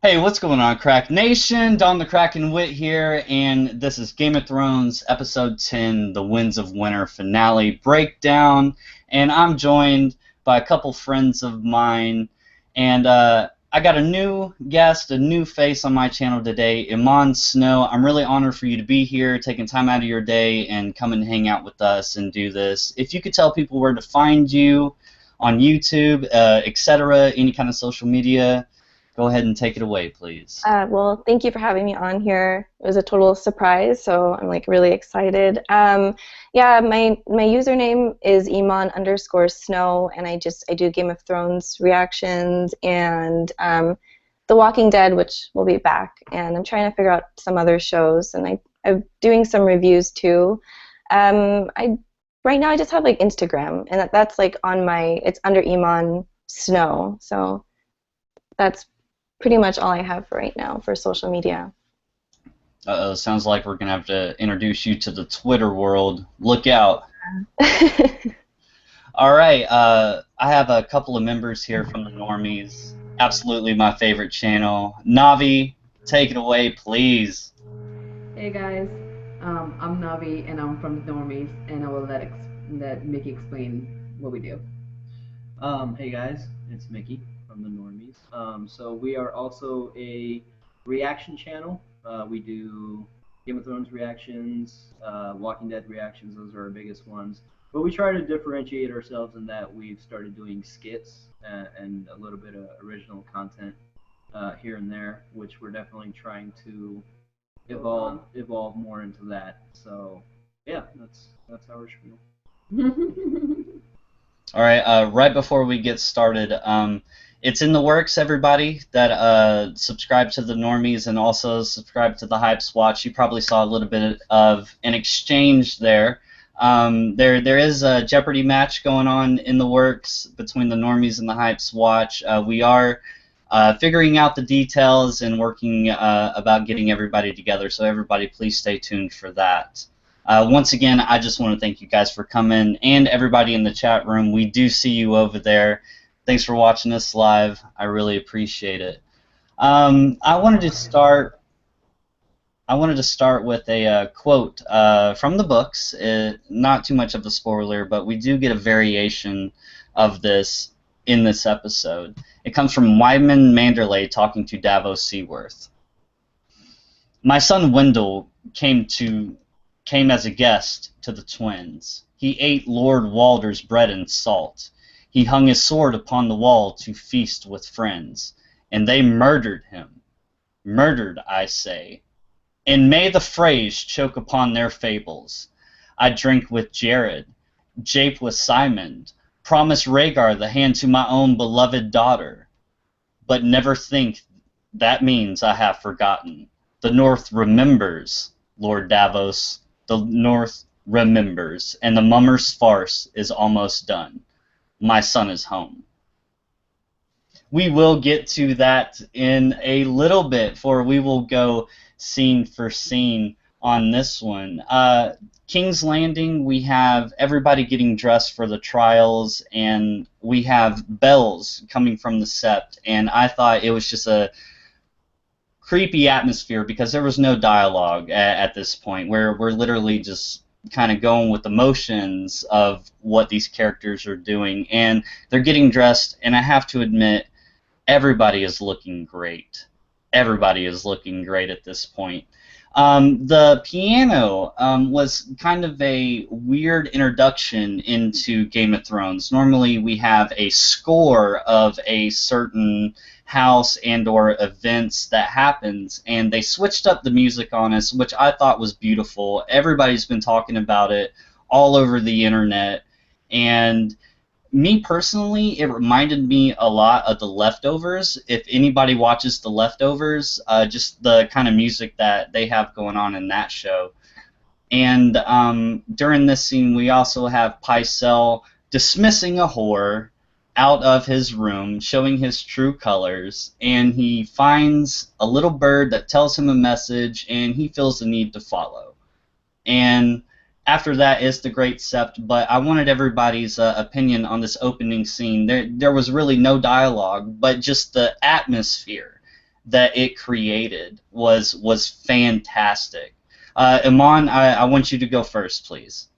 Hey, what's going on, Crack Nation? Don the Kraken Wit here, and this is Game of Thrones Episode 10, The Winds of Winter Finale Breakdown, and I'm joined by a couple friends of mine, and I got a new guest, a new face on my channel today, Iman Snow. I'm really honored for you to be here, taking time out of your day and come and hang out with us and do this. If you could tell people where to find you on YouTube, etc., any kind of social media, go ahead and take it away, please. Well, thank you for having me on here. It was a total surprise, so I'm like really excited. Yeah, my username is Iman_Snow, and I do Game of Thrones reactions and The Walking Dead, which will be back. And I'm trying to figure out some other shows, and I'm doing some reviews too. I right now I just have like Instagram, and that's like it's under Iman Snow, so that's pretty much all I have for right now for social media. Sounds like we're going to have to introduce you to the Twitter world. Look out. All right, I have a couple of members here from the Normies. Absolutely my favorite channel. Navi, take it away, please. Hey guys, I'm Navi and I'm from the Normies, and I will let Mickey explain what we do. Hey guys, it's Mickey from the Normies. So we are also a reaction channel. We do Game of Thrones reactions, Walking Dead reactions. Those are our biggest ones. But we try to differentiate ourselves in that we've started doing skits and a little bit of original content here and there, which we're definitely trying to evolve more into that. So yeah, that's our spiel. All right, right before we get started, it's in the works, everybody, that subscribe to the Normies and also subscribe to the Hypes Watch. You probably saw a little bit of an exchange there. There is a Jeopardy match going on in the works between the Normies and the Hypes Watch. We are figuring out the details and working about getting everybody together, so everybody please stay tuned for that. Once again, I just want to thank you guys for coming, and everybody in the chat room. We do see you over there. Thanks for watching us live. I really appreciate it. I wanted to start with a quote from the books. Not too much of a spoiler, but we do get a variation of this in this episode. It comes from Wyman Manderley talking to Davos Seaworth. My son Wendell came as a guest to the twins. He ate Lord Walder's bread and salt. He hung his sword upon the wall to feast with friends, and they murdered him. Murdered, I say. And may the phrase choke upon their fables. I drink with Jared, jape with Simon, promise Rhaegar the hand to my own beloved daughter. But never think that means I have forgotten. The North remembers, Lord Davos. The North remembers, and the mummer's farce is almost done. My son is home. We will get to that in a little bit, for we will go scene for scene on this one. King's Landing, we have everybody getting dressed for the trials, and we have bells coming from the sept, and I thought it was just a creepy atmosphere because there was no dialogue at this point, where we're literally just kind of going with the motions of what these characters are doing, and they're getting dressed, and I have to admit, everybody is looking great. Everybody is looking great at this point. The piano was kind of a weird introduction into Game of Thrones. Normally we have a score of a certain house and or events that happens, and they switched up the music on us, which I thought was beautiful. Everybody's been talking about it all over the internet, and me personally, it reminded me a lot of The Leftovers. If anybody watches The Leftovers, just the kind of music that they have going on in that show. And during this scene, we also have Pycelle dismissing a whore out of his room, showing his true colors, and he finds a little bird that tells him a message, and he feels the need to follow. And after that is the Great Sept, but I wanted everybody's opinion on this opening scene. There was really no dialogue, but just the atmosphere that it created was fantastic. Iman, I want you to go first, please.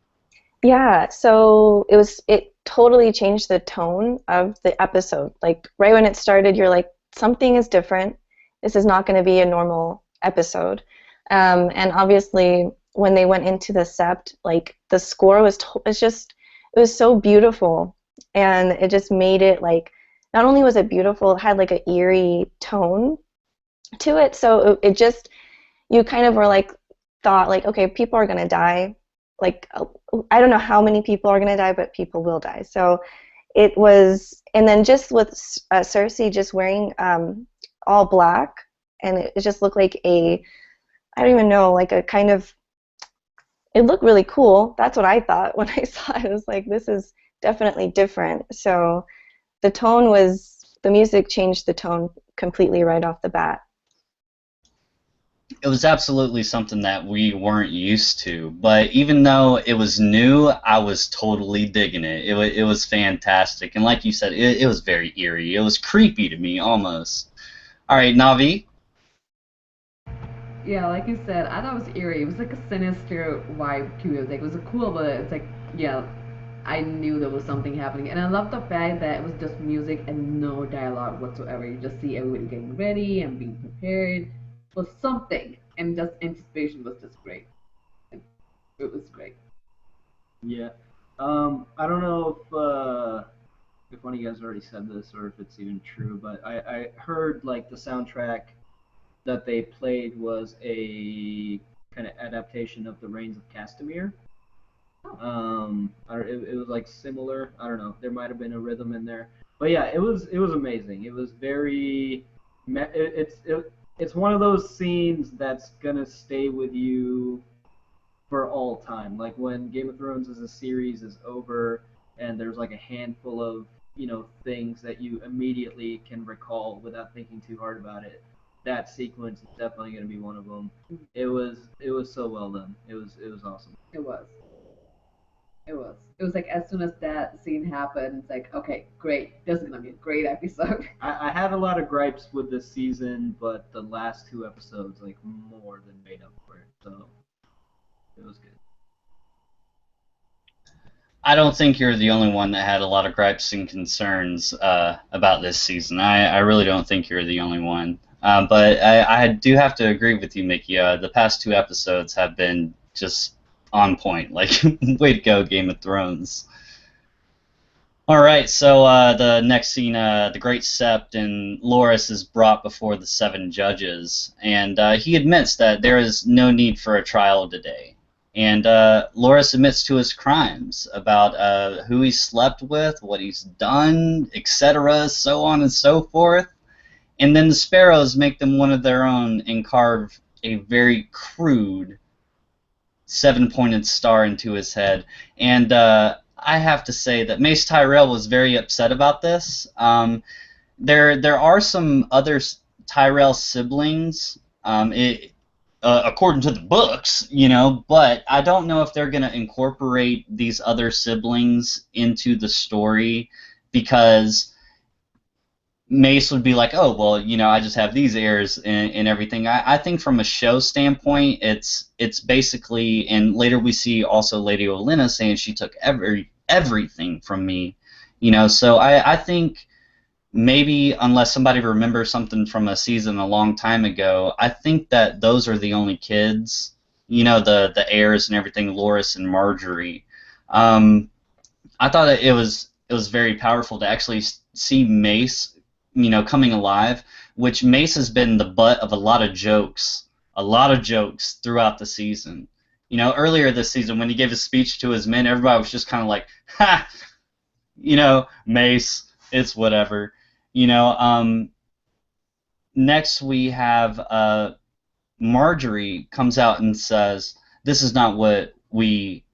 Yeah, so it totally changed the tone of the episode. Like right when it started, you're like, something is different. This is not going to be a normal episode. And obviously, when they went into the sept, like the score it's just it was so beautiful, and it just made it like not only was it beautiful, it had like an eerie tone to it. So it just you kind of were like thought like, okay, people are gonna die. Like I don't know how many people are gonna die, but people will die. So it was, and then just with Cersei just wearing all black, and it just looked like a I don't even know like a kind of it looked really cool. That's what I thought when I saw it. I was like, this is definitely different. So the music changed the tone completely right off the bat. It was absolutely something that we weren't used to, but even though it was new, I was totally digging it. It was fantastic, and like you said, it was very eerie. It was creepy to me almost. All right, Navi. Yeah, like you said, I thought it was eerie. It was like a sinister vibe to it. Like it was a cool, but it's like yeah, I knew there was something happening, and I love the fact that it was just music and no dialogue whatsoever. You just see everybody getting ready and being prepared for something, and just anticipation was just great. It was great. Yeah. I don't know if one of you guys already said this or if it's even true, but I heard like the soundtrack that they played was a kind of adaptation of the Reigns of Castamere. It was like similar. I don't know. There might have been a rhythm in there, but yeah, it was amazing. It was very. It's one of those scenes that's gonna stay with you for all time. Like when Game of Thrones as a series is over, and there's like a handful of things that you immediately can recall without thinking too hard about it. That sequence is definitely gonna be one of them. It was so well done. It was awesome. It was. It was. It was like as soon as that scene happened, it's like, okay, great. This is gonna be a great episode. I had a lot of gripes with this season, but the last two episodes like more than made up for it. So it was good. I don't think you're the only one that had a lot of gripes and concerns about this season. I really don't think you're the only one. But I do have to agree with you, Mickey. The past two episodes have been just on point. Like, way to go, Game of Thrones. All right, so the next scene, the Great Sept and Loras is brought before the seven judges, and he admits that there is no need for a trial today. And Loras admits to his crimes about who he slept with, what he's done, etc., so on and so forth. And then the Sparrows make them one of their own and carve a very crude seven-pointed star into his head. And I have to say that Mace Tyrell was very upset about this. There are some other Tyrell siblings, according to the books, but I don't know if they're going to incorporate these other siblings into the story because Mace would be like, oh, well, I just have these heirs and everything. I think from a show standpoint, it's basically, and later we see also Lady Olenna saying she took everything from me, so I think maybe unless somebody remembers something from a season a long time ago, I think that those are the only kids, the heirs and everything, Loras and Marjorie. I thought that it was very powerful to actually see Mace, coming alive, which Mace has been the butt of a lot of jokes throughout the season. Earlier this season when he gave his speech to his men, everybody was just kind of like, ha, Mace, it's whatever. Next we have Marjorie comes out and says, "This is not what we,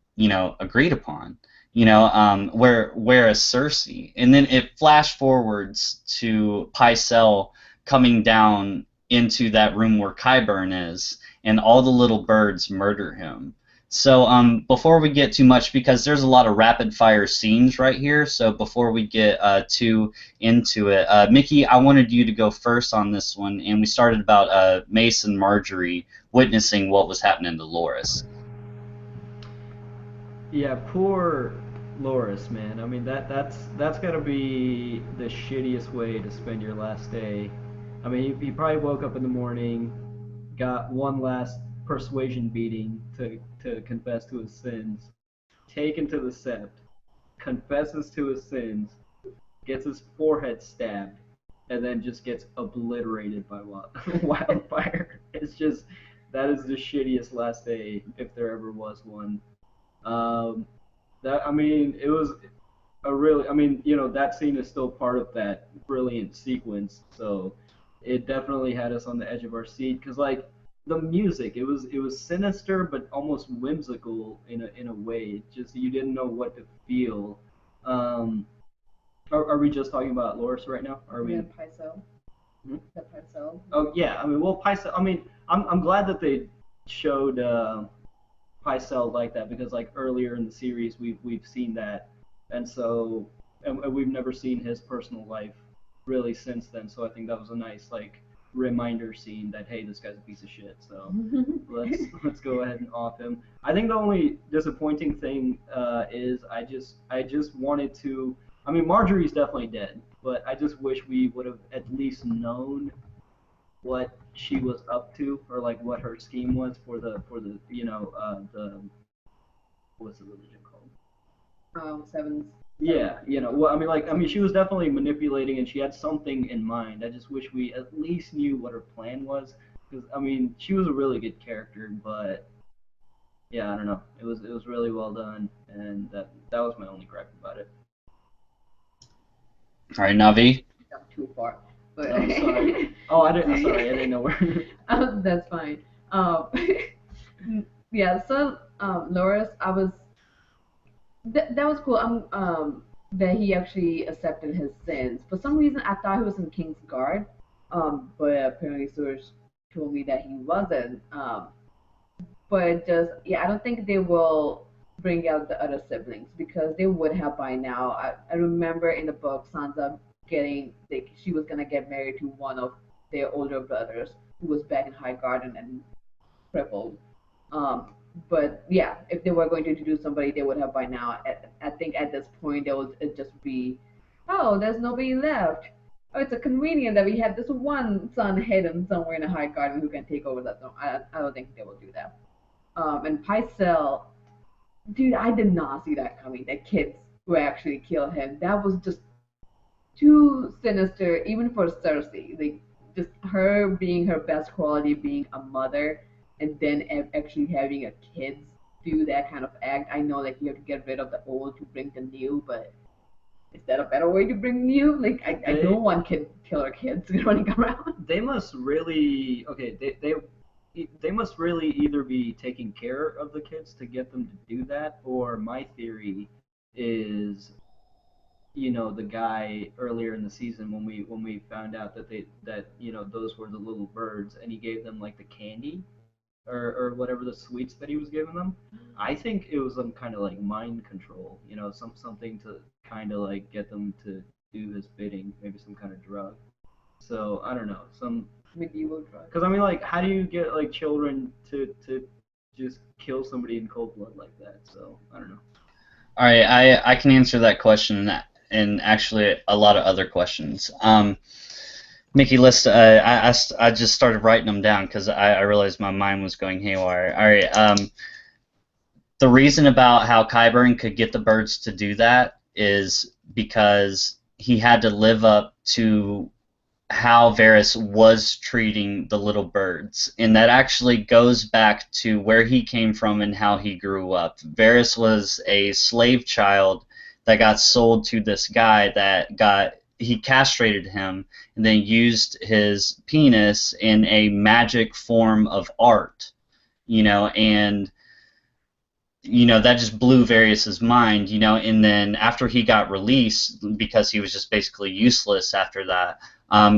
agreed upon." Where is Cersei? And then it flash forwards to Pycelle coming down into that room where Qyburn is, and all the little birds murder him. So before we get too much, because there's a lot of rapid fire scenes right here, so before we get too into it, Mickey, I wanted you to go first on this one, and we started about Mace and Marjorie witnessing what was happening to Loris. Yeah, poor Loris, man. I mean that's gotta be the shittiest way to spend your last day. I mean, he probably woke up in the morning, got one last persuasion beating to confess to his sins, taken to the sept, confesses to his sins, gets his forehead stabbed, and then just gets obliterated by wildfire. It's just that is the shittiest last day if there ever was one. Um, that I mean, it was a really, I mean, that scene is still part of that brilliant sequence, so it definitely had us on the edge of our seat because like the music, it was sinister but almost whimsical in a way. It just you didn't know what to feel. Um, are we just talking about Loris right now? Are we? Yeah, Pycelle. Hmm? The Pycelle. Oh yeah, I mean, well, Pycelle. I mean, I'm glad that they showed Pycelle like that because like earlier in the series we've seen that, and so and we've never seen his personal life really since then. So I think that was a nice like reminder scene that hey, this guy's a piece of shit. So let's go ahead and off him. I think the only disappointing thing is I just wanted to. I mean, Marjorie's definitely dead, but I just wish we would have at least known what she was up to or like what her scheme was for the the what's the religion called? Sevens. Yeah, well, I mean, she was definitely manipulating, and she had something in mind. I just wish we at least knew what her plan was, because I mean, she was a really good character, but yeah, I don't know. It was really well done, and that was my only gripe about it. All right, Navi. Not too far, but Oh, sorry. Oh, I didn't. Sorry, I didn't know where. That's fine. Um, yeah. So Loris, that was cool. That he actually accepted his sins. For some reason, I thought he was in King's Guard, but apparently Source told me that he wasn't. But just yeah, I don't think they will bring out the other siblings because they would have by now. I remember in the book Sansa getting like she was gonna get married to one of their older brothers who was back in High Garden and crippled. Um, but yeah, if they were going to introduce somebody, they would have by now. I think at this point there would it just be, oh, there's nobody left. Oh, it's a convenient that we have this one son hidden somewhere in a High Garden who can take over that throne. I don't think they will do that. And Pycelle, dude, I did not see that coming. That kids would actually kill him. That was just too sinister, even for Cersei. Like just her being her best quality, being a mother, and then actually having a kids do that kind of act. I know like you have to get rid of the old to bring the new, but is that a better way to bring new? Like I They don't want killer kids running around. they must really okay. They must really either be taking care of the kids to get them to do that, or my theory is the guy earlier in the season when we found out that those were the little birds and he gave them like the candy or whatever the sweets that he was giving them. I think it was some kind of like mind control, something to kind of like get them to do his bidding, maybe some kind of drug. So I don't know, some Medieval drug. because I mean like how do you get like children to just kill somebody in cold blood like that? So I don't know. All right, I can answer that question and actually a lot of other questions. Mickey, I just started writing them down because I realized my mind was going haywire. All right, the reason about how Qyburn could get the birds to do that is because he had to live up to how Varys was treating the little birds. And that actually goes back to where he came from and how he grew up. Varys was a slave child that got sold to this guy he castrated him and then used his penis in a magic form of art, and that just blew Varys's mind, and then after he got released, because he was just basically useless after that,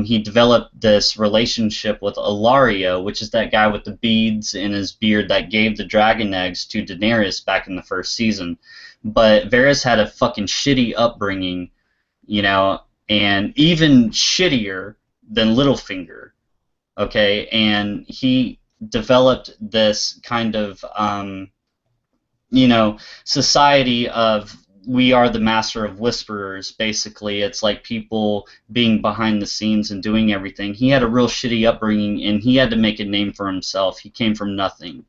he developed this relationship with Ilario, which is that guy with the beads in his beard that gave the dragon eggs to Daenerys back in the first season. But Varys had a fucking shitty upbringing, you know, and even shittier than Littlefinger, okay? And he developed this kind of, society of we are the master of whisperers, basically. It's like people being behind the scenes and doing everything. He had a real shitty upbringing, and he had to make a name for himself. He came from nothing,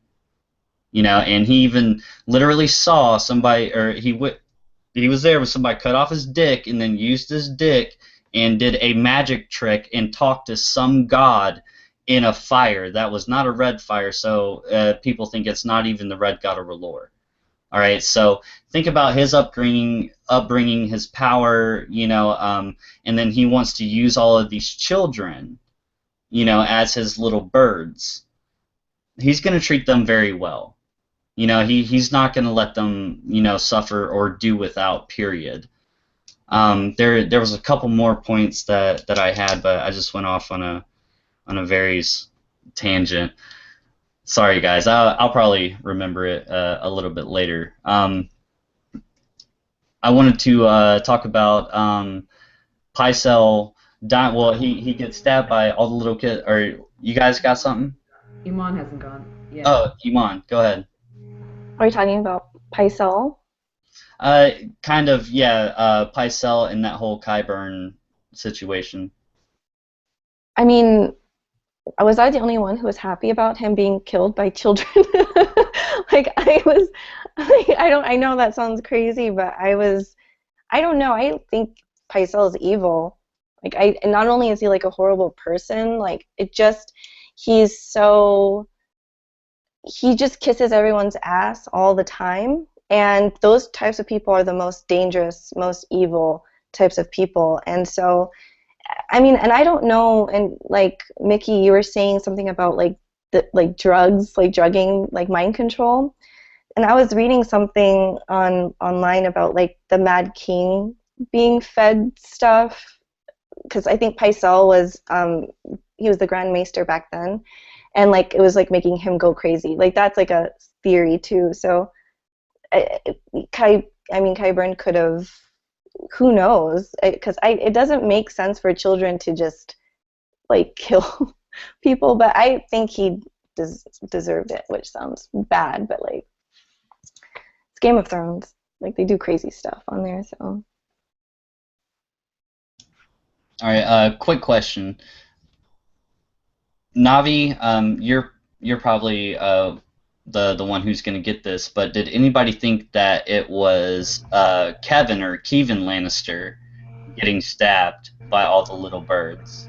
and he even literally saw somebody, or he was there when somebody cut off his dick and then used his dick and did a magic trick and talked to some god in a fire that was not a red fire, so people think it's not even the red god of R'hllor. All right, so think about his upbringing, his power, and then he wants to use all of these children, as his little birds. He's going to treat them very well. He's not going to let them, suffer or do without. Period. There was a couple more points that I had, but I just went off on a very tangent. Sorry, guys. I'll probably remember it a little bit later. I wanted to talk about Pycelle. Well, he gets stabbed by all the little kids. Or you guys got something? Iman hasn't gone. Yeah. Oh, Iman, go ahead. Are you talking about Pycelle? Kind of, yeah. Pycelle and that whole Qyburn situation. I mean, was I the only one who was happy about him being killed by children? Like I was, I know that sounds crazy, but I don't know. I think Pycelle is evil. Like and not only is he like a horrible person, like he just kisses everyone's ass all the time, and those types of people are the most dangerous, most evil types of people, and so. I mean, and I don't know, and like Mickey, you were saying something about drugs, like drugging, like mind control, and I was reading something online about like the Mad King being fed stuff, because I think Pycelle was he was the Grand Maester back then, and like it was like making him go crazy. Like that's like a theory too. So, Qyburn could have. Who knows? Because it doesn't make sense for children to just like kill people, but I think he deserved it, which sounds bad, but like it's Game of Thrones. Like they do crazy stuff on there, so. All right. Quick question. Navi, you're probably the one who's going to get this, but did anybody think that it was Kevin or Keevan Lannister getting stabbed by all the little birds?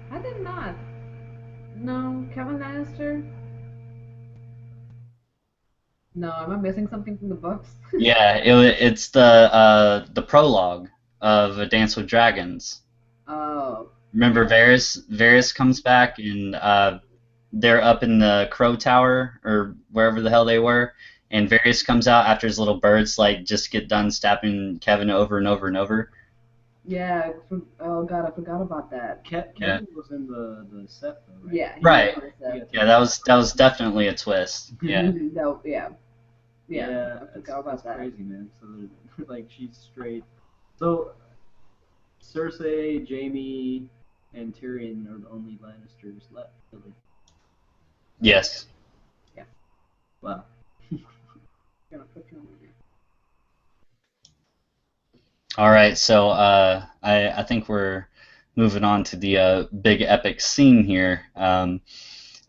I did not. No, Kevin Lannister? No, am I missing something from the books? Yeah, it's the prologue of A Dance with Dragons. Oh. Remember, Varys comes back and they're up in the Crow Tower or wherever the hell they were, and Varys comes out after his little birds like just get done stabbing Kevin over and over and over. Yeah. Oh God, I forgot about that. Kevin was in the set though, right? Yeah. Right. Set. Yeah, that was definitely a twist. Yeah. No, yeah. Yeah. Yeah, I forgot about that. crazy, man. So like she's straight. So Cersei, Jaime, and Tyrion are the only Lannisters left, really. Yes. Yeah. Wow. Gonna put you on there. All right, so I think we're moving on to the big epic scene here.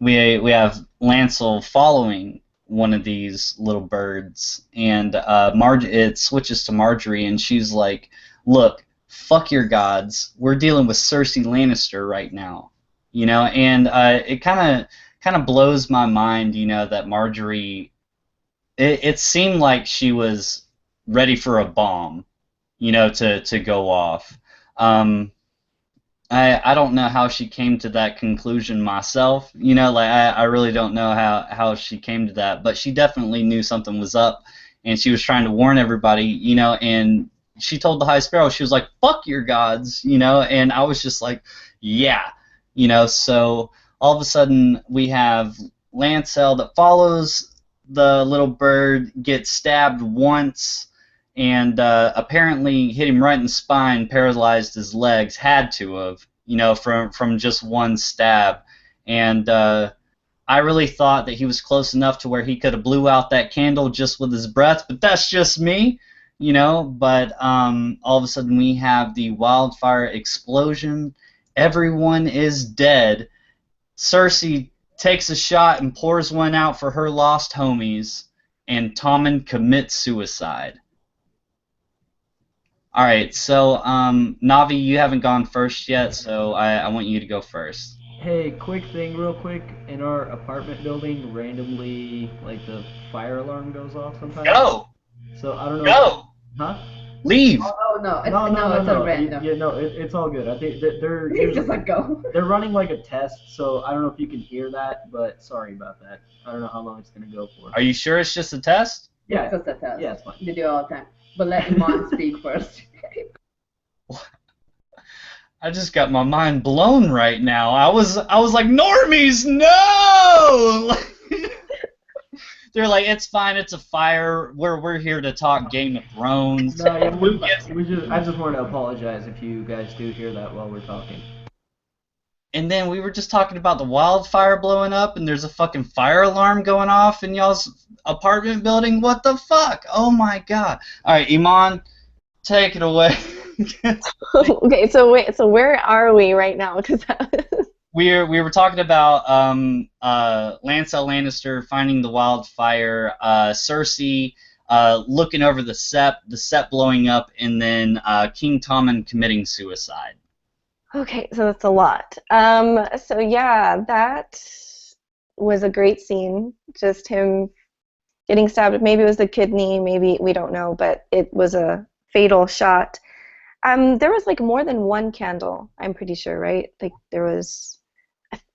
We have Lancel following one of these little birds, and it switches to Marjorie, and she's like, "Look, fuck your gods. We're dealing with Cersei Lannister right now," and it kind of blows my mind, that Marjorie. It seemed like she was ready for a bomb, to go off. I don't know how she came to that conclusion myself. I really don't know how she came to that, but she definitely knew something was up, and she was trying to warn everybody, and she told the High Sparrow, she was like, fuck your gods, you know, and I was just like, yeah, you know. So all of a sudden we have Lancel that follows the little bird, gets stabbed once, and apparently hit him right in the spine, paralyzed his legs, had to have, you know, from just one stab. And I really thought that he was close enough to where he could have blew out that candle just with his breath, but that's just me, you know. But all of a sudden we have the wildfire explosion. Everyone is dead. Cersei takes a shot and pours one out for her lost homies, and Tommen commits suicide. All right, so Navi, you haven't gone first yet, so I want you to go first. Hey, quick thing, real quick. In our apartment building, randomly, like the fire alarm goes off sometimes. Go! So I don't know. Go! Huh? Leave! Oh no, it's, No, it's no. a random. Yeah, no, it's all good. I think that they're He's just like go. they're running like a test, so I don't know if you can hear that, but sorry about that. I don't know how long it's gonna go for. Are you sure it's just a test? Yeah, It's just a test. yeah, it's fine. They do it all the time. But let Iman speak first. I just got my mind blown right now. I was like, normies, no! They're like, it's fine, it's a fire. We're here to talk Game of Thrones. No, yeah, I just wanted to apologize if you guys do hear that while we're talking. And then we were just talking about the wildfire blowing up, and there's a fucking fire alarm going off in y'all's apartment building. What the fuck? Oh my god! All right, Iman, take it away. Okay, so wait, so where are we right now? Because we were talking about Lancel Lannister finding the wildfire, Cersei looking over the sept blowing up, and then King Tommen committing suicide. okay, so that's a lot. So yeah, that was a great scene. Just him getting stabbed. Maybe it was the kidney. Maybe we don't know, but it was a fatal shot. There was like more than one candle. I'm pretty sure, right? Like there was.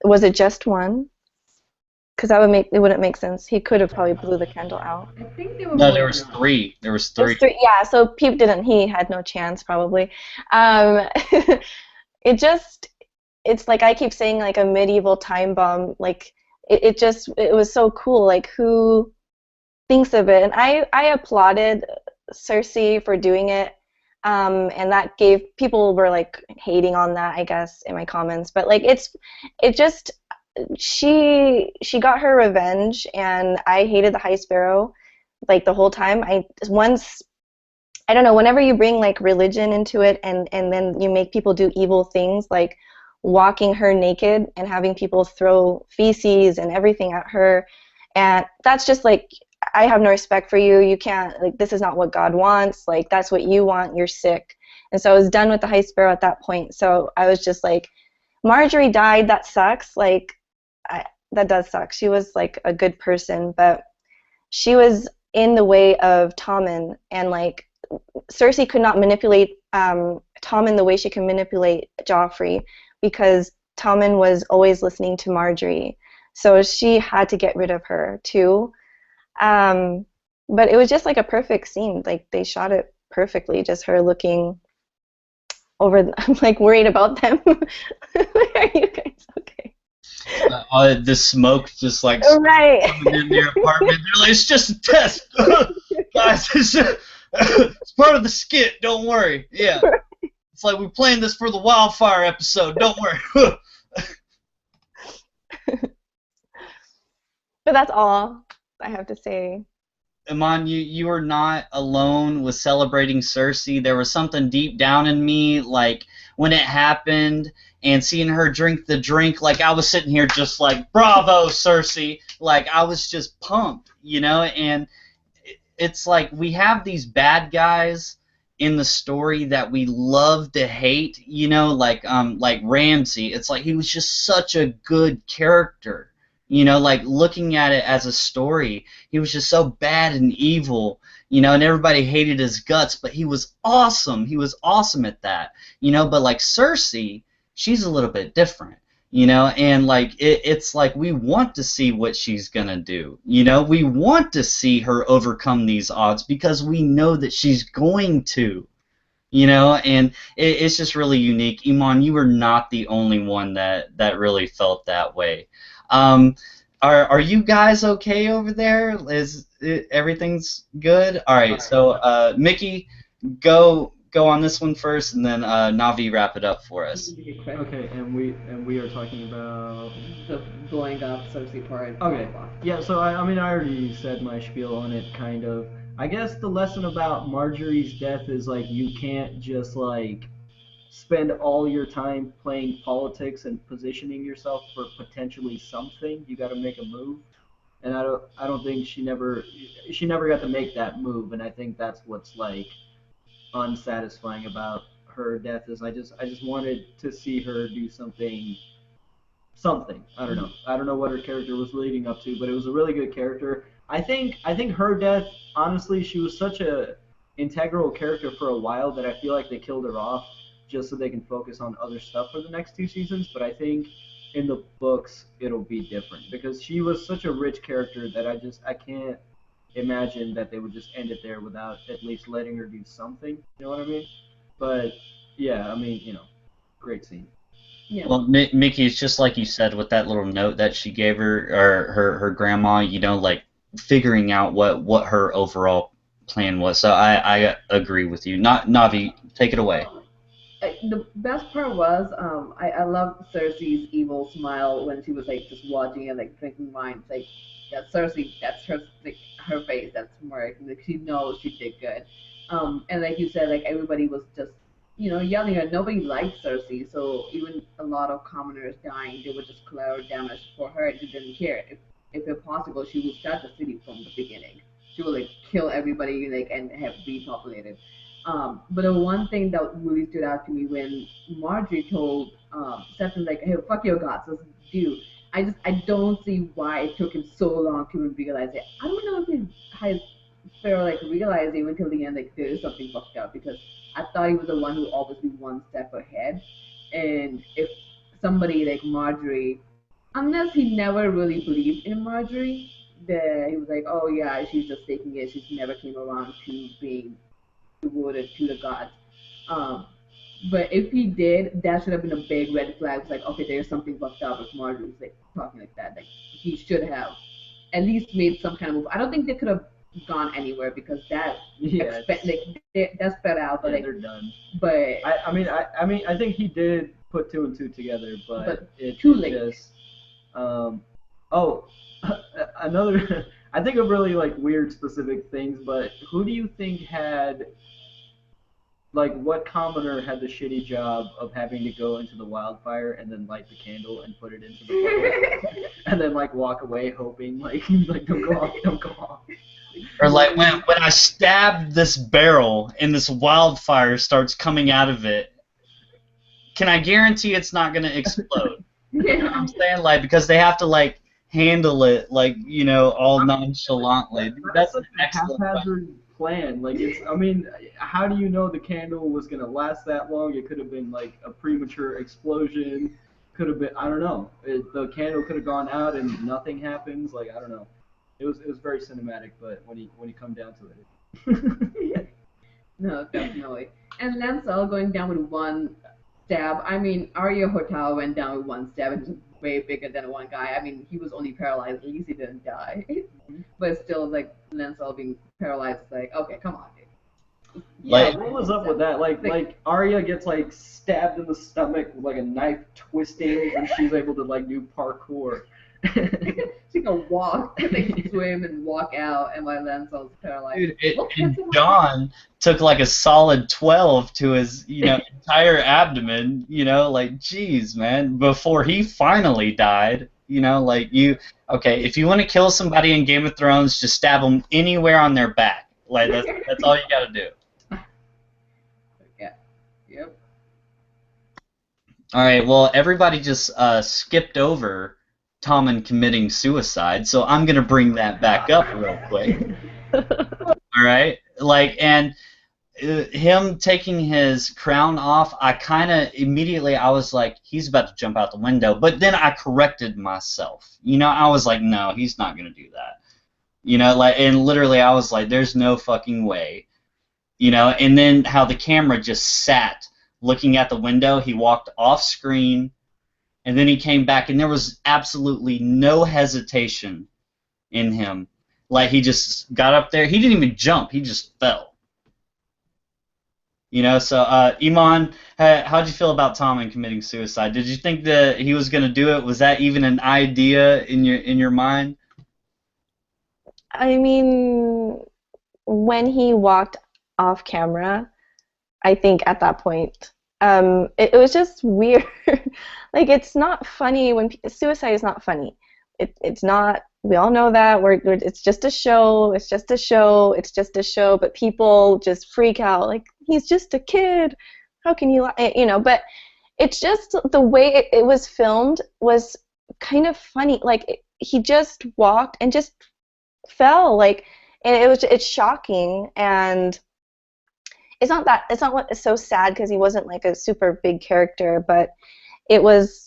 Was it just one? Because it wouldn't make sense. He could have probably blew the candle out. I think they were. No, there was three. There was three. Yeah, so Peep didn't. He had no chance probably. It's like I keep saying, like a medieval time bomb. Like it was so cool. Like who thinks of it? And I applauded Cersei for doing it. And that people were like hating on that, I guess, in my comments. But like she got her revenge, and I hated the High Sparrow like the whole time. I don't know, whenever you bring like religion into it, and then you make people do evil things, like walking her naked and having people throw feces and everything at her, and that's just like, I have no respect for you. You can't, like, this is not what God wants. Like, that's what you want. You're sick. And so I was done with the High Sparrow at that point. So I was just like, Marjorie died. That sucks. Like, that does suck. She was like a good person, but she was in the way of Tommen, and like Cersei could not manipulate Tommen the way she can manipulate Joffrey, because Tommen was always listening to Marjorie. So she had to get rid of her too. But it was just like a perfect scene. Like they shot it perfectly. Just her looking over. I'm like worried about them. Are you guys okay? The smoke just like right coming in their apartment. They're like, it's just a test, guys. It's part of the skit. Don't worry. Yeah, it's like we planned this for the wildfire episode. Don't worry. But that's all I have to say. Iman, you are not alone with celebrating Cersei. There was something deep down in me, like when it happened and seeing her drink the drink, like I was sitting here just like, bravo, Cersei. Like I was just pumped, you know. And it's like we have these bad guys in the story that we love to hate, you know, like Ramsay. It's like he was just such a good character. You know, like looking at it as a story, he was just so bad and evil, you know, and everybody hated his guts, but he was awesome. He was awesome at that, you know. But like Cersei, she's a little bit different, you know, and like it's like we want to see what she's gonna do, you know. We want to see her overcome these odds because we know that she's going to, you know, and it's just really unique. Iman, you were not the only one that really felt that way. Um, are you guys okay over there? Everything's good? All right, so Mickey, go on this one first, and then Navi wrap it up for us. Okay, and we are talking about The blowing up Cersei part. Okay. Yeah, so I mean I already said my spiel on it kind of. I guess the lesson about Marjorie's death is like you can't just like spend all your time playing politics and positioning yourself for potentially something. You got to make a move. And I don't think she never got to make that move, and I think that's what's like unsatisfying about her death is I just wanted to see her do something. I don't know. I don't know what her character was leading up to, but it was a really good character. I think her death, honestly, she was such a integral character for a while that I feel like they killed her off just so they can focus on other stuff for the next two seasons. But I think in the books it'll be different because she was such a rich character that I can't imagine that they would just end it there without at least letting her do something. You know what I mean? But yeah, I mean, great scene. Yeah. Well, Mickey, it's just like you said with that little note that she gave her or her grandma, you know, like figuring out what her overall plan was. So I agree with you. Not Navi, take it away. The best part was I loved Cersei's evil smile when she was like just watching it like drinking wine. It's like yeah, Cersei, that's her like her face, that's smirk. Like she knows she did good. And like you said, like everybody was just yelling at nobody liked Cersei, so even a lot of commoners dying, they would just clear damage for her. She didn't care. If it possible, she would start the city from the beginning. She would like kill everybody like and have repopulated. But the one thing that really stood out to me when Marjorie told Stefan like, "Hey, fuck your gods, let's do." I don't see why it took him so long to even realize it. I don't know if he has fair like realized even till the end like there is something fucked up because I thought he was the one who always be one step ahead, and if somebody like Marjorie, unless he never really believed in Marjorie, that he was like, oh yeah, she's just taking it. She's never came around to being devoted to the gods. Um, but if he did, that should have been a big red flag. It's like, okay, there's something fucked up if Marjorie's like talking like that. Like he should have at least made some kind of move. I don't think they could have gone anywhere because that Yeah, that's spread out. But yeah, like, they're done. but I think he did put two and two together, but it too it late. just oh another I think of really like weird specific things, but who do you think had like what commoner had the shitty job of having to go into the wildfire and then light the candle and put it into the puddle and then like walk away hoping like don't go off, don't go off. Or like when I stab this barrel and this wildfire starts coming out of it, can I guarantee it's not gonna explode? You know what I'm saying? Like because they have to like handle it like, you know, all nonchalantly. That's Such an a excellent question. haphazard plan. Like it's, I mean, how do you know the candle was gonna last that long? It could have been like a premature explosion. Could have been, I don't know. The candle could have gone out and nothing happens. Like I don't know. It was very cinematic, but when you come down to it. No, definitely. And Lancel going down with one stab. I mean, Arya Hotel went down with one stab. It was way bigger than one guy. I mean, he was only paralyzed. At least he didn't die. But still, like Lancel being paralyzed, it's like, okay, come on, dude. Yeah, Like- what was up with that? Like Arya gets like stabbed in the stomach with like a knife twisting, and she's able to like do parkour. She can walk, like swim and walk out, and my Lancel's paralyzed. Dude, What and gets him John took like a solid 12 to his, you know, entire abdomen, you know, like, geez, man, before he finally died, you know, like, okay, if you want to kill somebody in Game of Thrones, just stab them anywhere on their back. Like, that's all you gotta do. Yeah. Yep. All right, well, everybody just skipped over Tommen committing suicide, so I'm gonna bring that back up real quick. All right, like, and him taking his crown off, I kind of immediately I was like, he's about to jump out the window, but then I corrected myself. You know, I was like, no, he's not gonna do that. You know, like, and literally I was like, there's no fucking way And then how the camera just sat looking at the window. He walked off screen, and then he came back, and there was absolutely no hesitation in him. Like, he just got up there. He didn't even jump. He just fell. So Iman, how'd you feel about Tommen committing suicide? Did you think that he was going to do it? Was that even an idea in your mind? I mean, when he walked off camera, I think at that point, it was just weird. Like, it's not funny when suicide is not funny. It's not. We all know that. It's just a show. It's just a show. It's just a show. But people just freak out. Like, he's just a kid. How can you? But it's just the way it was filmed was kind of funny. Like, he just walked and just fell. Like, and it's shocking. And it's not what is so sad because he wasn't like a super big character, but it was.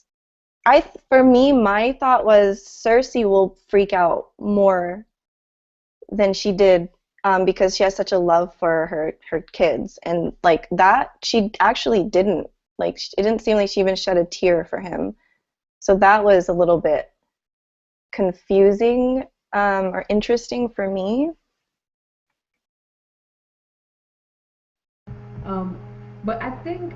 For me, my thought was Cersei will freak out more than she did, because she has such a love for her kids, and like that she actually didn't. Like, it didn't seem like she even shed a tear for him. So that was a little bit confusing, or interesting for me. Um, but I think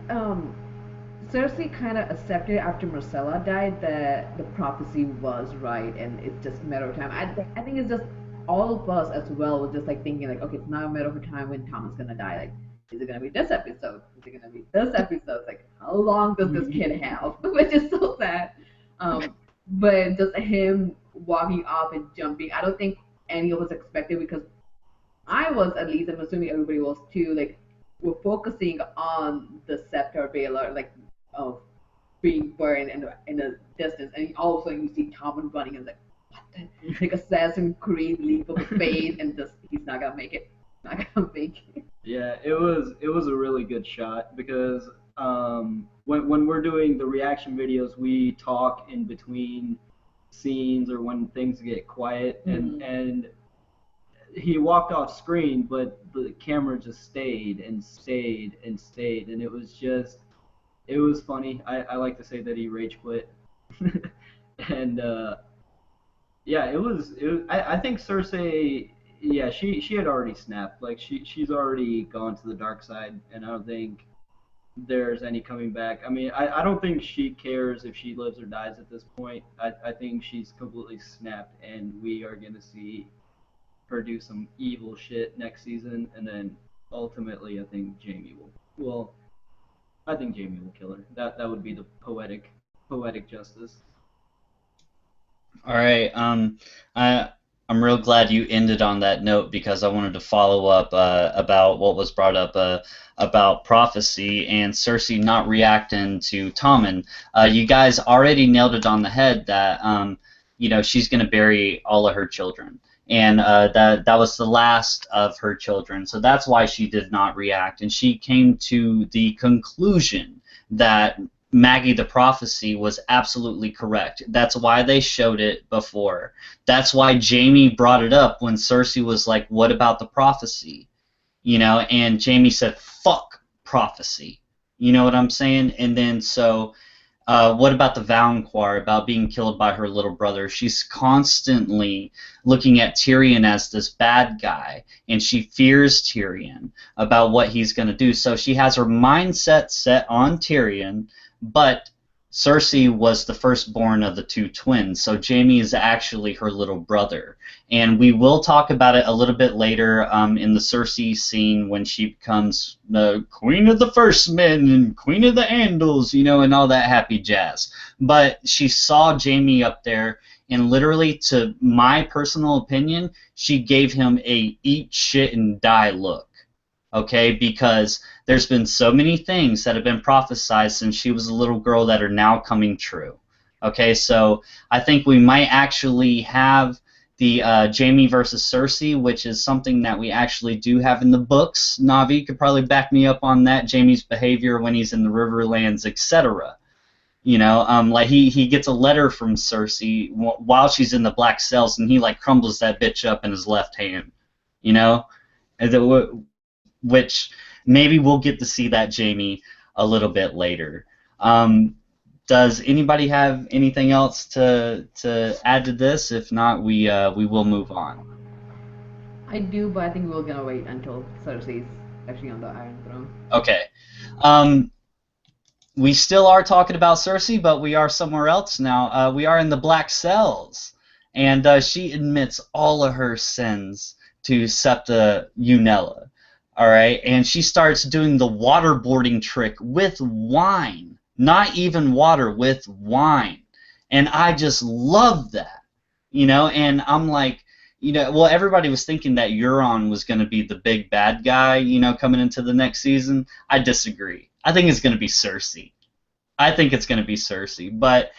Cersei kind of accepted after Marcella died that the prophecy was right, and it's just a matter of time. I think it's just all of us as well was just like thinking like, okay, it's not a matter of time when Tom is gonna die. Like, is it gonna be this episode? Is it gonna be this episode? It's like, how long does this kid have? Which is so sad. But just him walking off and jumping, I don't think any of us expected, because I was, at least, I'm assuming everybody was too, like, we're focusing on the scepter Baylor, like, of being burned in the distance, and all of a sudden you see Tommen running, and it's like, what the? Like Assassin's Creed leap of faith, and just, he's not gonna make it. Not gonna make it. Yeah, it was a really good shot because when we're doing the reaction videos, we talk in between scenes or when things get quiet, and he walked off screen, but the camera just stayed and stayed and stayed, and it was funny. I like to say that he rage quit, and yeah, I think Cersei, yeah, she had already snapped. Like, she's already gone to the dark side, and I don't think there's any coming back. I mean, I don't think she cares if she lives or dies at this point. I think she's completely snapped, and we are gonna see her do some evil shit next season, and then ultimately, I think Jamie will. Well, I think Jamie will kill her. That would be the poetic justice. All right. I I'm real glad you ended on that note because I wanted to follow up about what was brought up about prophecy and Cersei not reacting to Tommen. You guys already nailed it on the head that she's going to bury all of her children. And that was the last of her children, so that's why she did not react. And she came to the conclusion that Maggie the prophecy was absolutely correct. That's why they showed it before. That's why Jamie brought it up when Cersei was like, "What about the prophecy?" And Jamie said, "Fuck prophecy." You know what I'm saying? And then so what about the Valancourt, about being killed by her little brother? She's constantly looking at Tyrion as this bad guy, and she fears Tyrion about what he's going to do. So she has her mindset set on Tyrion, but Cersei was the firstborn of the two twins, so Jaime is actually her little brother. And we will talk about it a little bit later in the Cersei scene when she becomes the Queen of the First Men and Queen of the Andals, and all that happy jazz. But she saw Jaime up there, and literally, to my personal opinion, she gave him a eat shit and die look. Okay, because there's been so many things that have been prophesied since she was a little girl that are now coming true. Okay, so I think we might actually have the Jaime versus Cersei, which is something that we actually do have in the books. Navi could probably back me up on that. Jaime's behavior when he's in the Riverlands, etc. Like he gets a letter from Cersei while she's in the Black Cells, and he like crumbles that bitch up in his left hand. You know, which maybe we'll get to see that Jamie a little bit later. Um, does anybody have anything else to add to this? If not, we will move on. I do, but I think we're gonna wait until Cersei's actually on the Iron Throne. Okay. Um, we still are talking about Cersei, but we are somewhere else now. We are in the Black Cells, and she admits all of her sins to Septa Unella. All right, and she starts doing the waterboarding trick with wine, not even water, with wine, and I just love that, And I'm like, well, everybody was thinking that Euron was going to be the big bad guy, coming into the next season. I disagree. I think it's going to be Cersei. I think it's going to be Cersei, but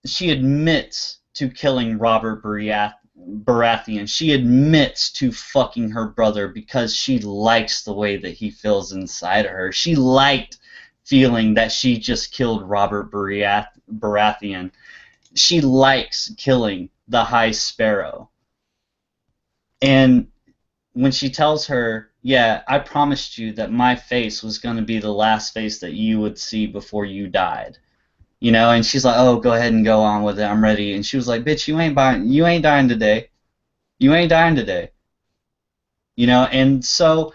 she admits to killing Robert Baratheon. She admits to fucking her brother because she likes the way that he feels inside of her. She liked feeling that she just killed Robert Baratheon. She likes killing the High Sparrow. And when she tells her, yeah, I promised you that my face was going to be the last face that you would see before you died. And she's like, oh, go ahead and go on with it. I'm ready. And she was like, bitch, you ain't dying today. You ain't dying today. And so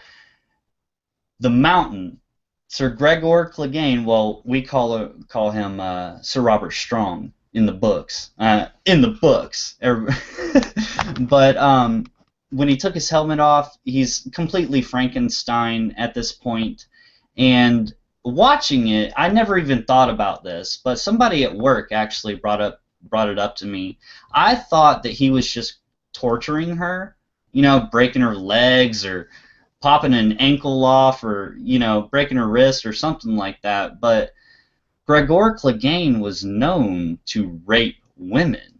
the Mountain, Sir Gregor Clegane, well, we call him Sir Robert Strong in the books. But when he took his helmet off, he's completely Frankenstein at this point. And watching it, I never even thought about this, but somebody at work actually brought it up to me. I thought that he was just torturing her, breaking her legs or popping an ankle off or, breaking her wrist or something like that. But Gregor Clegane was known to rape women.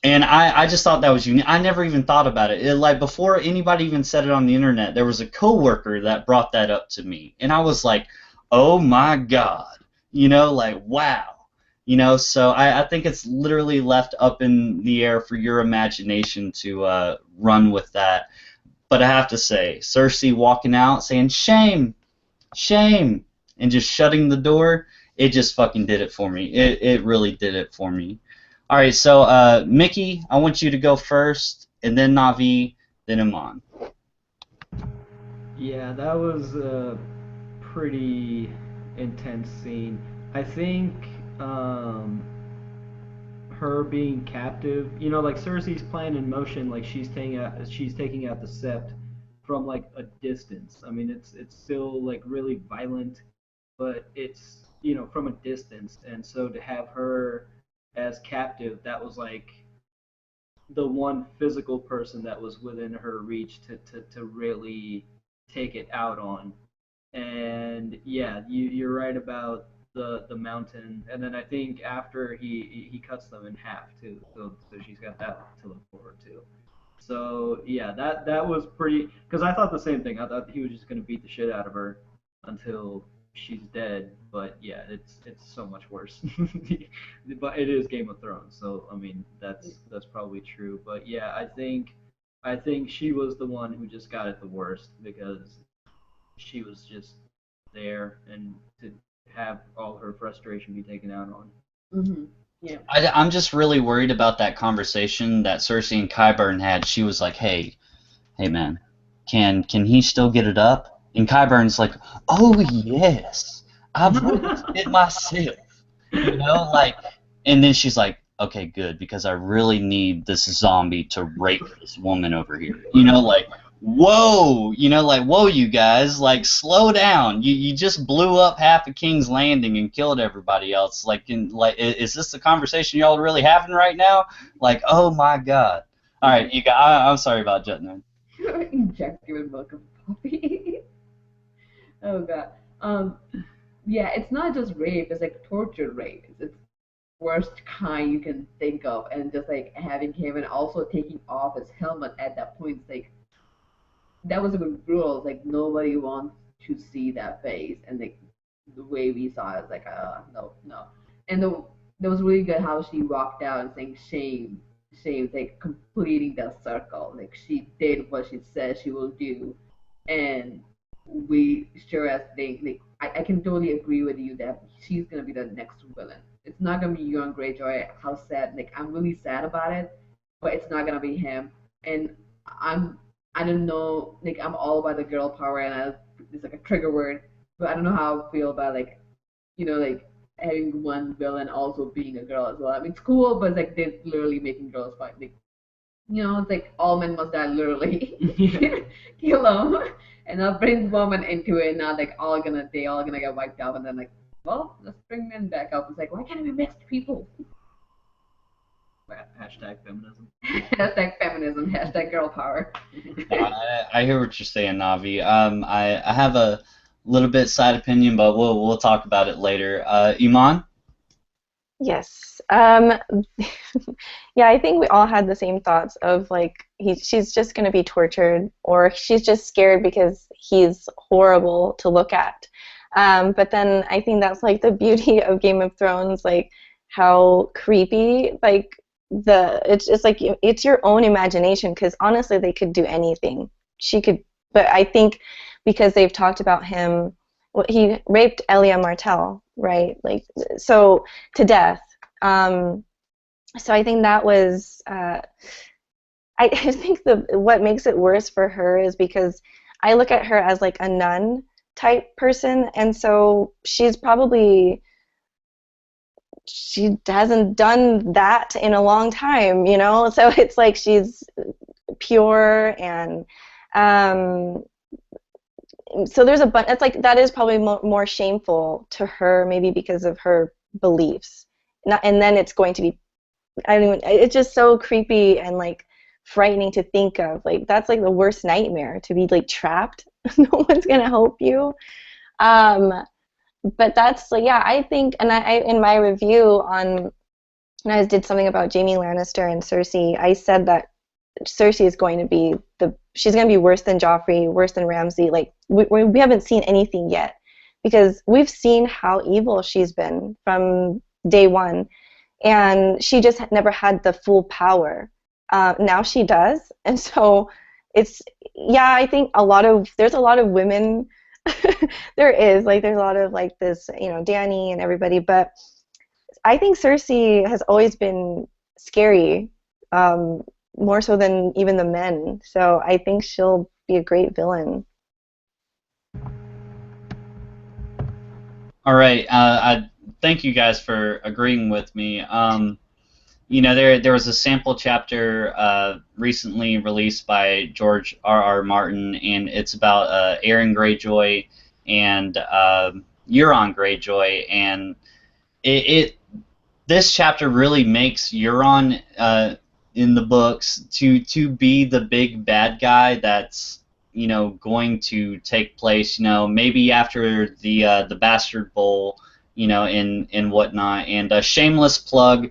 And I just thought that was unique. I never even thought about it. Like, before anybody even said it on the internet, there was a coworker that brought that up to me. And I was like, oh my God. Like, wow. So I think it's literally left up in the air for your imagination to run with that. But I have to say, Cersei walking out saying, shame, shame, and just shutting the door, it just fucking did it for me. It really did it for me. All right, so Mickey, I want you to go first, and then Navi, then Iman. Yeah, that was a pretty intense scene. I think her being captive, like Cersei's plan in motion, like she's taking out the sept from like a distance. I mean, it's still like really violent, but it's from a distance, and so to have her as captive, that was like the one physical person that was within her reach to really take it out on. And yeah, you're right about the mountain. And then I think after he cuts them in half too, so she's got that to look forward to. So yeah, that was pretty. Because I thought the same thing. I thought he was just gonna beat the shit out of her until she's dead. But yeah, it's so much worse. But it is Game of Thrones, so I mean that's probably true. But yeah, I think she was the one who just got it the worst because she was just there and to have all her frustration be taken out on. Mm-hmm. Yeah. I'm just really worried about that conversation that Cersei and Qyburn had. She was like, hey man, can he still get it up? And Qyburn's like, oh yes, I've witnessed it myself. Like, and then she's like, okay, good, because I really need this zombie to rape this woman over here. Like, whoa, like, whoa, you guys, like, slow down. You just blew up half of King's Landing and killed everybody else. Like, is this the conversation y'all are really having right now? Like, oh my God. All right, I'm sorry about jutting in. Inject you with milk of coffee. Oh god. Yeah, it's not just rape, it's like torture rape. It's worst kind you can think of, and just like having him and also taking off his helmet at that point, it's like that was a good rule. Like nobody wants to see that face, and like the way we saw it, like no, no. And that was really good how she walked out and saying shame, shame, like completing that circle. Like she did what she said she will do, and we sure as they I can totally agree with you that she's gonna be the next villain. It's not gonna be Euron Greyjoy. How sad! Like I'm really sad about it, but it's not gonna be him. And I'm I don't know. Like I'm all about the girl power, and it's like a trigger word, but I don't know how I feel about like like having one villain also being a girl as well. I mean, it's cool, but it's like they're literally making girls fight. Like it's like all men must die literally. Yeah. Kill them. And I'll bring women into it, not like they all gonna get wiped out and then like, well, let's bring men back up. It's like, why can't we mix people? Hashtag feminism. Hashtag feminism, hashtag girl power. I hear what you're saying, Navi. I have a little bit side opinion, but we'll talk about it later. Iman? Yes. Yeah, I think we all had the same thoughts of like she's just going to be tortured, or she's just scared because he's horrible to look at. But then I think that's like the beauty of Game of Thrones, like how creepy, like it's like it's your own imagination, because honestly they could do anything. She could, but I think because they've talked about him, well, he raped Elia Martell, right? Like so to death. So I think that was I think what makes it worse for her is because I look at her as like a nun type person, and so she hasn't done that in a long time, you know? So it's like she's pure, and um, so there's a bunch. It's like that is probably more shameful to her, maybe because of her beliefs. Not, and then it's going to be, I don't even, it's just so creepy and like frightening to think of. Like that's like the worst nightmare, to be like trapped. No one's gonna help you. Um, but that's like, yeah, I think, and I in my review on, when I did something about Jaime Lannister and Cersei, I said that Cersei is going to be she's going to be worse than Joffrey, worse than Ramsay. Like we haven't seen anything yet, because we've seen how evil she's been from day one, and she just never had the full power. Now she does, and so it's, yeah, I think there's a lot of women. There's a lot of like this, Dany and everybody, but I think Cersei has always been scary, more so than even the men. So I think she'll be a great villain. All right. I thank you guys for agreeing with me. There was a sample chapter recently released by George R. Martin, and it's about Aaron Greyjoy and Euron Greyjoy, and this chapter really makes Euron in the books to be the big bad guy that's going to take place maybe after the Bastard Bowl and whatnot. And a shameless plug,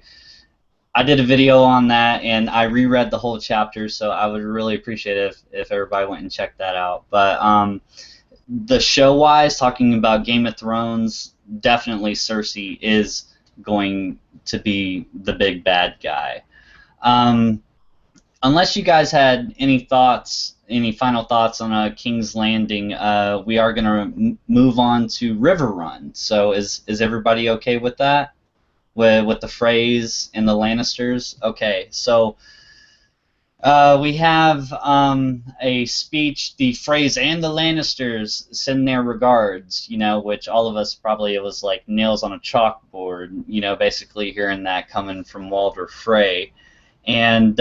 I did a video on that, and I reread the whole chapter, so I would really appreciate it if everybody went and checked that out. But the show-wise, talking about Game of Thrones, definitely Cersei is going to be the big bad guy. Unless you guys had any final thoughts on King's Landing, we are going to move on to River Run. So is everybody okay with that? With the Freys and the Lannisters? Okay, so we have a speech, the Freys and the Lannisters send their regards, which all of us probably, it was like nails on a chalkboard, basically hearing that coming from Walder Frey. And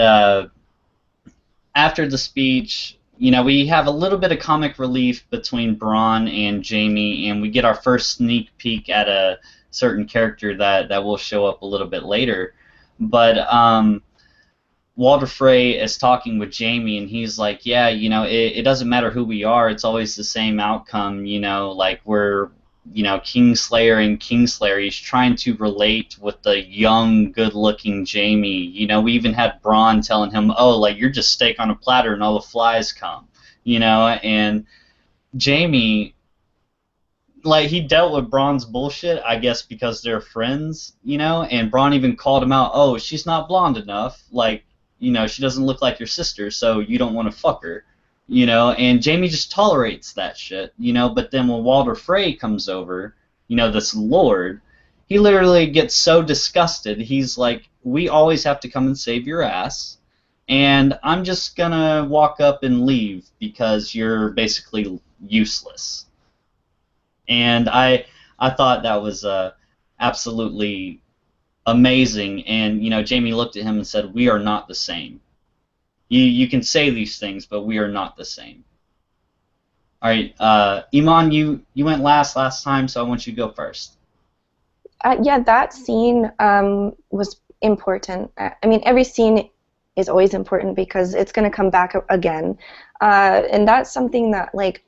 after the speech, we have a little bit of comic relief between Bronn and Jaime, and we get our first sneak peek at a certain character that will show up a little bit later. But Walder Frey is talking with Jaime, and he's like, yeah, it doesn't matter who we are, it's always the same outcome, like we're, Kingslayer and Kingslayer. He's trying to relate with the young, good-looking Jaime. We even had Bronn telling him, oh, like, you're just steak on a platter and all the flies come, and Jaime, like, he dealt with Bronn's bullshit, I guess, because they're friends, and Bronn even called him out, oh, she's not blonde enough, like, she doesn't look like your sister, so you don't want to fuck her, And Jamie just tolerates that shit. But then when Walder Frey comes over, this lord, he literally gets so disgusted. He's like, we always have to come and save your ass, and I'm just gonna walk up and leave because you're basically useless. And I thought that was absolutely amazing. And Jamie looked at him and said, "We are not the same. You can say these things, but we are not the same." All right, Iman, you went last time, so I want you to go first. Yeah, that scene was important. I mean, every scene is always important because it's going to come back again, and that's something that, like,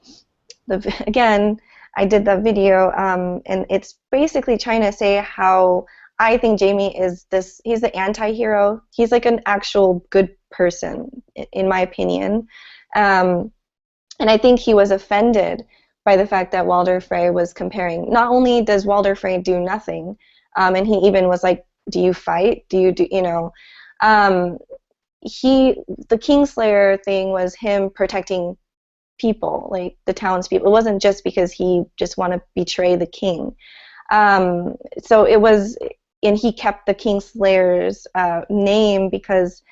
again, I did the video, and it's basically trying to say how I think Jamie is this. He's the anti-hero. He's like an actual good person, in my opinion. Um, and I think he was offended by the fact that Walder Frey was comparing. Not only does Walder Frey do nothing, and he even was like, "Do you fight? Do you do you know?" Um, the Kingslayer thing was him protecting people, like the townspeople. It wasn't just because he just wanted to betray the king. So it was, and he kept the Kingslayer's name because,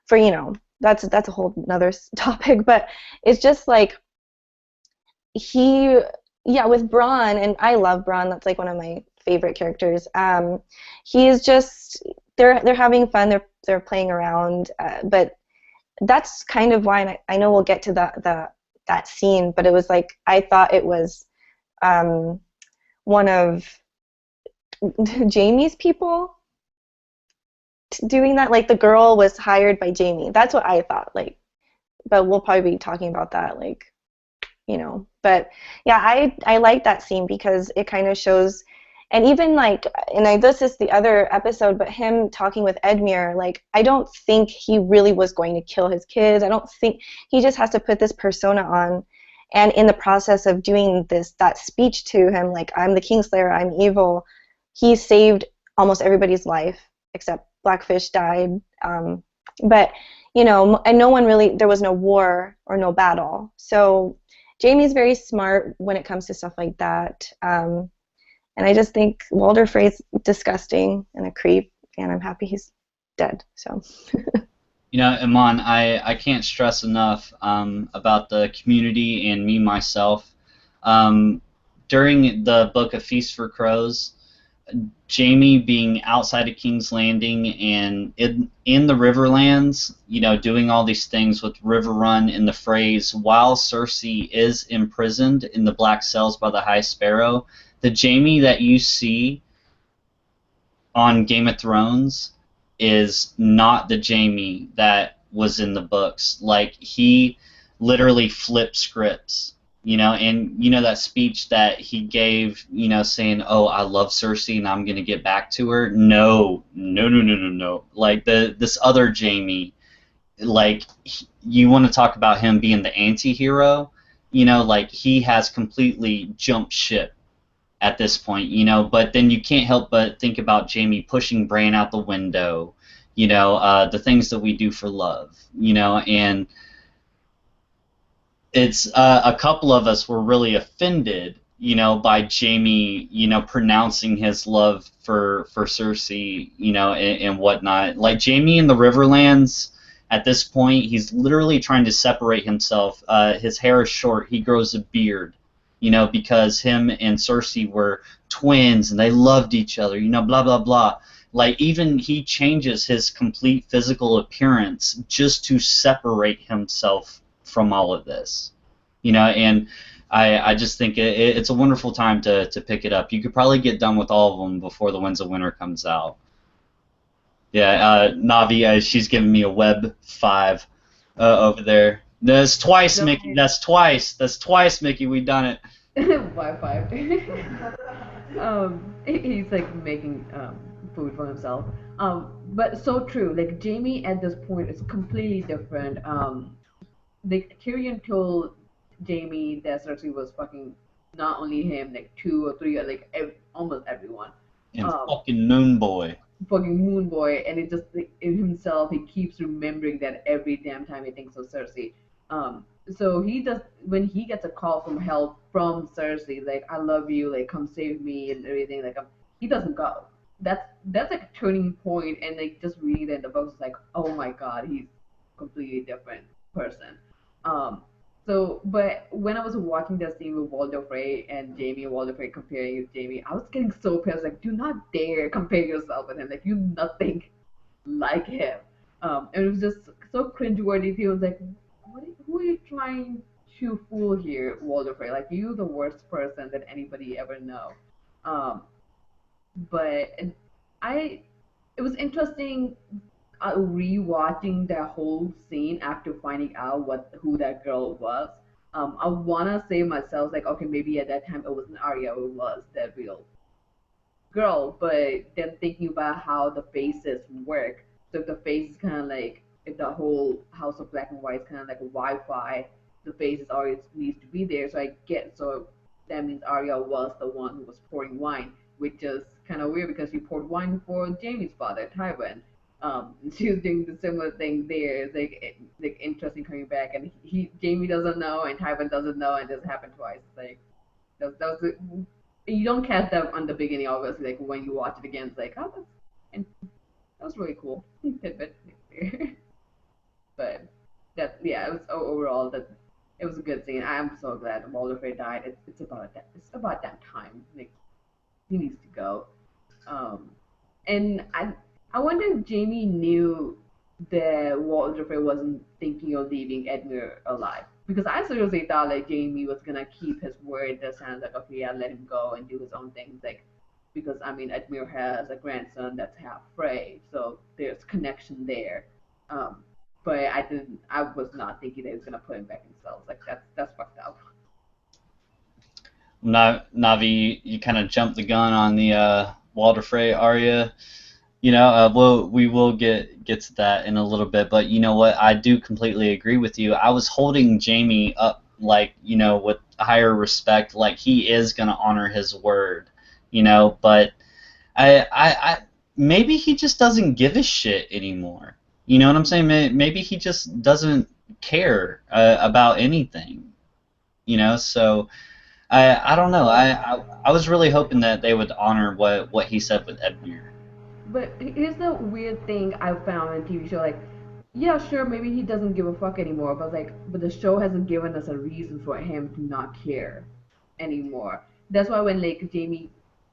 for that's a whole another topic. But it's just like he, yeah, with Braun, and I love Braun. That's like one of my favorite characters. He's just they're having fun. They're playing around, but that's kind of why. And I know we'll get to that scene, but it was like I thought it was one of Jamie's people doing that. Like the girl was hired by Jamie. That's what I thought. Like, but we'll probably be talking about that. Like, But yeah, I like that scene because it kind of shows, and even like, this is the other episode, but him talking with Edmure, like I don't think he really was going to kill his kids. I don't think he just has to put this persona on, and in the process of doing that speech to him, like I'm the Kingslayer, I'm evil, he saved almost everybody's life except Blackfish died. But and no one really, there was no war or no battle. So Jamie's very smart when it comes to stuff like that. And I just think Walder Frey's disgusting and a creep, and I'm happy he's dead. So. Iman, I can't stress enough about the community and me myself. During the book of Feast for Crows, Jamie being outside of King's Landing and in the Riverlands, doing all these things with River Run in the phrase, while Cersei is imprisoned in the Black Cells by the High Sparrow, the Jamie that you see on Game of Thrones is not the Jamie that was in the books. Like, he literally flipped scripts. And that speech that he gave, saying, "Oh, I love Cersei and I'm gonna get back to her." No, no, no, no, no, no. Like this other Jamie, like you want to talk about him being the anti-hero, like he has completely jumped ship at this point, but then you can't help but think about Jamie pushing Bran out the window, the things that we do for love, and it's a couple of us were really offended, by Jamie, pronouncing his love for Cersei, and whatnot. Like Jamie in the Riverlands, at this point, he's literally trying to separate himself. His hair is short. He grows a beard, because him and Cersei were twins and they loved each other, blah blah blah. Like even he changes his complete physical appearance just to separate himself from all of this, and I just think it's a wonderful time to pick it up. You could probably get done with all of them before The Winds of Winter comes out. Yeah, Navi, she's giving me a web 5 over there. That's twice, No. Mickey. That's twice. That's twice, Mickey. We've done it. Wi-Fi. He's like making food for himself. But so true. Like Jamie at this point is completely different. Like Tyrion told Jamie that Cersei was fucking not only him, like 2 or 3, like almost everyone. And fucking Moon Boy. Fucking Moon Boy, and it just like, in himself he keeps remembering that every damn time he thinks of Cersei. So he does when he gets a call from help from Cersei, like I love you, like come save me and everything. Like he doesn't go. That's like a turning point, and like just reading that in the books, it's like oh my god, he's a completely different person. Um, but when I was watching that scene with Walder Frey and Jamie, Walder Frey comparing with Jamie, I was getting so pissed. Like, do not dare compare yourself with him. Like, you nothing like him. And it was just so cringeworthy. He was like, who are you trying to fool here, Walder Frey? Like, you the worst person that anybody ever know. Um, but I, it was interesting rewatching that whole scene after finding out who that girl was. I wanna say myself like, okay, maybe at that time it wasn't Arya, it was that real girl, but then thinking about how the faces work. So if the face is kind of like, if the whole House of Black and White is kind of like a Wi-Fi, the faces always needs to be there. So I get, so that means Arya was the one who was pouring wine, which is kind of weird because she poured wine for Jamie's father, Tywin. She was doing the similar thing there. It's like interesting coming back, and Jamie doesn't know, and Tywin doesn't know, and this happened twice. Like that was you don't catch that on the beginning, obviously. Like when you watch it again, it's like, oh, and that was really cool. Tidbit there. But that, yeah, it was overall that it was a good scene. I am so glad Walder Frey died. It's about that time. Like he needs to go. Um, and I wonder if Jamie knew that Walter Frey wasn't thinking of leaving Edmure alive. Because I seriously thought like Jamie was gonna keep his word that sounds like okay, yeah, let him go and do his own things. Like because I mean Edmure has a grandson that's half Frey, so there's connection there. Um, but I was not thinking they was gonna put him back in cells. Like that's fucked up. Navi, you kind of jumped the gun on the Walder Frey Arya. We will get to that in a little bit, but you know what? I do completely agree with you. I was holding Jamie up, like, with higher respect, like he is gonna honor his word, but I maybe he just doesn't give a shit anymore. You know what I'm saying? Maybe he just doesn't care about anything. So I don't know. I was really hoping that they would honor what he said with Edmure. But here's the weird thing I found in TV show. Like, yeah, sure, maybe he doesn't give a fuck anymore, but like, but the show hasn't given us a reason for him to not care anymore. That's why when like Jamie,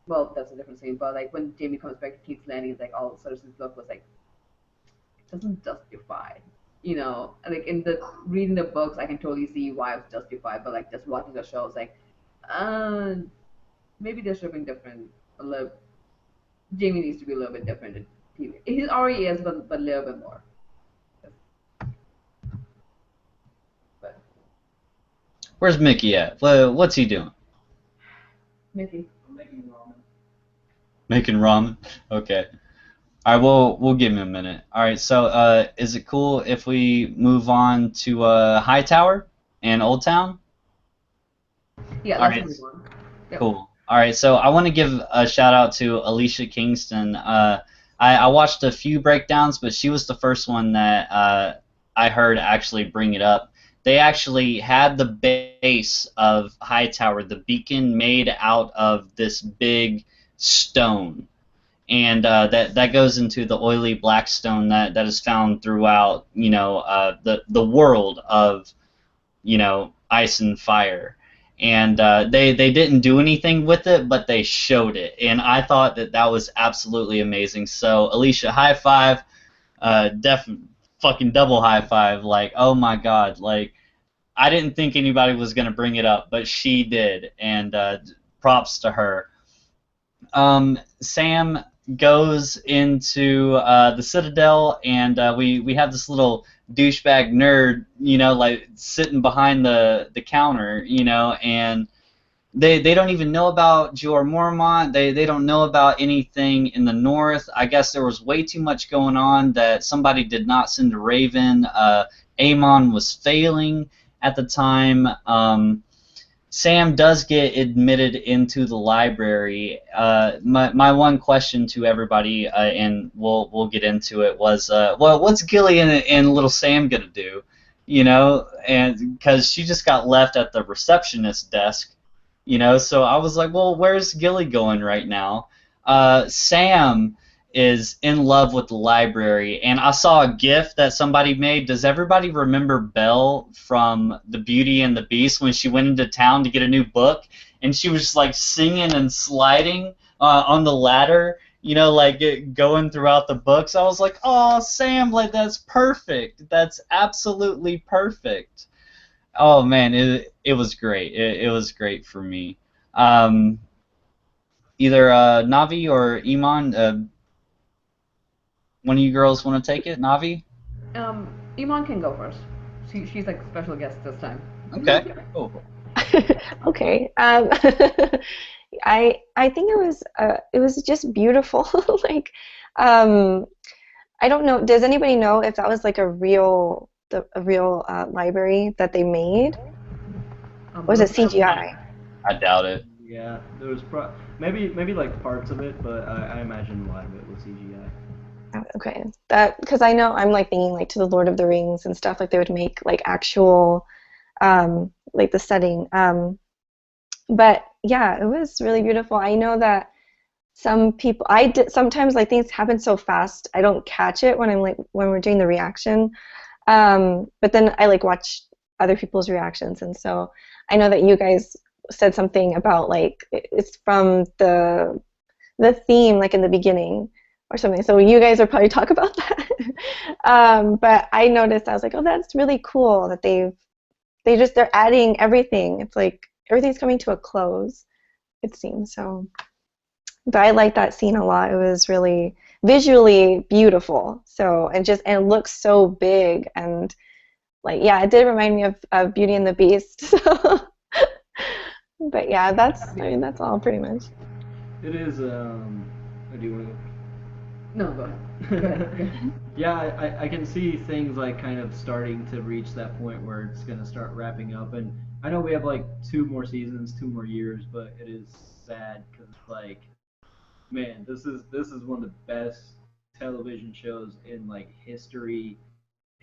well, that's a different scene, but like when Jamie comes back to King's Landing, it's like all of a sudden his look was like it doesn't justify. Like in the reading the books, I can totally see why it's justified, but like just watching the show, it's like, uh, maybe there should have been different. A little Jamie needs to be a little bit different in TV. He already is, but a little bit more. But Where's Mickey at? What's he doing? Mickey. Making ramen. Okay. All right, we'll give him a minute. All right, so is it cool if we move on to Hightower and Old Town? Yeah, All let's right, move on. Yep. cool. All right, so I want to give a shout out to Alicia Kingston. I watched a few breakdowns, but she was the first one that I heard actually bring it up. They actually had the base of Hightower, the beacon, made out of this big stone, and that goes into the oily black stone that is found throughout the world of ice and fire. And they didn't do anything with it, but they showed it, and I thought that was absolutely amazing. So Alicia, high five, fucking double high five. Like, oh my god, like I didn't think anybody was gonna bring it up, but she did, and props to her. Sam goes into the Citadel, and we have this little douchebag nerd, like sitting behind the counter, and they don't even know about Jeor Mormont. They don't know about anything in the north. I guess there was way too much going on that somebody did not send a raven. Aemon was failing at the time. Sam does get admitted into the library. My one question to everybody, and we'll get into it, was, well, what's Gilly and little Sam gonna do? and because she just got left at the receptionist desk, so I was like, well, where's Gilly going right now? Sam is in love with the library, and I saw a GIF that somebody made. Does everybody remember Belle from The Beauty and the Beast when she went into town to get a new book, and she was just like singing and sliding on the ladder, like going throughout the books? I was like, oh, Sam, like that's perfect. That's absolutely perfect. Oh man, it was great. It was great for me. Um, Either Navi or Iman, one of you girls want to take it? Navi? Iman can go first. She's like special guest this time. Okay. Cool. Okay. I think it was just beautiful. Like, um, I don't know. Does anybody know if that was like a real library that they made, or It was was it kind of fun. CGI? I doubt it. Yeah, there was maybe like parts of it, but I imagine a lot of it was CGI. Oh, okay, that because I know I'm like thinking like to the Lord of the Rings and stuff like they would make like actual like the setting. But yeah, it was really beautiful. I know that some people I did sometimes like things happen so fast I don't catch it when I'm like when we're doing the reaction. But then I like watch other people's reactions, and so I know that you guys said something about like it's from the theme like in the beginning or something. So you guys will probably talk about that. But I noticed I was like, oh, that's really cool that they're adding everything. It's like everything's coming to a close, it seems. So, but I like that scene a lot. It was really visually beautiful. So and it looks so big and like yeah, it did remind me of Beauty and the Beast. So, but yeah, that's all pretty much. It is. Do you want to No, go ahead. Go go? ahead. Go ahead. Yeah, I can see things like kind of starting to reach that point where it's gonna start wrapping up, and I know we have like 2 more seasons, 2 more years, but it is sad because it's like, man, this is one of the best television shows in like history,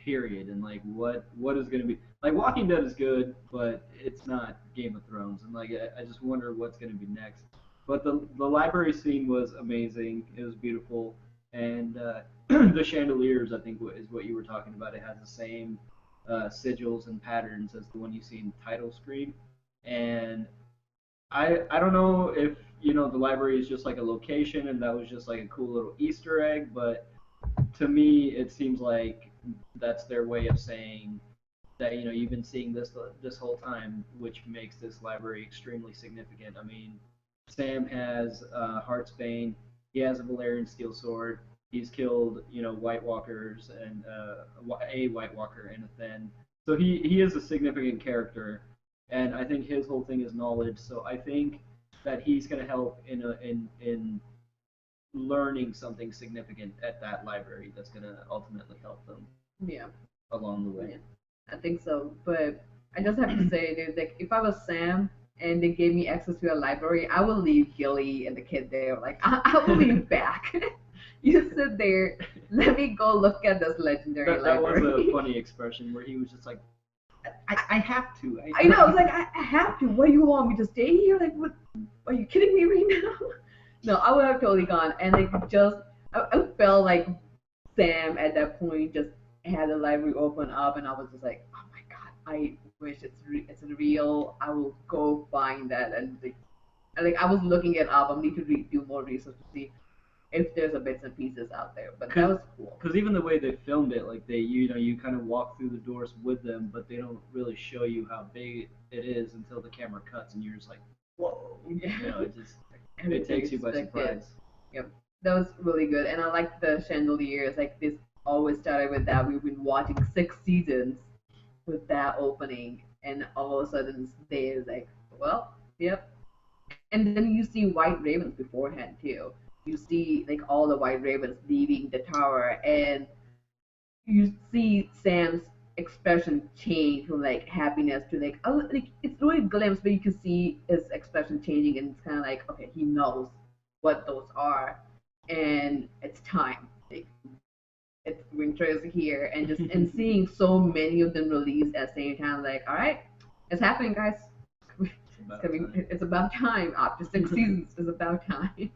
period. And like what is gonna be like Walking Dead is good, but it's not Game of Thrones, and like I just wonder what's gonna be next. But the library scene was amazing. It was beautiful, and the chandeliers I think is what you were talking about. It has the same sigils and patterns as the one you see in the title screen, and I don't know if the library is just like a location and that was just like a cool little Easter egg, but to me it seems like that's their way of saying that you've been seeing this whole time, which makes this library extremely significant. I mean, Sam has Heartsbane, he has a Valerian steel sword, he's killed White Walkers and a White Walker and a Thin, so he is a significant character, and I think his whole thing is knowledge. So I think that he's going to help in learning something significant at that library that's going to ultimately help them Yeah. along the way. Yeah, I think so. But I just have to say, dude, like if I was Sam and they gave me access to a library, I would leave Gilly and the kid there. Like I will leave back. You sit there. Let me go look at this legendary That was library. a funny expression where he was just like, I have to. I know. It's like I have to. What do you want me to stay here? Like what? Are you kidding me right now? No, I would have totally gone. And like just, I felt like Sam at that point just had the library open up, and I was just like, oh my god, I wish it's real. I will go find that, and I was looking it up. I need to do more research to see if there's a bits and pieces out there. But that was cool. Because even the way they filmed it, like you kind of walk through the doors with them, but they don't really show you how big it is until the camera cuts, and you're just like, whoa. Yeah. It just it takes you by surprise. Yep, that was really good, and I like the chandeliers. Like this always started with that. We've been watching 6 seasons with that opening, and all of a sudden they're like, well, yep. And then you see white ravens beforehand too. You see like all the white ravens leaving the tower, and you see Sam's expression change from like happiness to like it's really glimpse, but you can see his expression changing, and it's kind of like okay, he knows what those are, and it's time. Like it's going interest here, and just and seeing so many of them released at the same time, like, all right, it's happening, guys. It's about time. After 6 seasons, it's about time.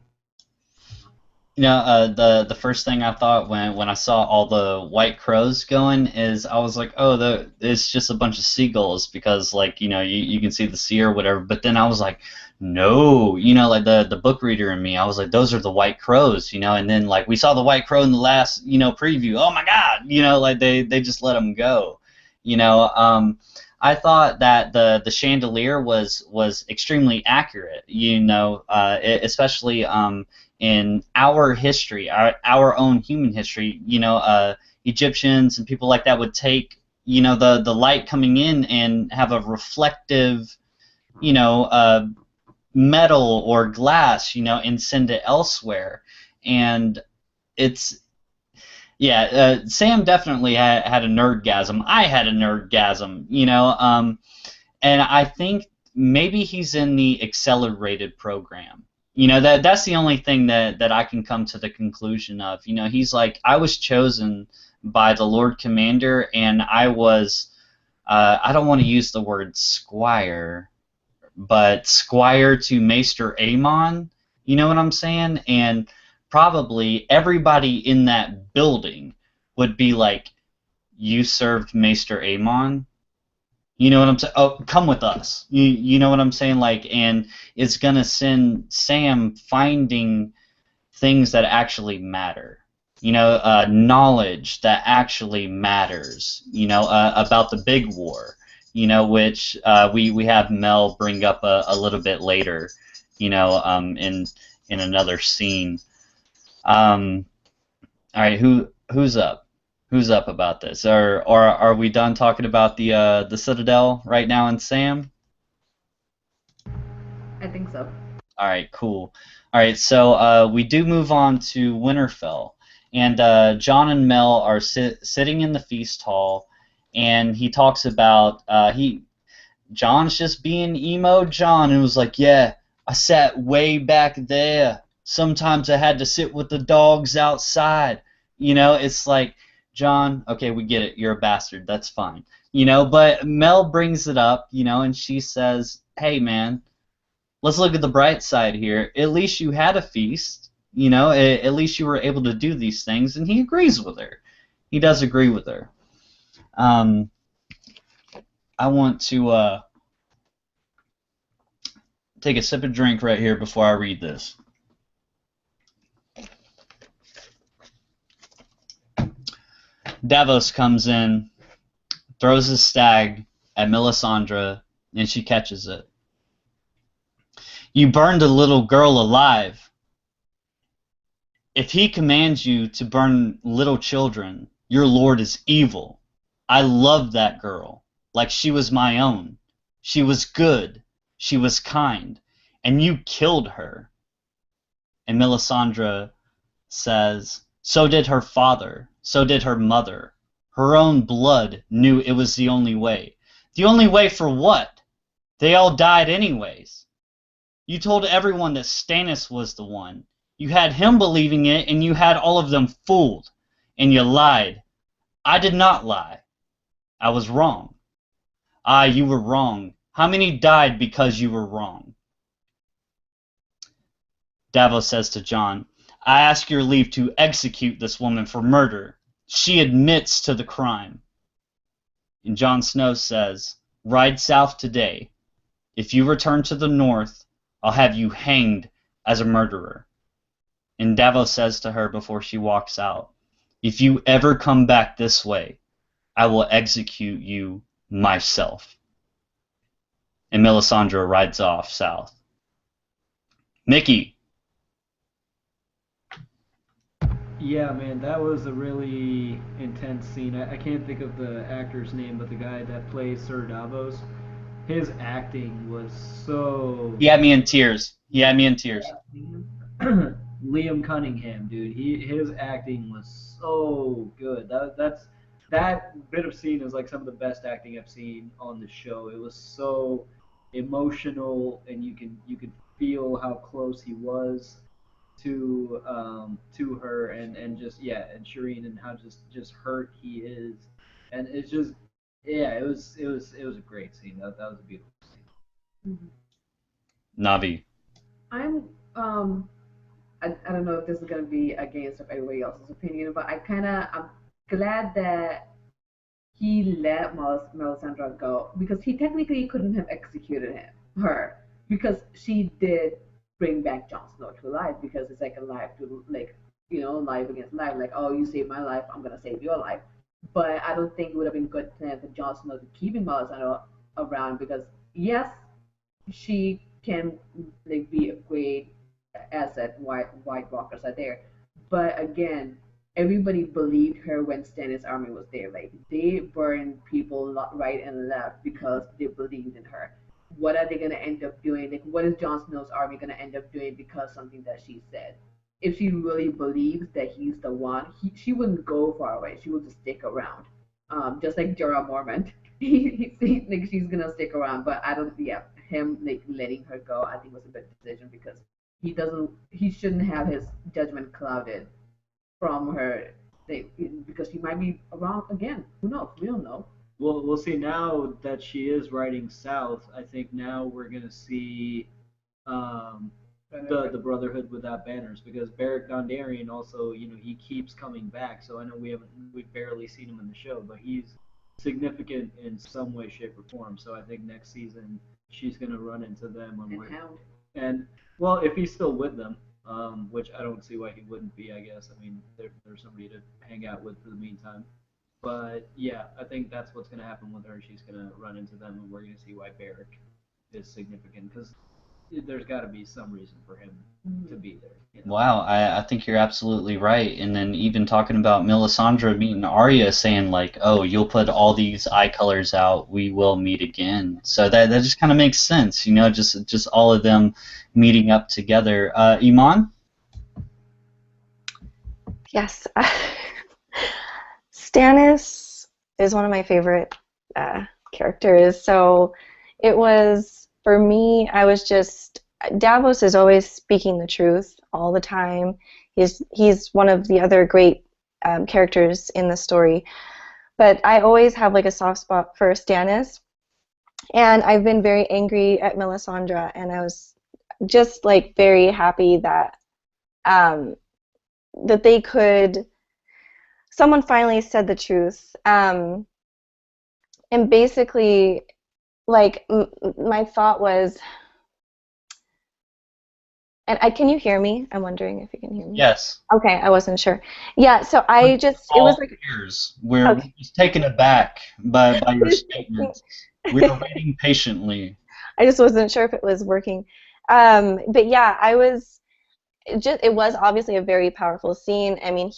The first thing I thought when I saw all the white crows going is I was like, oh, it's just a bunch of seagulls because like you can see the sea or whatever. But then I was like, no, like the book reader in me, I was like, those are the white crows, and then like we saw the white crow in the last preview. Oh my God, like they just let them go, you know. I thought that the chandelier was extremely accurate, especially in our history, our own human history, Egyptians and people like that would take, the light coming in and have a reflective, metal or glass, and send it elsewhere. And it's, yeah, Sam definitely had a nerdgasm. I had a nerdgasm, and I think maybe he's in the accelerated program. That's the only thing that I can come to the conclusion of. He's like, I was chosen by the Lord Commander, and I was, I don't want to use the word squire, but squire to Maester Amon. You know what I'm saying? And probably everybody in that building would be like, you served Maester Amon? You know what I'm saying? Oh, come with us. You know what I'm saying? Like, and it's gonna send Sam finding things that actually matter. Knowledge that actually matters. About the big war. Which we have Mel bring up a little bit later. In another scene. All right, who's up? Who's up about this? Or are we done talking about the Citadel right now and Sam? I think so. All right, cool. All right, so we do move on to Winterfell, and John and Mel are sitting in the feast hall, and he talks about John's just being emo John, and was like, yeah, I sat way back there. Sometimes I had to sit with the dogs outside. It's like, John, okay, we get it. You're a bastard. That's fine. But Mel brings it up, and she says, hey, man, let's look at the bright side here. At least you had a feast. At least you were able to do these things, and he agrees with her. He does agree with her. I want to take a sip of drink right here before I read this. Davos comes in, throws his stag at Melisandre, and she catches it. You burned a little girl alive. If he commands you to burn little children, your lord is evil. I loved that girl, like she was my own. She was good. She was kind. And you killed her. And Melisandre says, so did her father. So did her mother. Her own blood knew it was the only way. The only way for what? They all died anyways. You told everyone that Stannis was the one. You had him believing it, and you had all of them fooled. And you lied. I did not lie. I was wrong. Ah, you were wrong. How many died because you were wrong? Davos says to Jon, I ask your leave to execute this woman for murder. She admits to the crime. And Jon Snow says, ride south today. If you return to the north, I'll have you hanged as a murderer. And Davos says to her before she walks out, if you ever come back this way, I will execute you myself. And Melisandre rides off south. Mickey. Yeah, man, that was a really intense scene. I can't think of the actor's name, but the guy that plays Sir Davos, his acting was so. He had me in tears. Liam Cunningham, dude, his acting was so good. That bit of scene is like some of the best acting I've seen on the show. It was so emotional, and you could feel how close he was. to her and just yeah and Shireen and how just hurt he is and it's just yeah it was a great scene that was a beautiful scene. Mhm. Navi. I'm I don't know if this is gonna be against of everybody else's opinion, but I'm glad that he let Melisandre go because he technically couldn't have executed her because she did bring back Jon Snow to life because it's like a life to like life against life like oh you saved my life I'm gonna save your life but I don't think it would have been good plan for Jon Snow to keeping Melisandre around because yes she can like be a great asset. White Walkers are there, but again, everybody believed her when Stannis' army was there. Like they burned people right and left because they believed in her. What are they gonna end up doing? Like, what is Jon Snow's army gonna end up doing because something that she said? If she really believes that he's the one, she wouldn't go far away. She would just stick around. Just like Jorah Mormont. Like she's gonna stick around, but I don't. Yeah, him like letting her go, I think was a bad decision because he shouldn't have his judgment clouded from her like, because she might be around again. Who knows? We don't know. Well, we'll see now that she is riding south. I think now we're gonna see um, the Brotherhood without banners because Beric Dondarrion also he keeps coming back. So I know we've barely seen him in the show, but he's significant in some way, shape, or form. So I think next season she's gonna run into them on And where Hound. and well if he's still with them. Which I don't see why he wouldn't be. I guess. I mean, there's somebody to hang out with for the meantime. But yeah, I think that's what's going to happen with her. She's going to run into them, and we're going to see why Barrick is significant because there's got to be some reason for him to be there. Wow, I think you're absolutely right. And then even talking about Melisandre meeting Arya saying like, "Oh, you'll put all these eye colors out, we will meet again." So that just kind of makes sense, just all of them meeting up together. Iman? Yes. Stannis is one of my favorite characters. So it was, for me, I was just, Davos is always speaking the truth all the time. He's one of the other great characters in the story. But I always have like a soft spot for Stannis. And I've been very angry at Melisandre, and I was just like very happy that um, that they could. Someone finally said the truth, and basically, like my thought was, and can you hear me? I'm wondering if you can hear me. Yes. Okay, I wasn't sure. Yeah, so We're I just it was all like ears. We're okay. just taken aback by your statements. We are waiting patiently. I just wasn't sure if it was working. But yeah, I was. It was obviously a very powerful scene. I mean,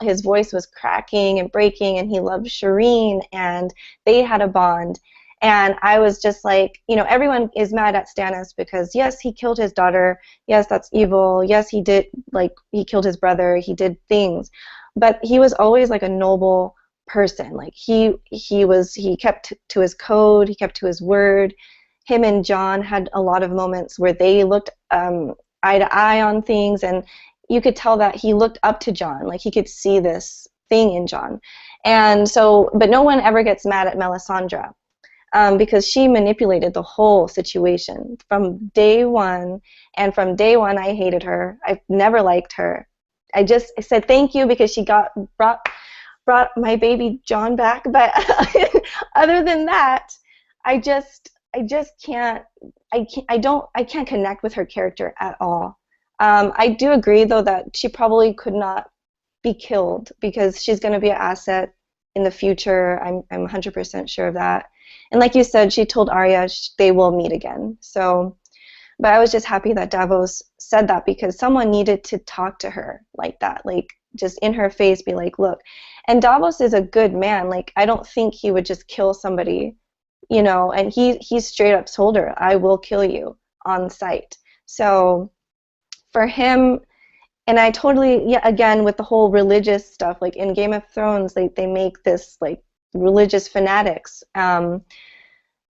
his voice was cracking and breaking, and he loved Shireen, and they had a bond. And I was just like, everyone is mad at Stannis because yes, he killed his daughter. Yes, that's evil. Yes, he did, like, he killed his brother. He did things, but he was always like a noble person. Like he kept to his code. He kept to his word. Him and John had a lot of moments where they looked eye to eye on things, and you could tell that he looked up to John, like he could see this thing in John. And so, but no one ever gets mad at Melisandre because she manipulated the whole situation from day one. And from day one, I hated her. I've never liked her. I said thank you because she brought my baby John back. But other than that, I just can't. I can't connect with her character at all. I do agree though that she probably could not be killed because she's going to be an asset in the future. I'm 100% sure of that. And like you said, she told Arya they will meet again. So, but I was just happy that Davos said that because someone needed to talk to her like that, like just in her face, be like, look. And Davos is a good man. Like I don't think he would just kill somebody, and he straight up told her, I will kill you on sight. So for him, and I totally, yeah, again with the whole religious stuff, like in Game of Thrones, they make this like religious fanatics.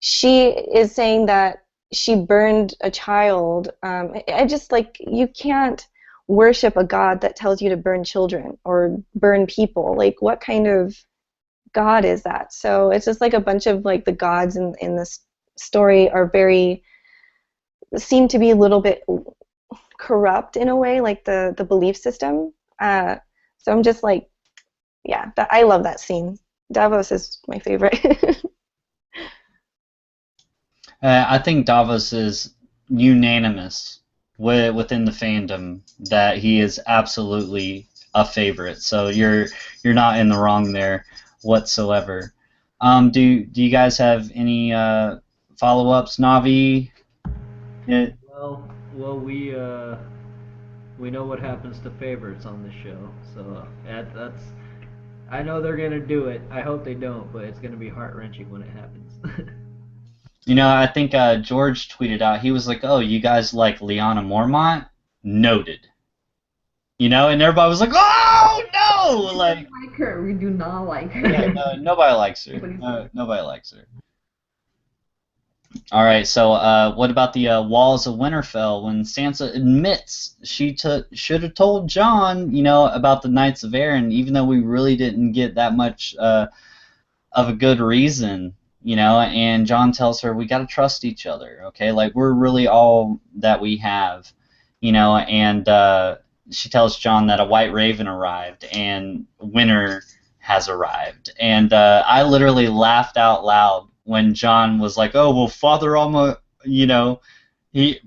She is saying that she burned a child. I just like, you can't. worship a god that tells you to burn children or burn people? Like, what kind of god is that? So it's just like a bunch of like the gods in this story are very seem to be a little bit corrupt in a way, like the belief system. So I'm just like, yeah, I love that scene. Davos is my favorite. I think Davos is unanimous within the fandom that he is absolutely a favorite. So you're not in the wrong there whatsoever. Do you guys have any follow-ups, Navi? Yeah. Well, we know what happens to favorites on the show, so that's. I know they're gonna do it. I hope they don't, but it's gonna be heart wrenching when it happens. I think George tweeted out. He was like, "Oh, you guys like Lyanna Mormont? Noted." And everybody was like, "Oh no!" We Like, don't like her. We do not like yeah, her. no, nobody likes her. Nobody likes her. All right, so what about the walls of Winterfell when Sansa admits she should have told Jon, about the Knights of Aaron, even though we really didn't get that much of a good reason, and Jon tells her we got to trust each other, okay? Like we're really all that we have, and she tells Jon that a white raven arrived and winter has arrived. And I literally laughed out loud when Jon was like, "Oh, well, Father Alma,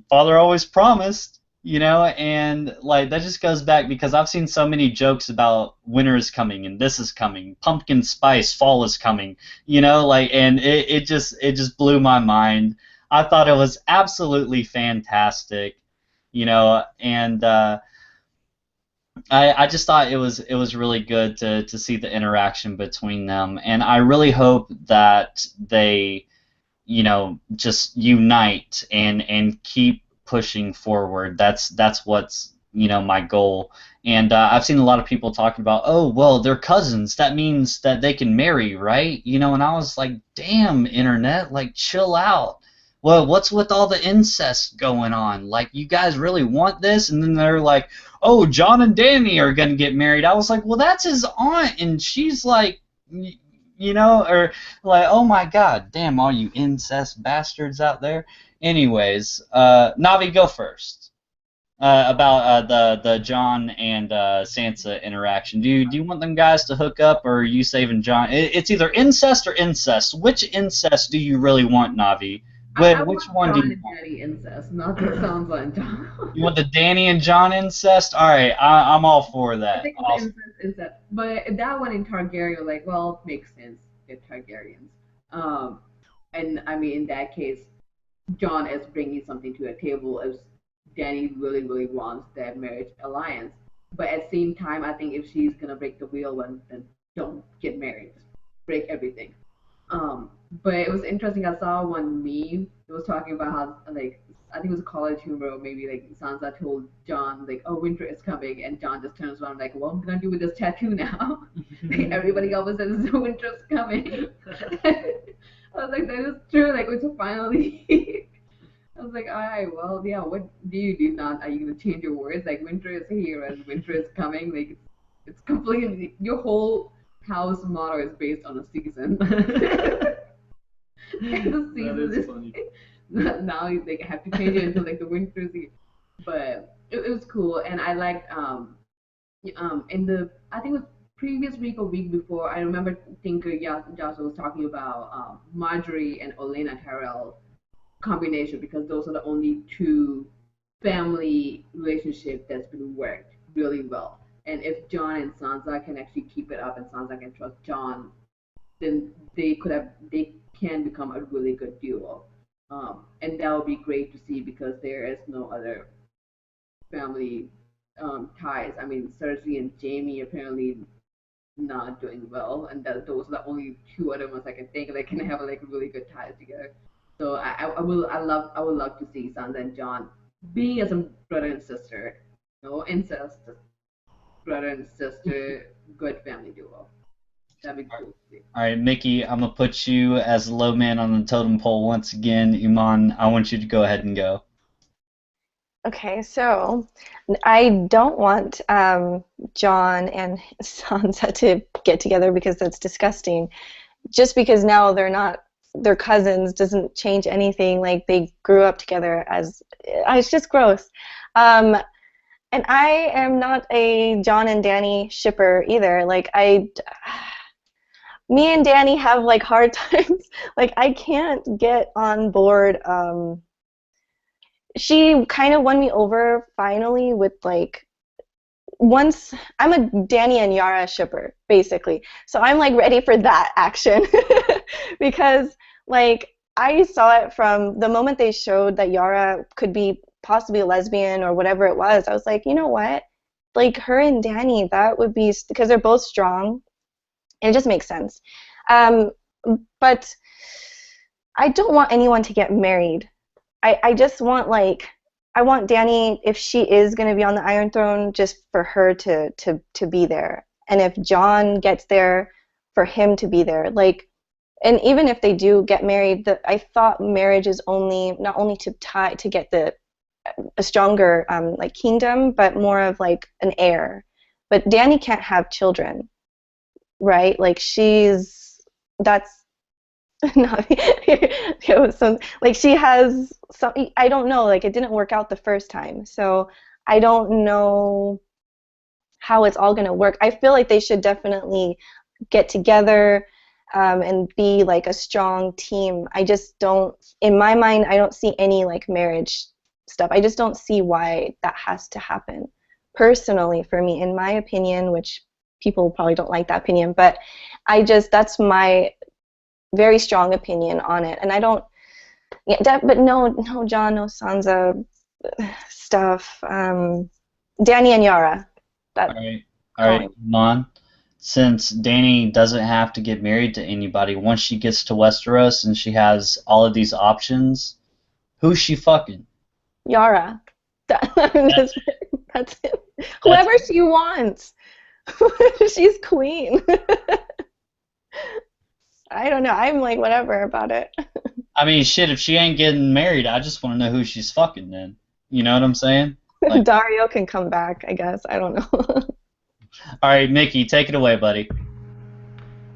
Father always promised." And like that just goes back because I've seen so many jokes about winter is coming and this is coming, pumpkin spice fall is coming, and it just blew my mind. I thought it was absolutely fantastic, and I just thought it was really good to see the interaction between them, and I really hope that they just unite and keep pushing forward. That's what's my goal. And I've seen a lot of people talking about, oh well, they're cousins. That means that they can marry, right? And I was like, damn, internet, like chill out. Well, what's with all the incest going on? Like, you guys really want this? And then they're like, oh, John and Danny are gonna get married. I was like, well, that's his aunt, and she's like, or like, oh my god, damn, all you incest bastards out there. Anyways, Navi, go first. About the John and Sansa interaction. Do you want them guys to hook up, or are you saving John? It's either incest or incest. Which incest do you really want, Navi? I Which want one do John you and want? Danny incest, not the Sansa and You John. want the Danny and John incest? All right, I'm all for I that. think the incest, but that one in Targaryen, like, well, makes sense. They're Targaryens. Um, and I mean, in that case, John is bringing something to the table as Danny really, really wants that marriage alliance. But at the same time, I think if she's gonna break the wheel, then don't get married. Just break everything. But it was interesting. I saw one meme. It was talking about how, like, I think it was a college humor, or maybe like Sansa told John, like, "Oh, winter is coming," and John just turns around like, "What am I gonna do with this tattoo now?" Like, everybody always says winter's coming. I was like, that is true. Like, it's finally. I was like, all right, well, yeah. What do you do now? Are you gonna change your words? Like, winter is here and winter is coming. Like, it's completely your whole house motto is based on a season. And the That season is is funny. now they have to change it into like the winter season. But it was cool, and I liked in the I think it was previous week or week before. I remember Tinker Joshua was talking about Marjorie and Olenna Tyrell combination because those are the only two family relationship that's been worked really well. And if John and Sansa can actually keep it up and Sansa can trust John, then they can become a really good duo. And that would be great to see because there is no other family ties. I mean, Cersei and Jamie apparently not doing well, and those are the only two other ones I can think that can have like really good ties together. So I would love to see Sansa and John being as a brother and sister, no incest, just brother and sister, good family duo. That'd be cool to see. All right, Mickey, I'm gonna put you as the low man on the totem pole once again. Iman, I want you to go ahead and go. Okay, so I don't want John and Sansa to get together because that's disgusting. Just because now they're cousins doesn't change anything. Like they grew up together as it's just gross. Um, and I am not a John and Danny shipper either. Me and Danny have like hard times. Like I can't get on board. She kind of won me over finally with like once I'm a Danny and Yara shipper, basically. So I'm like ready for that action because like I saw it from the moment they showed that Yara could be possibly a lesbian or whatever it was. I was like, you know what? Like her and Danny, that would be because they're both strong and it just makes sense. Um, but I don't want anyone to get married. I just want like I want Danny if she is going to be on the Iron Throne just for her to be there. And if John gets there for him to be there. Like and even if they do get married, I thought marriage is only not only to tie to get the a stronger like kingdom, but more of like an heir. But Danny can't have children, right? Like she's that's no, it was some like she has some. I don't know. Like it didn't work out the first time, so I don't know how it's all gonna work. I feel like they should definitely get together and be like a strong team. I just don't. In my mind, I don't see any like marriage stuff. I just don't see why that has to happen. Personally, for me, in my opinion, which people probably don't like that opinion, but I just that's my very strong opinion on it. And I don't, yeah, but no John, no Sansa stuff. Danny and Yara. All That right, all right, calling. Mon. Since Dany doesn't have to get married to anybody, once she gets to Westeros and she has all of these options, who's she fucking? Yara. That's That's it. that's. Whoever she wants. She's queen. I don't know. I'm like whatever about it. I mean, shit. If she ain't getting married, I just want to know who she's fucking. Then, you know what I'm saying? Like, Dario can come back, I guess. I don't know. all right, Mickey, take it away, buddy.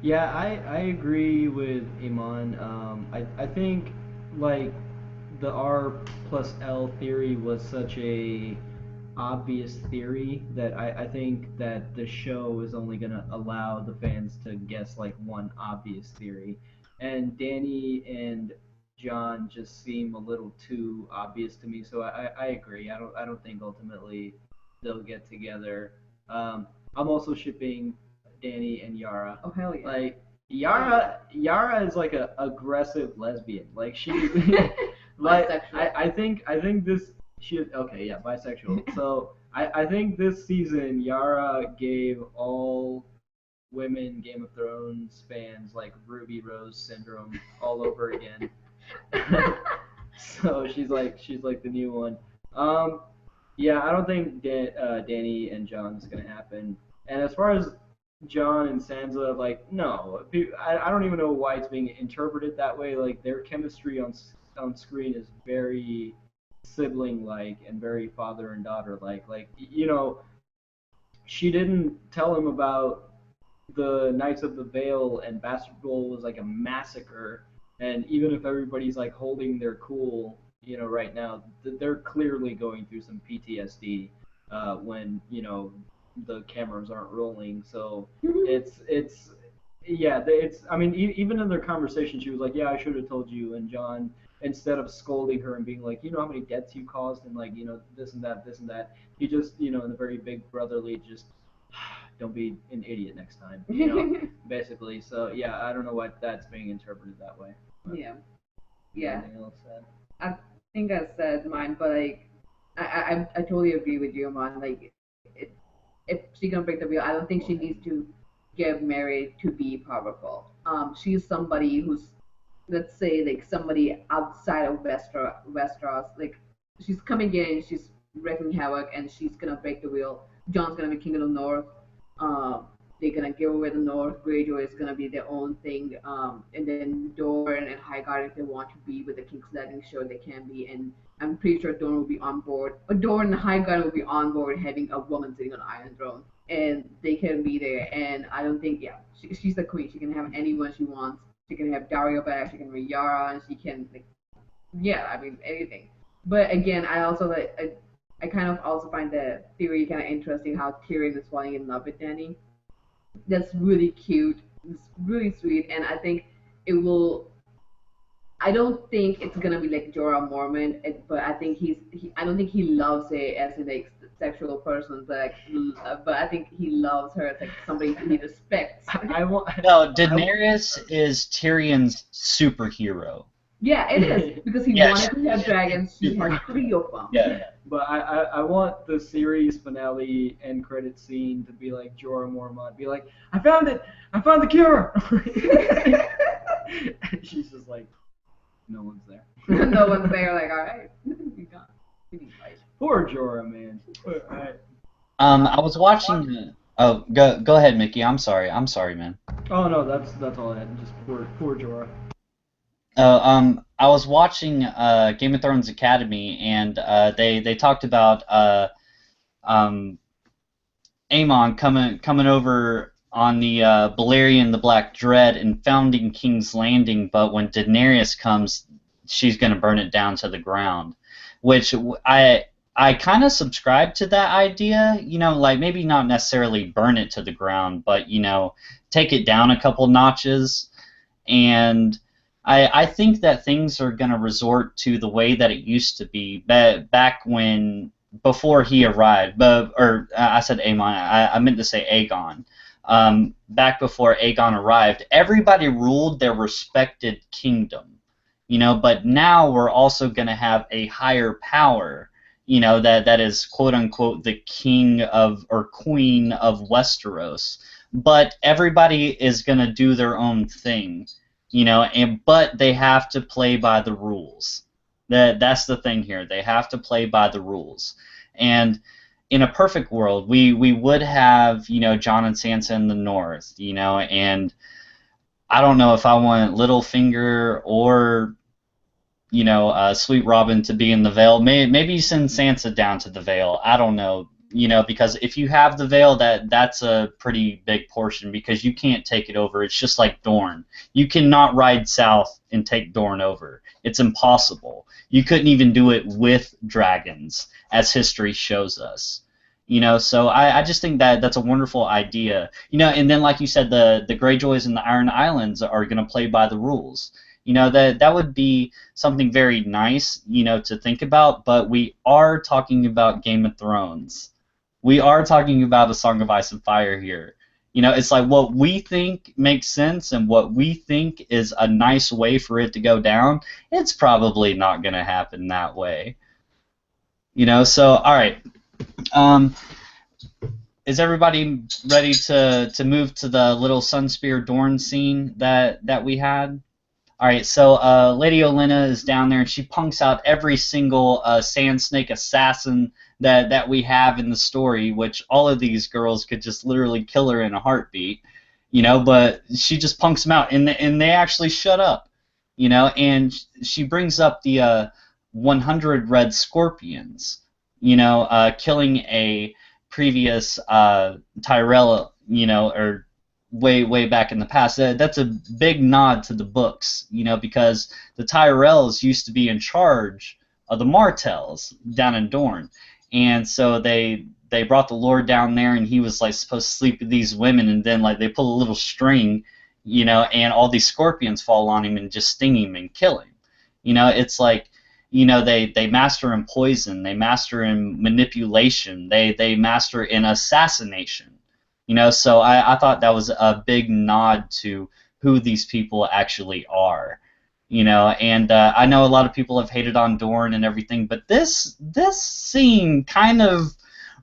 Yeah, I agree with Iman. I think like the R plus L theory was such a obvious theory that I think that the show is only gonna allow the fans to guess like one obvious theory. And Danny and John just seem a little too obvious to me, so I agree. I don't think ultimately they'll get together. I'm also shipping Danny and Yara. Oh hell yeah. Like Yara is like a aggressive lesbian. Like she like Bisexual. I think this she okay, yeah, bisexual. So I think this season Yara gave all women Game of Thrones fans like Ruby Rose syndrome all over again. So she's like the new one. Um, yeah, I don't think Danny and John's gonna happen. And as far as John and Sansa, like no, I don't even know why it's being interpreted that way. Like their chemistry on screen is very sibling like and very father and daughter like. Like she didn't tell him about the Knights of the Vale and Bastard was like a massacre. And even if everybody's like holding their cool, right now, they're clearly going through some PTSD when the cameras aren't rolling. So it's yeah, it's. I mean, even in their conversation, she was like, "Yeah, I should have told you." And John, instead of scolding her and being like, "You know how many deaths you caused, and like, this and that," he just, in a very big brotherly, just don't be an idiot next time, basically. So yeah, I don't know why that's being interpreted that way. But Yeah. Yeah. anything else said? I think I said mine, but like I totally agree with you, man. Like it, if she can break the wheel, I don't think she needs to get married to be powerful. She's somebody who's, let's say, like somebody outside of Westeros. Like she's coming in, she's wreaking havoc, and she's gonna break the wheel. John's gonna be king of the north. Um, like they're gonna give away the North. Greyjoy is gonna be their own thing, and then Dorne and Highgarden, if they want to be with the King's Landing show, they can be. And I'm pretty sure Dorne will be on board. Or Dorne and Highgarden will be on board having a woman sitting on the Iron Throne, and they can be there. And I don't think, yeah, she's the queen. She can have anyone she wants. She can have Dario back. She can have Yara, and she can, like, yeah, I mean anything. But again, I also like I kind of also find the theory kind of interesting how Tyrion is falling in love with Dany. That's really cute. It's really sweet, and I think it will. I don't think it's gonna be like Jorah Mormont, but I think I don't think he loves it as a like sexual person, but like, but I think he loves her as like somebody he respects. I want. No, Daenerys is Tyrion's superhero. Yeah, it is because he Yeah, wanted to have dragons. She had 3 of them. Yeah. But I want the series finale end credit scene to be like Jorah Mormont, be like, I found it! I found the cure! And she's just like, no one's there. No one's there. Like, all right, we got. We need fight. Poor Jorah, man. Alright. I was watching. Oh, go ahead, Mickey. I'm sorry, man. Oh no, that's all I had. Just poor Jorah. I was watching Game of Thrones Academy, and they talked about Aemon coming over on the Balerion the Black Dread and founding King's Landing, but when Daenerys comes, she's gonna burn it down to the ground, which I kind of subscribe to that idea. You know, like maybe not necessarily burn it to the ground, but you know, take it down a couple notches. And I think that things are going to resort to the way that it used to be back when, before he arrived. I said Aemon, I meant to say Aegon. Back before Aegon arrived, everybody ruled their respected kingdom, you know, but now we're also going to have a higher power, you know, that is quote-unquote the king of, or queen of Westeros. But everybody is going to do their own thing. You know, but they have to play by the rules. That's the thing here. They have to play by the rules. And in a perfect world, we would have, you know, Jon and Sansa in the north, you know, and I don't know if I want Littlefinger or, you know, Sweet Robin to be in the Vale. Maybe send Sansa down to the Vale. I don't know. You know, because if you have the Vale, that's a pretty big portion because you can't take it over. It's just like Dorne. You cannot ride south and take Dorne over. It's impossible. You couldn't even do it with dragons, as history shows us. You know, so I just think that's a wonderful idea. You know, and then like you said, the Greyjoys and the Iron Islands are going to play by the rules. You know, that would be something very nice, you know, to think about, but we are talking about Game of Thrones. We are talking about A Song of Ice and Fire here. You know, it's like what we think makes sense and what we think is a nice way for it to go down, it's probably not going to happen that way. You know, so, all right. Is everybody ready to move to the little Sunspear Dorne scene that we had? All right, so Lady Olenna is down there, and she punks out every single Sand Snake assassin that we have in the story, which all of these girls could just literally kill her in a heartbeat, you know, but she just punks them out, and they actually shut up, you know, and she brings up the 100 Red Scorpions, you know, killing a previous Tyrell, you know, or way back in the past. That's a big nod to the books, you know, because the Tyrells used to be in charge of the Martells down in Dorne, and so they brought the Lord down there, and he was like supposed to sleep with these women, and then like they pull a little string, you know, and all these scorpions fall on him and just sting him and kill him. You know, it's like, you know, they master in poison, they master in manipulation, they master in assassination. You know, so I thought that was a big nod to who these people actually are. You know, and I know a lot of people have hated on Dorne and everything, but this scene kind of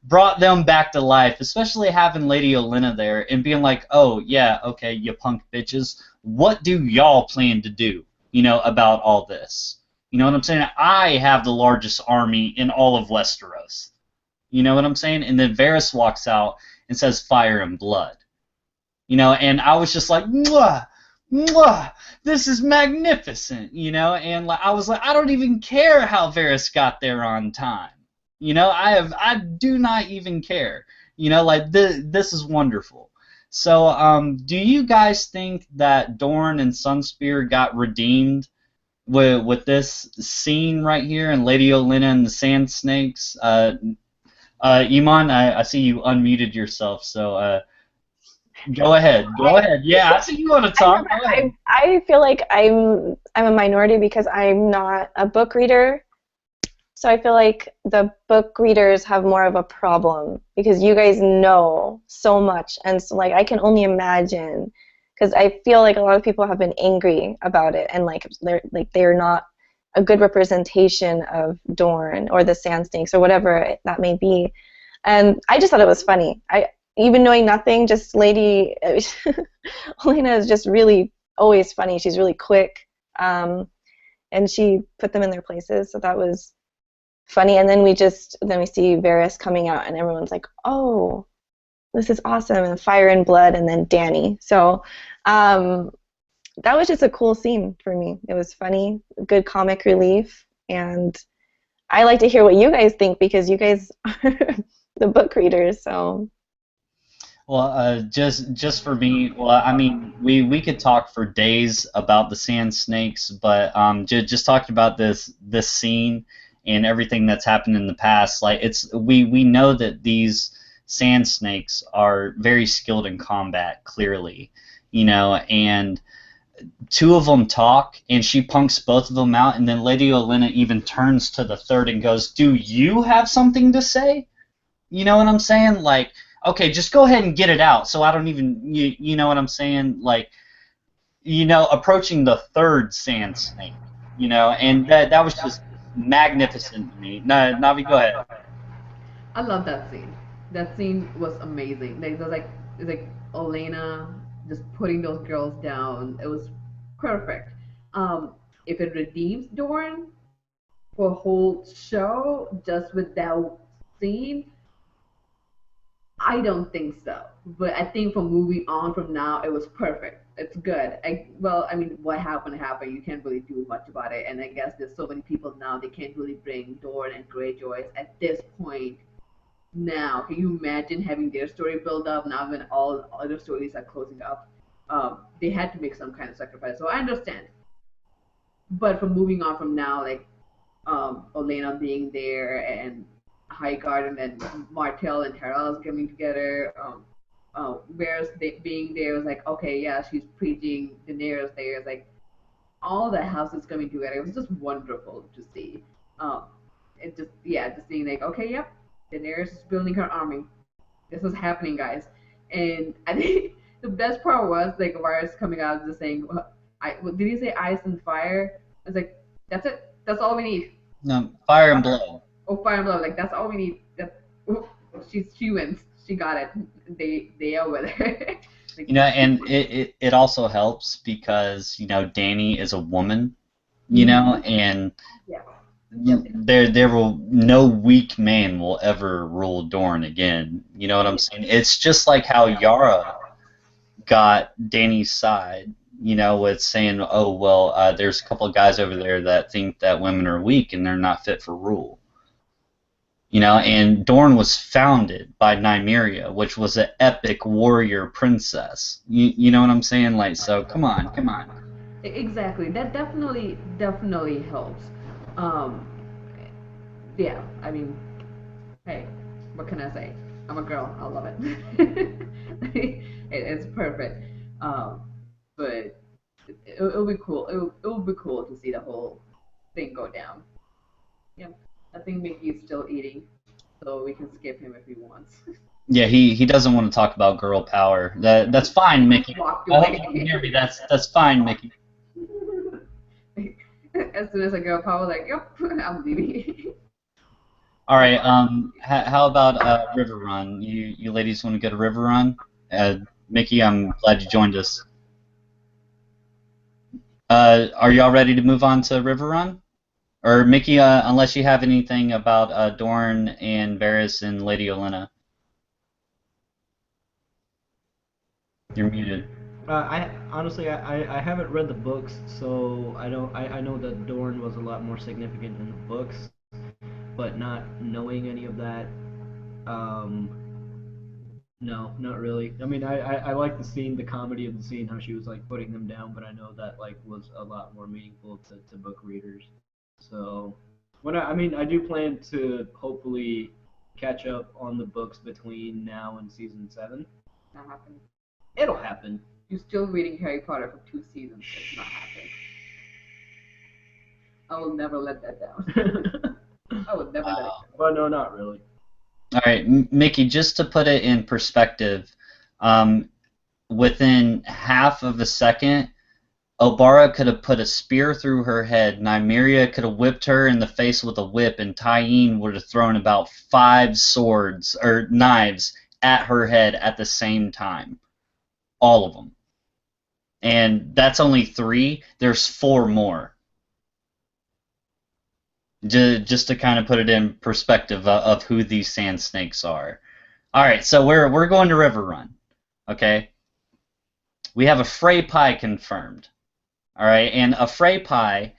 brought them back to life, especially having Lady Olenna there and being like, oh, yeah, okay, you punk bitches, what do y'all plan to do, you know, about all this? You know what I'm saying? I have the largest army in all of Westeros. You know what I'm saying? And then Varys walks out and says fire and blood. and I was just like, mwah, mwah, this is magnificent, and like I was like, I don't even care how Varys got there on time, I do not even care, like this is wonderful. So, do you guys think that Dorne and Sunspear got redeemed with this scene right here and Lady Olenna and the Sand Snakes? Iman, I see you unmuted yourself, so go ahead. Go ahead. Yeah, I see you want to I know, talk. but Go ahead. I feel like I'm a minority because I'm not a book reader. So I feel like the book readers have more of a problem because you guys know so much, and so like I can only imagine, because I feel like a lot of people have been angry about it, and like they're not a good representation of Dorne or the Sand Snakes or whatever that may be. And I just thought it was funny. I even knowing nothing, just Lady Olenna is just really always funny. She's really quick, and she put them in their places. So that was funny. And then we see Varys coming out, and everyone's like, "Oh, this is awesome!" And Fire and Blood, and then Dany. So that was just a cool scene for me. It was funny, good comic relief, and I like to hear what you guys think because you guys are the book readers. So Well, just for me, well, I mean, we could talk for days about the Sand Snakes, but just talking about this scene and everything that's happened in the past, like we know that these Sand Snakes are very skilled in combat, clearly, and two of them talk, and she punks both of them out, and then Lady Olenna even turns to the third and goes, "Do you have something to say?" You know what I'm saying? Like, okay, just go ahead and get it out. So I don't even, you know what I'm saying? Like, approaching the third Sand Snake, and that was just magnificent to me. No, Navi, go ahead. I love that scene. That scene was amazing. Like there's like it's like Elena just putting those girls down. It was perfect. If it redeems Dorne for a whole show just with that scene, I don't think so. But I think from moving on from now, it was perfect. It's good. I mean, what happened happened. You can't really do much about it. And I guess there's so many people now they can't really bring Dorne and Greyjoy at this point now. Can you imagine having their story build up now when all other stories are closing up? They had to make some kind of sacrifice. So I understand. But from moving on from now, like Olena being there and Highgarden and Martell and Tyrell coming together, Varys being there was like, okay, yeah, she's preaching Daenerys there. It's like all the houses coming together. It was just wonderful to see. Um, it just just seeing like, okay, yep, Daenerys is building her army. This is happening, guys. And I think the best part was like Varys coming out just saying, did he say ice and fire? I was like, that's it. That's all we need. No, Fire and Blood. Oh, fire and blood. Like that's all we need. She wins. She got it. They are with her. Like, And it also helps because Dany is a woman, and yeah. there will no weak man will ever rule Dorne again. You know what I'm saying? It's just like how Yara got Dany's side, with saying, oh well, there's a couple of guys over there that think that women are weak and they're not fit for rule. And Dorne was founded by Nymeria, which was an epic warrior princess. You know what I'm saying? Like, so come on, come on. Exactly. That definitely helps. Um, yeah. I mean, hey, what can I say? I'm a girl. I love it. It's perfect. But it'll be cool. It'll be cool to see the whole thing go down. Yeah. I think Mickey's still eating, so we can skip him if he wants. Yeah, he doesn't want to talk about girl power. That's fine, Mickey. Walked I hope you can away. hear me. That's fine, Mickey. As soon as I go, Paul was like, "Yep, I'm leaving." All right. How about River Run? You ladies want to go to River Run? Mickey, I'm glad you joined us. Are y'all ready to move on to River Run? Or Mickey, unless you have anything about Dorne and Varys and Lady Olenna. You're muted. I honestly, I haven't read the books, so I don't. I know that Dorne was a lot more significant in the books, but not knowing any of that, um, no, not really. I mean, I like the scene, the comedy of the scene, how she was like putting them down, but I know that like was a lot more meaningful to book readers. So, I mean, I do plan to hopefully catch up on the books between now and season 7. Not happening. It'll happen. You're still reading Harry Potter for 2 seasons. It's not happening. I will never let that down. I would never let it Wow. down. But no, not really. All right, Mickey, just to put it in perspective, um, within half of a second, Obara could have put a spear through her head, Nymeria could have whipped her in the face with a whip, and Tyene would have thrown about 5 swords or knives at her head at the same time. All of them. And that's only 3. There's 4 more. Just to kind of put it in perspective of who these sand snakes are. All right, so we're going to River Run. Okay, we have a Frey pie confirmed. All right, and a Frey pie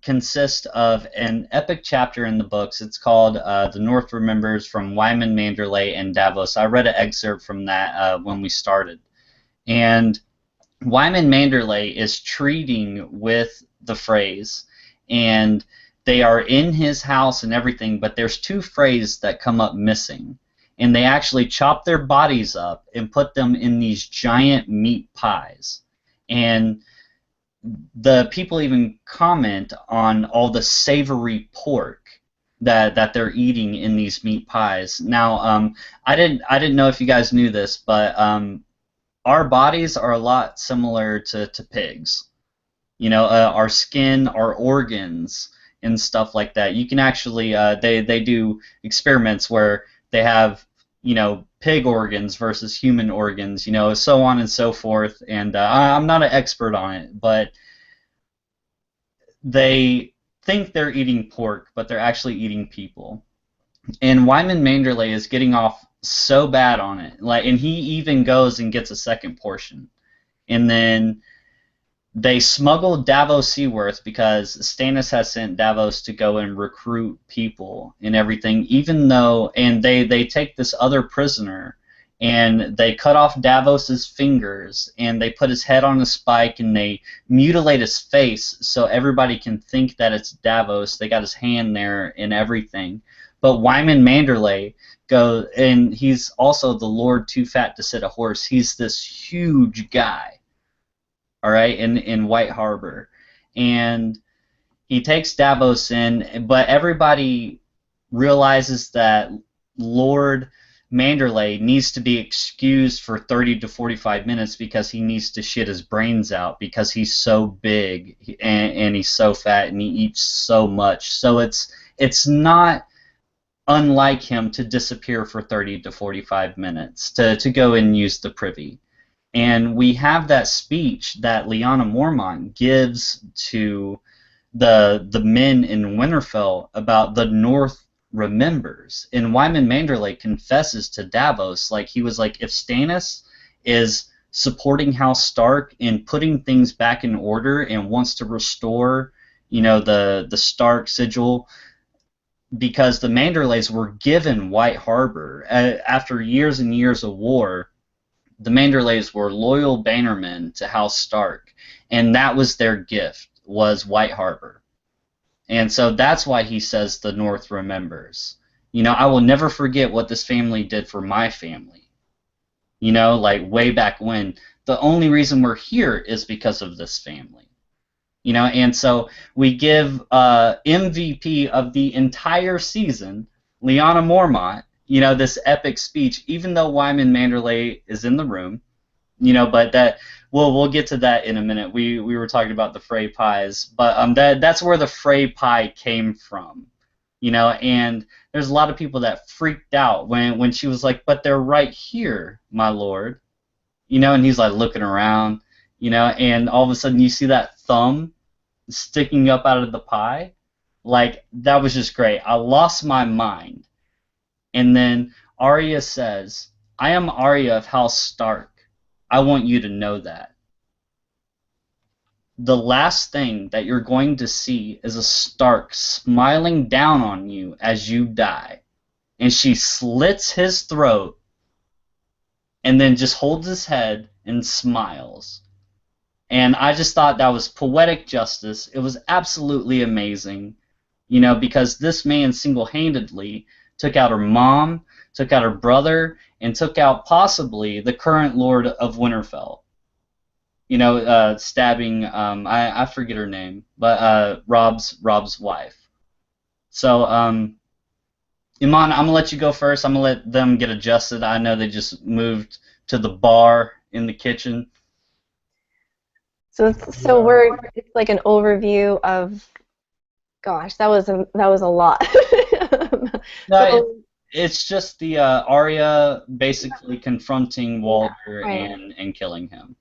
consists of an epic chapter in the books. It's called "The North Remembers" from Wyman Manderley and Davos. I read an excerpt from that when we started, and Wyman Manderley is treating with the Freys, and they are in his house and everything, but there's 2 Freys that come up missing. And they actually chop their bodies up and put them in these giant meat pies. And the people even comment on all the savory pork that they're eating in these meat pies. Now, I didn't know if you guys knew this, but our bodies are a lot similar to pigs. You know, our skin, our organs, and stuff like that. You can actually, they do experiments where they have, pig organs versus human organs, so on and so forth. And I'm not an expert on it, but they think they're eating pork, but they're actually eating people. And Wyman Manderley is getting off so bad on it, and he even goes and gets a second portion. And then they smuggled Davos Seaworth because Stannis has sent Davos to go and recruit people and everything, even though, and they take this other prisoner and they cut off Davos's fingers and they put his head on a spike and they mutilate his face so everybody can think that it's Davos. They got his hand there and everything. But Wyman Manderley goes, and he's also the Lord Too Fat to Sit a Horse. He's this huge guy, all right, in White Harbor, and he takes Davos in, but everybody realizes that Lord Manderley needs to be excused for 30 to 45 minutes because he needs to shit his brains out because he's so big and he's so fat and he eats so much. So it's not unlike him to disappear for 30 to 45 minutes to go and use the privy. And we have that speech that Lyanna Mormont gives to the men in Winterfell about the North remembers. And Wyman Manderley confesses to Davos, like he was like, if Stannis is supporting House Stark and putting things back in order and wants to restore, the Stark sigil, because the Manderleys were given White Harbor after years and years of war. The Manderleys were loyal bannermen to House Stark, and that was their gift, was White Harbor. And so that's why he says the North remembers. I will never forget what this family did for my family. Like way back when. The only reason we're here is because of this family. And so we give MVP of the entire season, Lyanna Mormont, this epic speech, even though Wyman Manderley is in the room, but that we'll get to that in a minute. We were talking about the Frey pies, but that's where the Frey pie came from, and there's a lot of people that freaked out when she was like, but they're right here, my lord, and he's like looking around, and all of a sudden you see that thumb sticking up out of the pie. Like, that was just great. I lost my mind. And then Arya says, I am Arya of House Stark. I want you to know that. The last thing that you're going to see is a Stark smiling down on you as you die. And she slits his throat and then just holds his head and smiles. And I just thought that was poetic justice. It was absolutely amazing, because this man single-handedly took out her mom, took out her brother, and took out possibly the current Lord of Winterfell. Stabbing, I forget her name, but Rob's wife. So, Iman, I'm gonna let you go first. I'm gonna let them get adjusted. I know they just moved to the bar in the kitchen. So it's like an overview of, gosh, that was a lot. No, So it's just the Arya basically confronting yeah, Walder right. and killing him.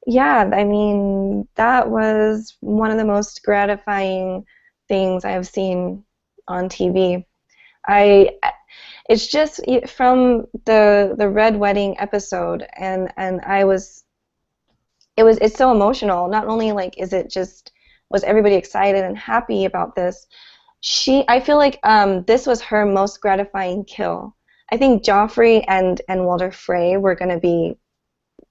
Yeah, I mean, that was one of the most gratifying things I have seen on TV. I it's just from the Red Wedding episode, and it's so emotional. Not only like is it just was everybody excited and happy about this, I feel like this was her most gratifying kill. I think Joffrey and Walder Frey were going to be,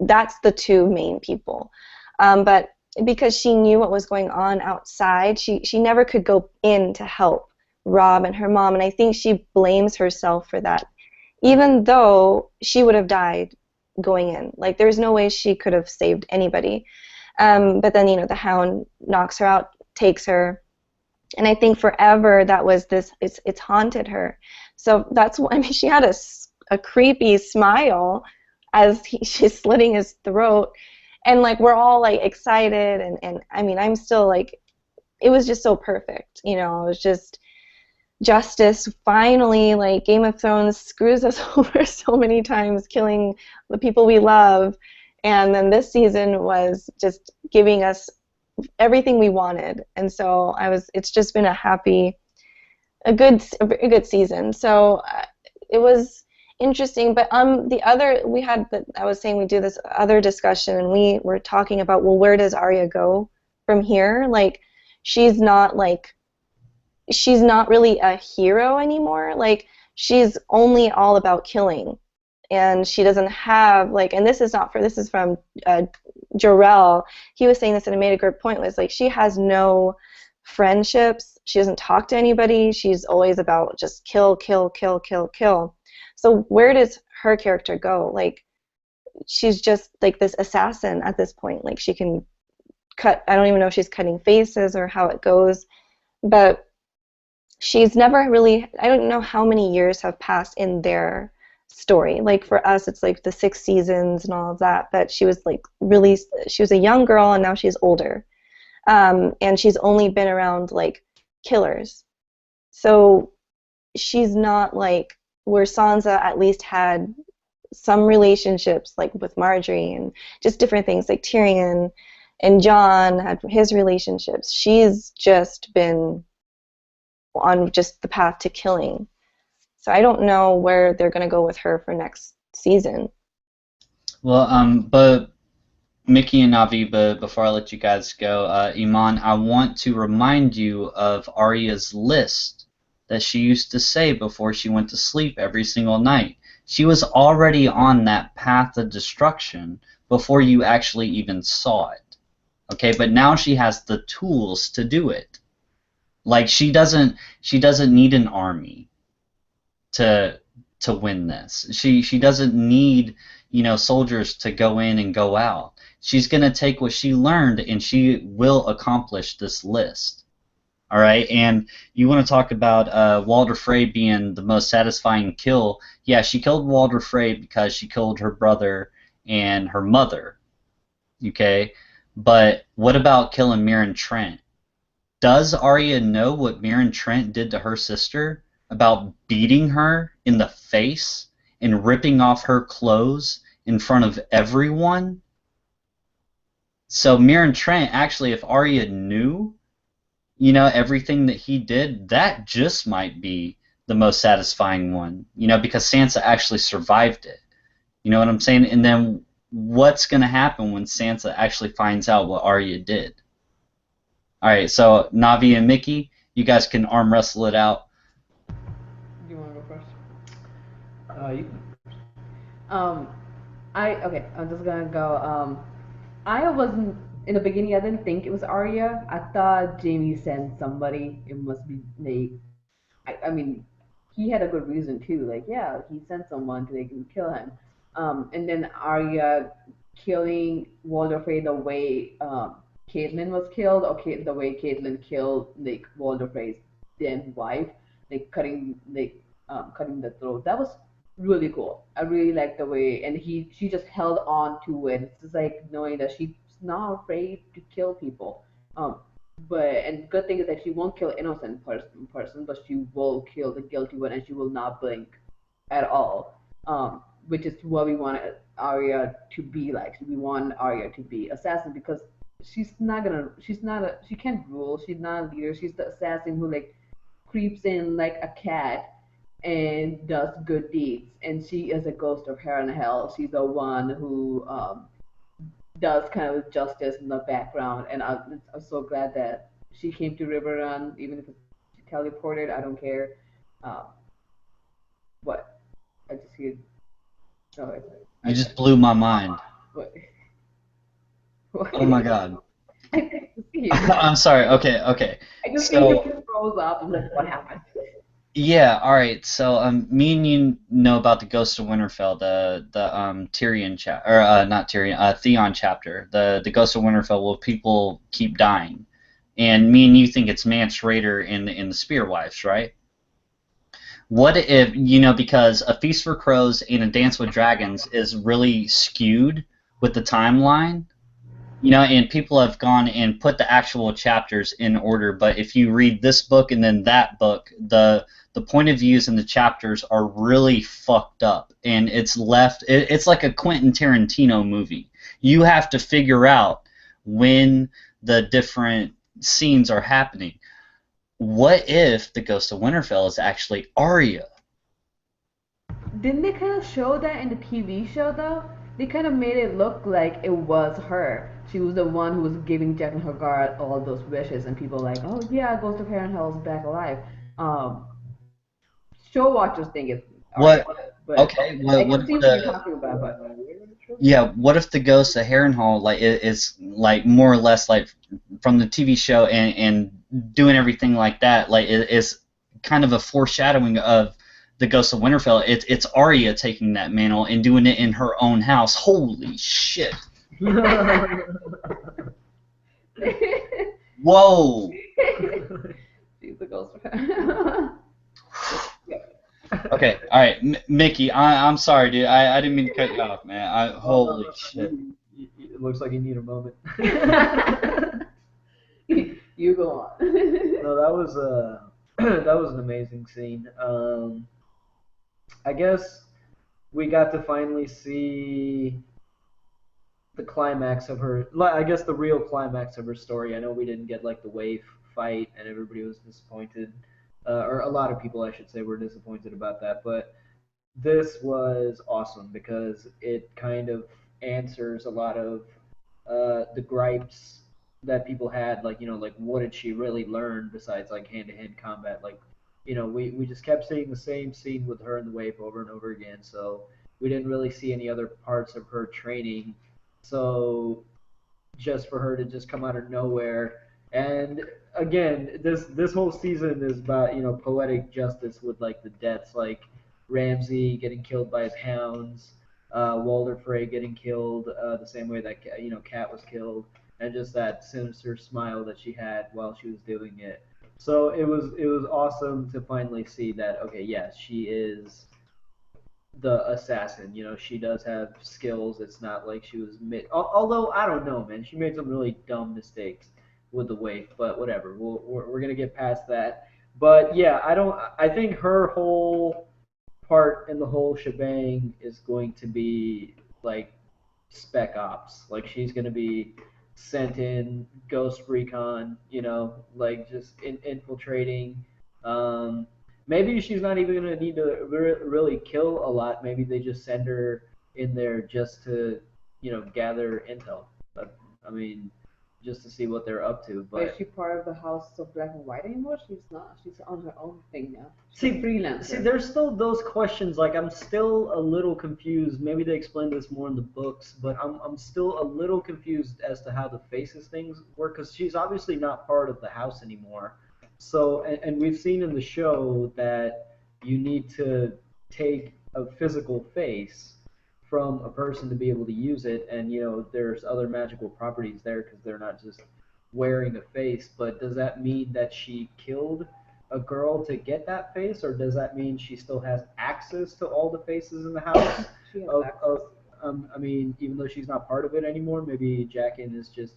that's the two main people. But because she knew what was going on outside, she never could go in to help Rob and her mom, and I think she blames herself for that, even though she would have died going in. Like there's no way she could have saved anybody. But then the Hound knocks her out, takes her, and I think forever that was this. It's haunted her. So that's why, I mean, she had a creepy smile as she's slitting his throat, and like we're all like excited, and I mean I'm still like, it was just so perfect. It was just justice. Finally, like Game of Thrones screws us over so many times, killing the people we love, and then this season was just giving us everything we wanted. And so it's just been a good season. So it was interesting. But I was saying we do this other discussion, and we were talking about, well, where does Arya go from here? Like she's not really a hero anymore. Like she's only all about killing, and she doesn't have like. And this is from Jarrell. He was saying this, and it made a good point. Was like she has no friendships. She doesn't talk to anybody. She's always about just kill, kill, kill, kill, kill. So where does her character go? Like she's just like this assassin at this point. Like she can cut. I don't even know if she's cutting faces or how it goes, but she's never really, I don't know how many years have passed in their story. Like for us, it's like the 6 seasons and all of that, but she was a young girl, and now she's older. And she's only been around like killers. So she's not like where Sansa at least had some relationships, like with Marjorie and just different things, like Tyrion and Jon had his relationships. She's just been on just the path to killing. So I don't know where they're going to go with her for next season. Well, but Mickey and Navi, but before I let you guys go, Iman, I want to remind you of Arya's list that she used to say before she went to sleep every single night. She was already on that path of destruction before you actually even saw it. Okay, but now she has the tools to do it. Like she doesn't need an army to win this. She doesn't need, soldiers to go in and go out. She's going to take what she learned, and she will accomplish this list. All right, and you want to talk about Walder Frey being the most satisfying kill. Yeah, she killed Walder Frey because she killed her brother and her mother. Okay, but what about killing Mirren Trent? Does Arya know what Mirren Trent did to her sister? About beating her in the face and ripping off her clothes in front of everyone? So Mirren Trent, actually, if Arya knew, everything that he did, that just might be the most satisfying one, because Sansa actually survived it. You know what I'm saying? And then what's gonna happen when Sansa actually finds out what Arya did? All right, so Navi and Mickey, you guys can arm wrestle it out. Do you want to go first? You, Um, I'm just gonna go. I wasn't in the beginning. I didn't think it was Arya. I thought Jamie sent somebody. It must be Nate. I mean, he had a good reason too. Like, yeah, he sent someone to like kill him. And then Arya killing Walder Frey the way Caitlyn was killed, or the way Caitlyn killed like Walder Frey's then wife, cutting the throat. That was really cool. I really liked the way, and she just held on to it. It's just like knowing that she's not afraid to kill people. Um, and good thing is that she won't kill innocent person, but she will kill the guilty one, and she will not blink at all. Which is what we want Arya to be like. We want Arya to be assassin because she can't rule. She's not a leader. She's the assassin who like creeps in like a cat and does good deeds. And she is a ghost of her and hell. She's the one who does kind of justice in the background, and I'm so glad that she came to River Run, even if she teleported. I don't care. Um, what I just hear. No, You just blew my mind. what? What? Oh my god. I just hear. I'm sorry. Okay, okay. I just see So you just froze up. I'm like, what happened? yeah, all right. So me and you know about the Ghost of Winterfell, the Tyrion chapter, or not Tyrion, Theon chapter, the Ghost of Winterfell, where people keep dying, and me and you think it's Mance Rayder in the Spearwives, right? What if, because A Feast for Crows and A Dance with Dragons is really skewed with the timeline, and people have gone and put the actual chapters in order, but if you read this book and then that book, the point of views in the chapters are really fucked up, and it's like a Quentin Tarantino movie. You have to figure out when the different scenes are happening. What if the Ghost of Winterfell is actually Arya? Didn't they kind of show that in the TV show though? They kind of made it look like it was her. She was the one who was giving Jack and Hagar all those wishes, and people were like, oh yeah, Ghost of Harrenhal is back alive. Um, Show watchers think it's Arya, What? but Okay. I What can if see what you're the talking about. But Yeah, what if the Ghost of Harrenhal is like more or less like from the TV show and doing everything like that, like it is kind of a foreshadowing of the Ghost of Winterfell. It's Arya taking that mantle and doing it in her own house. Holy shit! Whoa! she's the Ghost of Harrenhal. Okay, all right, Mickey, I'm sorry, dude. I didn't mean to cut you off, man. oh, no, Holy shit! it looks like you need a moment. You go on. No, that was that was an amazing scene. I guess we got to finally see the climax of her. I guess the real climax of her story. I know we didn't get like the wave fight, and everybody was disappointed, or a lot of people, I should say, were disappointed about that. But this was awesome because it kind of answers a lot of the gripes that people had, like like what did she really learn besides like hand-to-hand combat? Like we just kept seeing the same scene with her in the wave over and over again, so we didn't really see any other parts of her training. So just for her to just come out of nowhere. And again, this whole season is about poetic justice with like the deaths, like Ramsay getting killed by his hounds, Walder Frey getting killed the same way that Kat was killed, and just that sinister smile that she had while she was doing it. So it was awesome to finally see that okay, yes, she is the assassin. She does have skills. It's not like she was Although I don't know, man, she made some really dumb mistakes with the waif, but whatever. We're gonna get past that. But yeah, I don't. I think her whole part in the whole shebang is going to be like spec ops. Like she's gonna be sent in ghost recon, like just infiltrating. Um, Maybe she's not even gonna need to really kill a lot. Maybe they just send her in there just to gather intel. But, I mean, just to see what they're up to. But is But she part of the House of Black and White anymore? She's not. She's on her own thing now. She's a see, freelancer. there's still those questions. Like, I'm still a little confused. Maybe they explain this more in the books, but I'm still a little confused as to how the faces things work because she's obviously not part of the house anymore. So, and we've seen in the show that you need to take a physical face from a person to be able to use it, and there's other magical properties there because they're not just wearing a face. But does that mean that she killed a girl to get that face, or does that mean she still has access to all the faces in the house? She has Of, access. of I mean, even though she's not part of it anymore, maybe Jaqen is just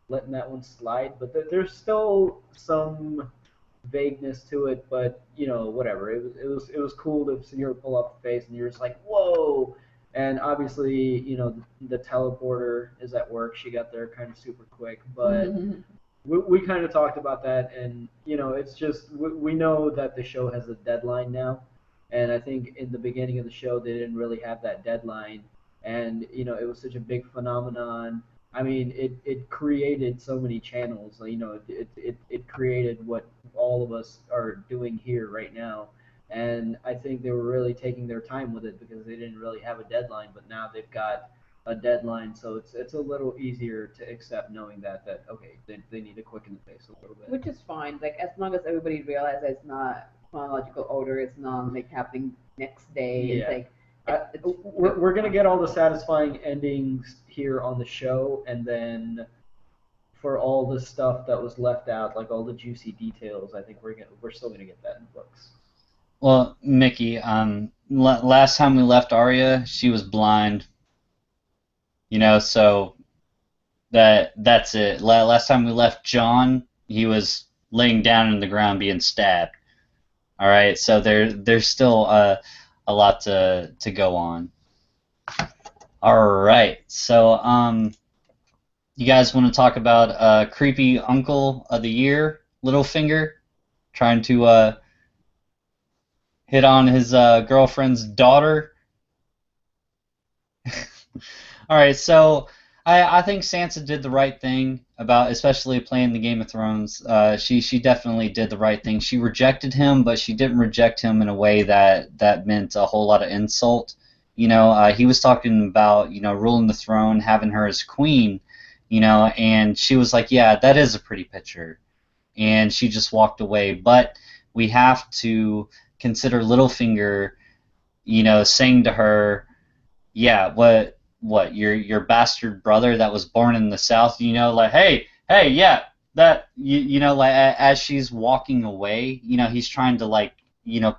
letting that one slide. But there's still some vagueness to it. But whatever. It was cool to see her pull off the face, and you're just like, whoa. And obviously, the teleporter is at work. She got there kind of super quick, but we kind of talked about that, and it's just we know that the show has a deadline now, and I think in the beginning of the show they didn't really have that deadline, and it was such a big phenomenon. I mean, it created so many channels. It created what all of us are doing here right now, and I think they were really taking their time with it because they didn't really have a deadline, but now they've got a deadline, so it's a little easier to accept knowing that okay, they need to quicken the pace a little bit. Which is fine. Like as long as everybody realizes it's not chronological order, it's not like happening next day. It's Yeah. like We're gonna get all the satisfying endings here on the show, and then for all the stuff that was left out, like all the juicy details, I think we're still gonna get that in the books. Well, Mickey, last time we left Arya, she was blind. So that's it. Last time we left John, he was laying down in the ground being stabbed. All right, so there's still a lot to go on. All right, so you guys want to talk about creepy uncle of the year, Littlefinger, trying to hit on his girlfriend's daughter? All right, so I think Sansa did the right thing about, especially playing the Game of Thrones. She definitely did the right thing. She rejected him, but she didn't reject him in a way that meant a whole lot of insult. He was talking about ruling the throne, having her as queen. And she was like, yeah, that is a pretty picture, and she just walked away. But we have to consider Littlefinger, saying to her, yeah, what your bastard brother that was born in the South, like, hey, yeah, that like as she's walking away, he's trying to like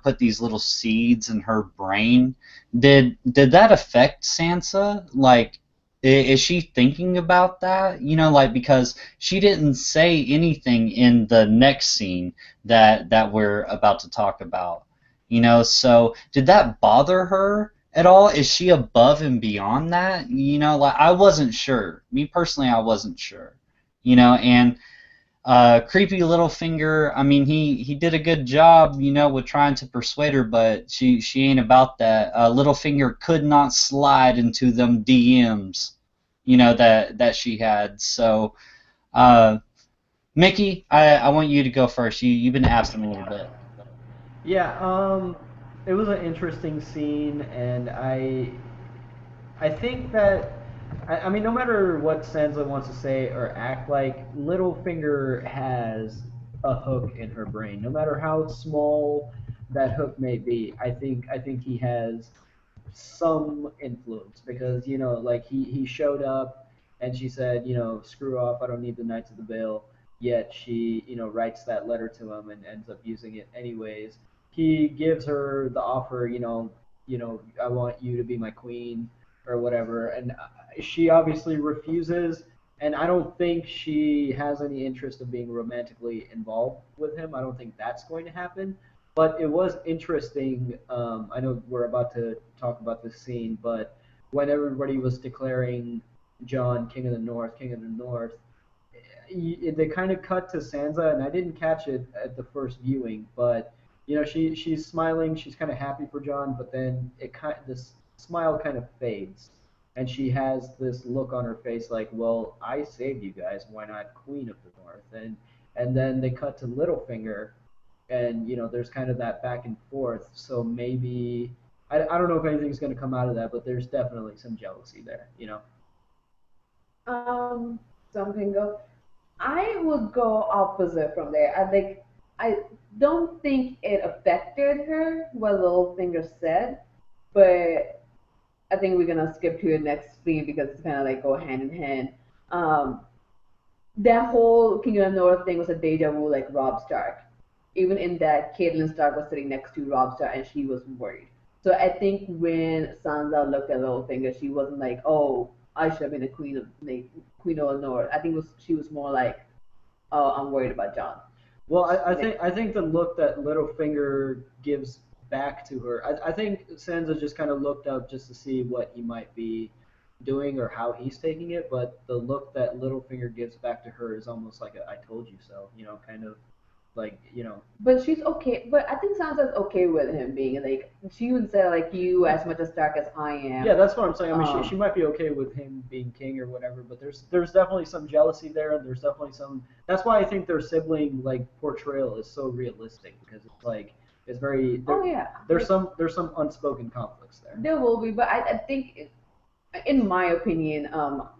put these little seeds in her brain. Did that affect Sansa? Like, is she thinking about that? Like, because she didn't say anything in the next scene that we're about to talk about. So did that bother her at all? Is she above and beyond that? Like, I wasn't sure. Me personally, I wasn't sure. And creepy Littlefinger, I mean, he did a good job, with trying to persuade her, but she ain't about that. Littlefinger could not slide into them DMs, that she had. So, Mickey, I want you to go first. You've been absent a little bit. Yeah, it was an interesting scene, and I think that I mean, no matter what Sansa wants to say or act like, Littlefinger has a hook in her brain. No matter how small that hook may be, I think he has some influence because like he showed up and she said screw off, I don't need the Knights of the Vale, yet she writes that letter to him and ends up using it anyways. He gives her the offer, I want you to be my queen or whatever, and she obviously refuses, and I don't think she has any interest of being romantically involved with him. I don't think that's going to happen. But it was interesting. I know we're about to talk about this scene, but when everybody was declaring Jon King of the North, King of the North, they kind of cut to Sansa, and I didn't catch it at the first viewing, but she's smiling, she's kind of happy for Jon, but then this smile kind of fades, and she has this look on her face like, well, I saved you guys, why not Queen of the North? And then they cut to Littlefinger, and there's kind of that back and forth. So maybe I don't know if anything's going to come out of that, but there's definitely some jealousy there. Um, something go. I would go opposite from there. I don't think it affected her what Littlefinger said, but I think we're gonna skip to the next scene because it's kind of like go hand in hand. Um, that whole King of the North thing was a deja vu, like Robb Stark. Even in that, Catelyn Stark was sitting next to Robb Stark, and she was worried. So I think when Sansa looked at Littlefinger, she wasn't like, "Oh, I should have been a queen of the North." I think she was more like, "Oh, I'm worried about Jon." Well, I think the look that Littlefinger gives back to her, I think Sansa just kind of looked up just to see what he might be doing or how he's taking it, but the look that Littlefinger gives back to her is almost like a "I told you so," kind of like. But she's okay. But I think Sansa's okay with him being like she even said like you as much as Stark as I am. Yeah, that's what I'm saying. I mean, she Um, might be okay with him being king or whatever, but there's definitely some jealousy there, and there's definitely some. That's why I think their sibling like portrayal is so realistic because it's like it's very oh yeah, there's some unspoken conflicts there. there will be. But I think in my opinion,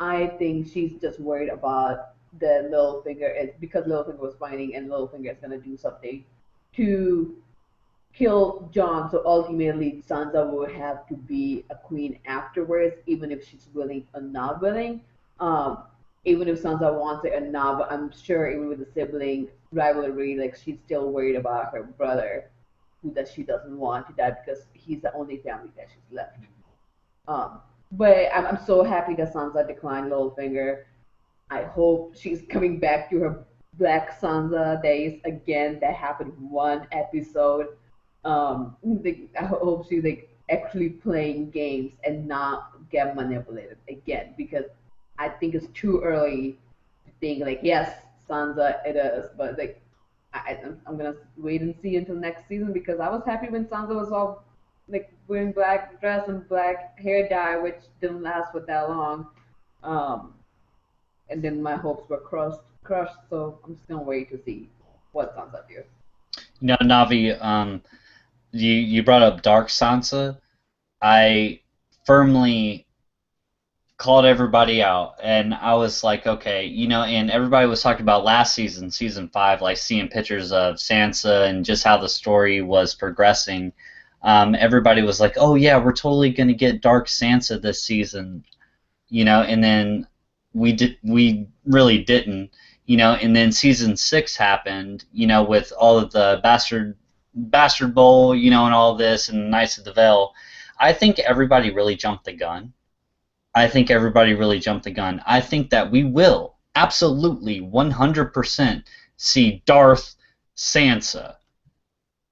I think she's just worried about the Littlefinger is because Littlefinger was fighting and Littlefinger is gonna do something to kill John. So ultimately, Sansa will have to be a queen afterwards, even if she's willing or not willing. Um, Even if Sansa wants it or not, but I'm sure even with the sibling rivalry, like she's still worried about her brother, who that she doesn't want to die because he's the only family that she's left. Um, but I'm so happy that Sansa declined Littlefinger. I hope she's coming back to her Black Sansa days again. That happened one episode. I hope she's like actually playing games and not get manipulated again because I think it's too early to think like yes, Sansa it is, but like I'm gonna wait and see until next season because I was happy when Sansa was all like wearing black dress and black hair dye, which didn't last for that long. Um, and then my hopes were crushed. So I'm just gonna wait to see what Sansa do. Navi, you brought up Dark Sansa. I firmly called everybody out, and I was like, okay, and everybody was talking about last season, season 5, like seeing pictures of Sansa and just how the story was progressing. Everybody was like, oh yeah, we're totally gonna get Dark Sansa this season, and then we really didn't, and then season 6 happened, with all of the Bastard Bowl, and all this, and Knights of the Vale. I think everybody really jumped the gun. I think that we will absolutely 100% see Darth Sansa,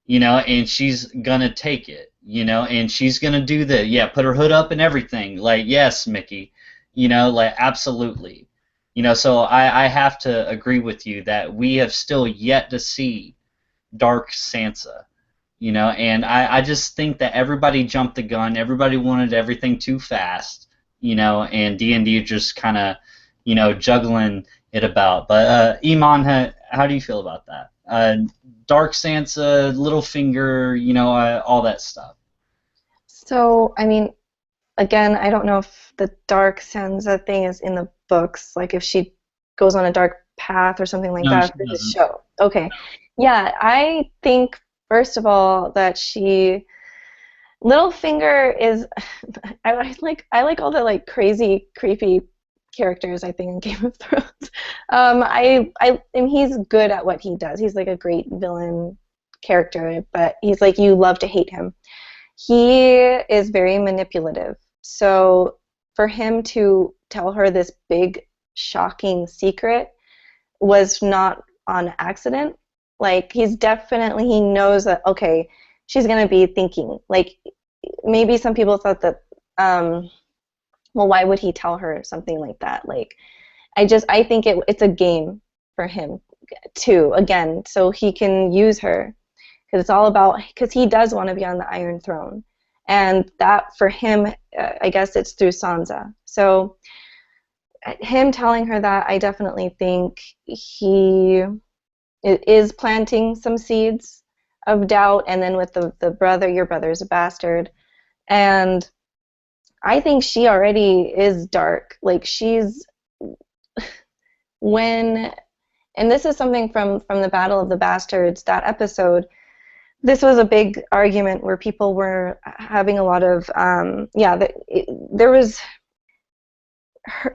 and she's gonna take it, and she's gonna do the, yeah, put her hood up and everything, like, yes, Mickey, like, absolutely, so I have to agree with you that we have still yet to see Dark Sansa, and I just think that everybody jumped the gun, everybody wanted everything too fast, and D&D just kind of, juggling it about. But Iman, how do you feel about that? Dark Sansa, Littlefinger, all that stuff. So, I mean, again, I don't know if the Dark Sansa thing is in the books, like if she goes on a dark path or something like No, that she for the doesn't. show. Okay. Yeah, I think first of all that Littlefinger is I like all the like crazy, creepy characters I think in Game of Thrones. And he's good at what he does. He's like a great villain character, but he's like you love to hate him. He is very manipulative. So for him to tell her this big, shocking secret was not on accident. Like he knows that okay, she's gonna be thinking. Like maybe some people thought that well, why would he tell her something like that? Like I think it's a game for him too, again, so he can use her because it's all about because he does want to be on the Iron Throne. and that for him, I guess it's through Sansa. So him telling her that, I definitely think he is planting some seeds of doubt. And then with the brother, your brother is a bastard, and I think she already is dark. Like she's when, and this is something from the Battle of the Bastards, that episode. This was a big argument where people were having a lot of there was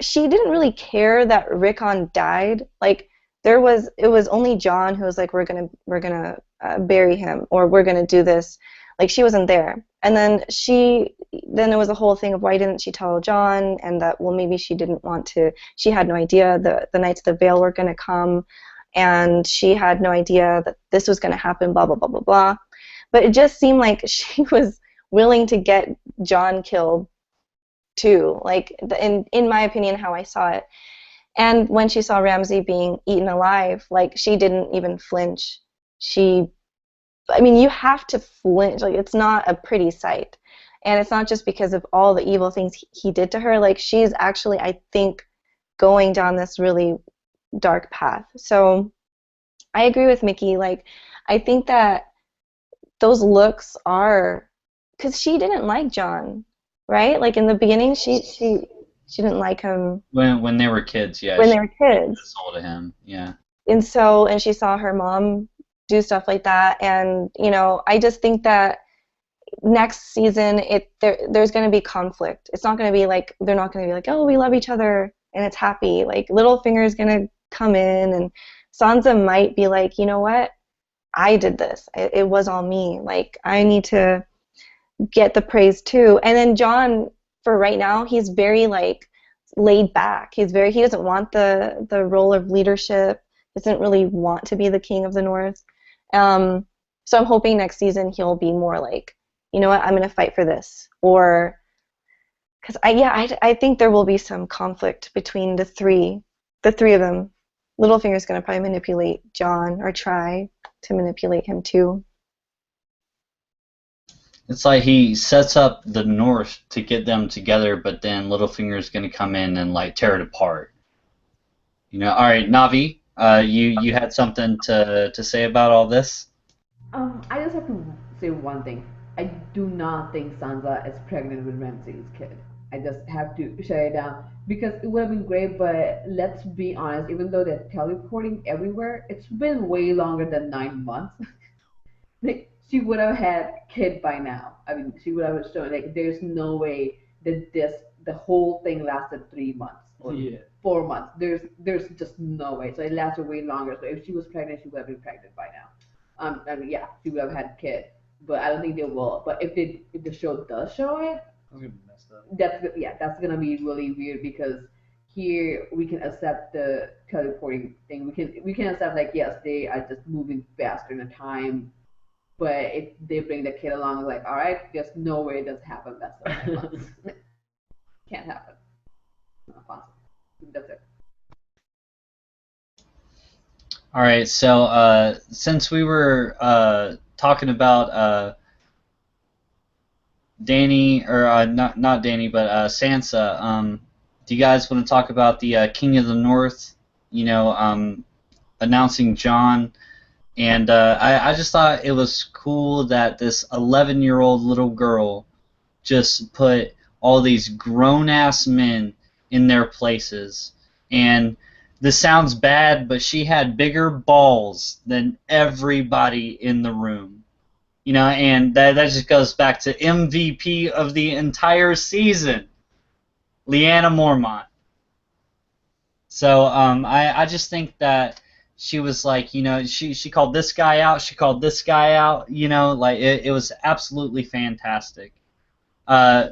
she didn't really care that Rickon died. Like it was only John who was like, we're gonna bury him, or we're gonna do this. Like she wasn't there. And then there was a whole thing of why didn't she tell John, and that, well, maybe she didn't want to. She had no idea the Knights of the Vale were gonna come, and she had no idea that this was gonna happen. Blah blah blah blah blah. But it just seemed like she was willing to get John killed too, like in my opinion, how I saw it. And when she saw Ramsay being eaten alive, like she didn't even flinch. She, I mean, you have to flinch. Like it's not a pretty sight, and it's not just because of all the evil things he did to her. Like she's actually, I think, going down this really dark path. So I agree with Mickey. Like I think that those looks are because she didn't like John, right? Like in the beginning, she didn't like him When they were kids, yeah, when she they were kids, sold to him, yeah. and she saw her mom do stuff like that, and I just think that next season there's going to be conflict. It's not going to be like they're not going to be like, oh, we love each other and it's happy. Like Littlefinger's going to come in, and Sansa might be like, you know what? I did this. It was all me. Like I need to get the praise too. And then John, for right now, he's very like laid back. He doesn't want the role of leadership. Doesn't really want to be the king of the North. So I'm hoping next season he'll be more like, you know what, I'm gonna fight for this, or because I think there will be some conflict between the three of them. Littlefinger's gonna probably manipulate John, or try to manipulate him too. It's like he sets up the North to get them together, but then Littlefinger's gonna come in and like tear it apart. All right, Navi, you had something to say about all this? I just have to say one thing. I do not think Sansa is pregnant with Ramsay's kid. I just have to shut it down because it would have been great, but let's be honest, even though they're teleporting everywhere, it's been way longer than 9 months. Like she would have had kid by now. I mean, she would have shown like there's no way that the whole thing lasted 3 months or 4 months. There's just no way. So it lasted way longer. So if she was pregnant, she would have been pregnant by now. I mean, yeah, she would have had kid, but I don't think they will. But if the show does show it, That's gonna be messed up. that's gonna be really weird because here we can accept the teleporting thing. We can accept like yes, they are just moving faster in the time, but if they bring the kid along, like all right, there's no way it does happen. That's the 9 months. Can't happen. Not possible. That's it. All right, so since we were talking about Danny, or not Danny, but Sansa, do you guys want to talk about the King of the North? Announcing John, and I just thought it was cool that this 11-year-old little girl just put all these grown-ass men in their places. And this sounds bad, but she had bigger balls than everybody in the room. And that just goes back to MVP of the entire season, Lyanna Mormont. So I just think that she was like, she called this guy out, she called this guy out, like it was absolutely fantastic.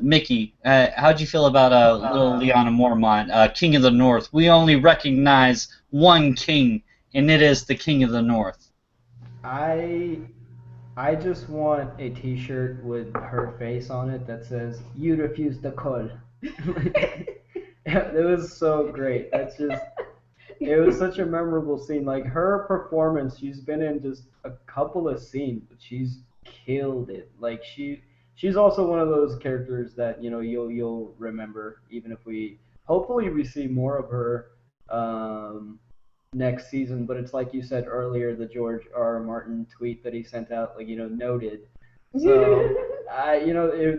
Mickey, how'd you feel about little Lyanna Mormont, King of the North? We only recognize one king, and it is the King of the North. I I just want a T-shirt with her face on it that says "You refuse the call." It was so great. It was such a memorable scene. Like her performance, she's been in just a couple of scenes, but she's killed it. Like she's also one of those characters that you'll remember, even if we hopefully we see more of her next season. But it's like you said earlier, the George R. R. Martin tweet that he sent out, like noted. So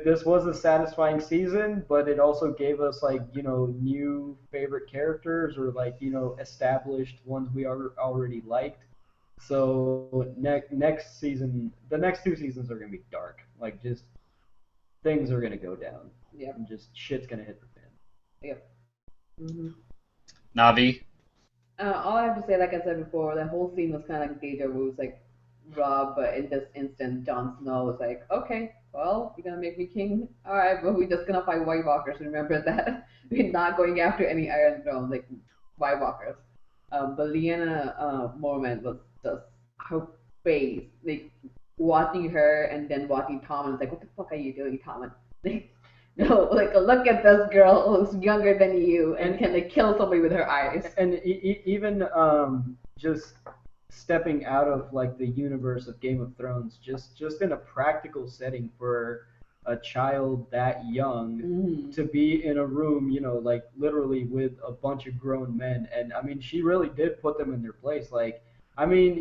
this was a satisfying season, but it also gave us like new favorite characters, or like established ones we already liked. So next season, the next two seasons are gonna be dark. Like just things are gonna go down. Yep. And just shit's gonna hit the fan. Yep. Mm-hmm. Navi. All I have to say, like I said before, that whole scene was kind of like deja vu. It's like Rob, but in this instance, Jon Snow was like, okay, well, you're gonna make me king, all right, but we're just gonna fight White Walkers. Remember that we're not going after any Iron Throne, like White Walkers. But Lyanna moment was just her face, like watching her and then watching Tommen. It's like, what the fuck are you doing, Tommen? Like, no, like look at this girl who's younger than you and can like kill somebody with her eyes. And even just stepping out of like the universe of Game of Thrones, just in a practical setting for a child that young to be in a room, like literally with a bunch of grown men. And I mean, she really did put them in their place. Like, I mean,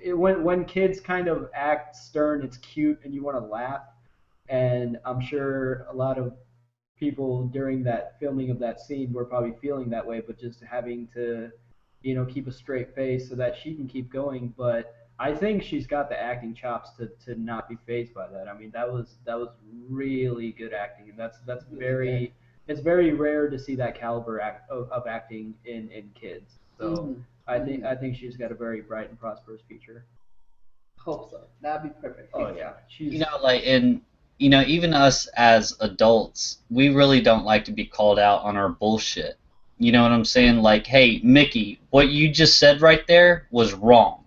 when kids kind of act stern, it's cute and you want to laugh. And I'm sure a lot of people during that filming of that scene were probably feeling that way, but just having to, keep a straight face so that she can keep going. But I think she's got the acting chops to not be fazed by that. I mean, that was really good acting, and that's very it's very rare to see that caliber of acting in kids. So I think she's got a very bright and prosperous future. Hope so. That'd be perfect. Oh yeah, she's Even us as adults, we really don't like to be called out on our bullshit. You know what I'm saying? Like, hey, Mickey, what you just said right there was wrong.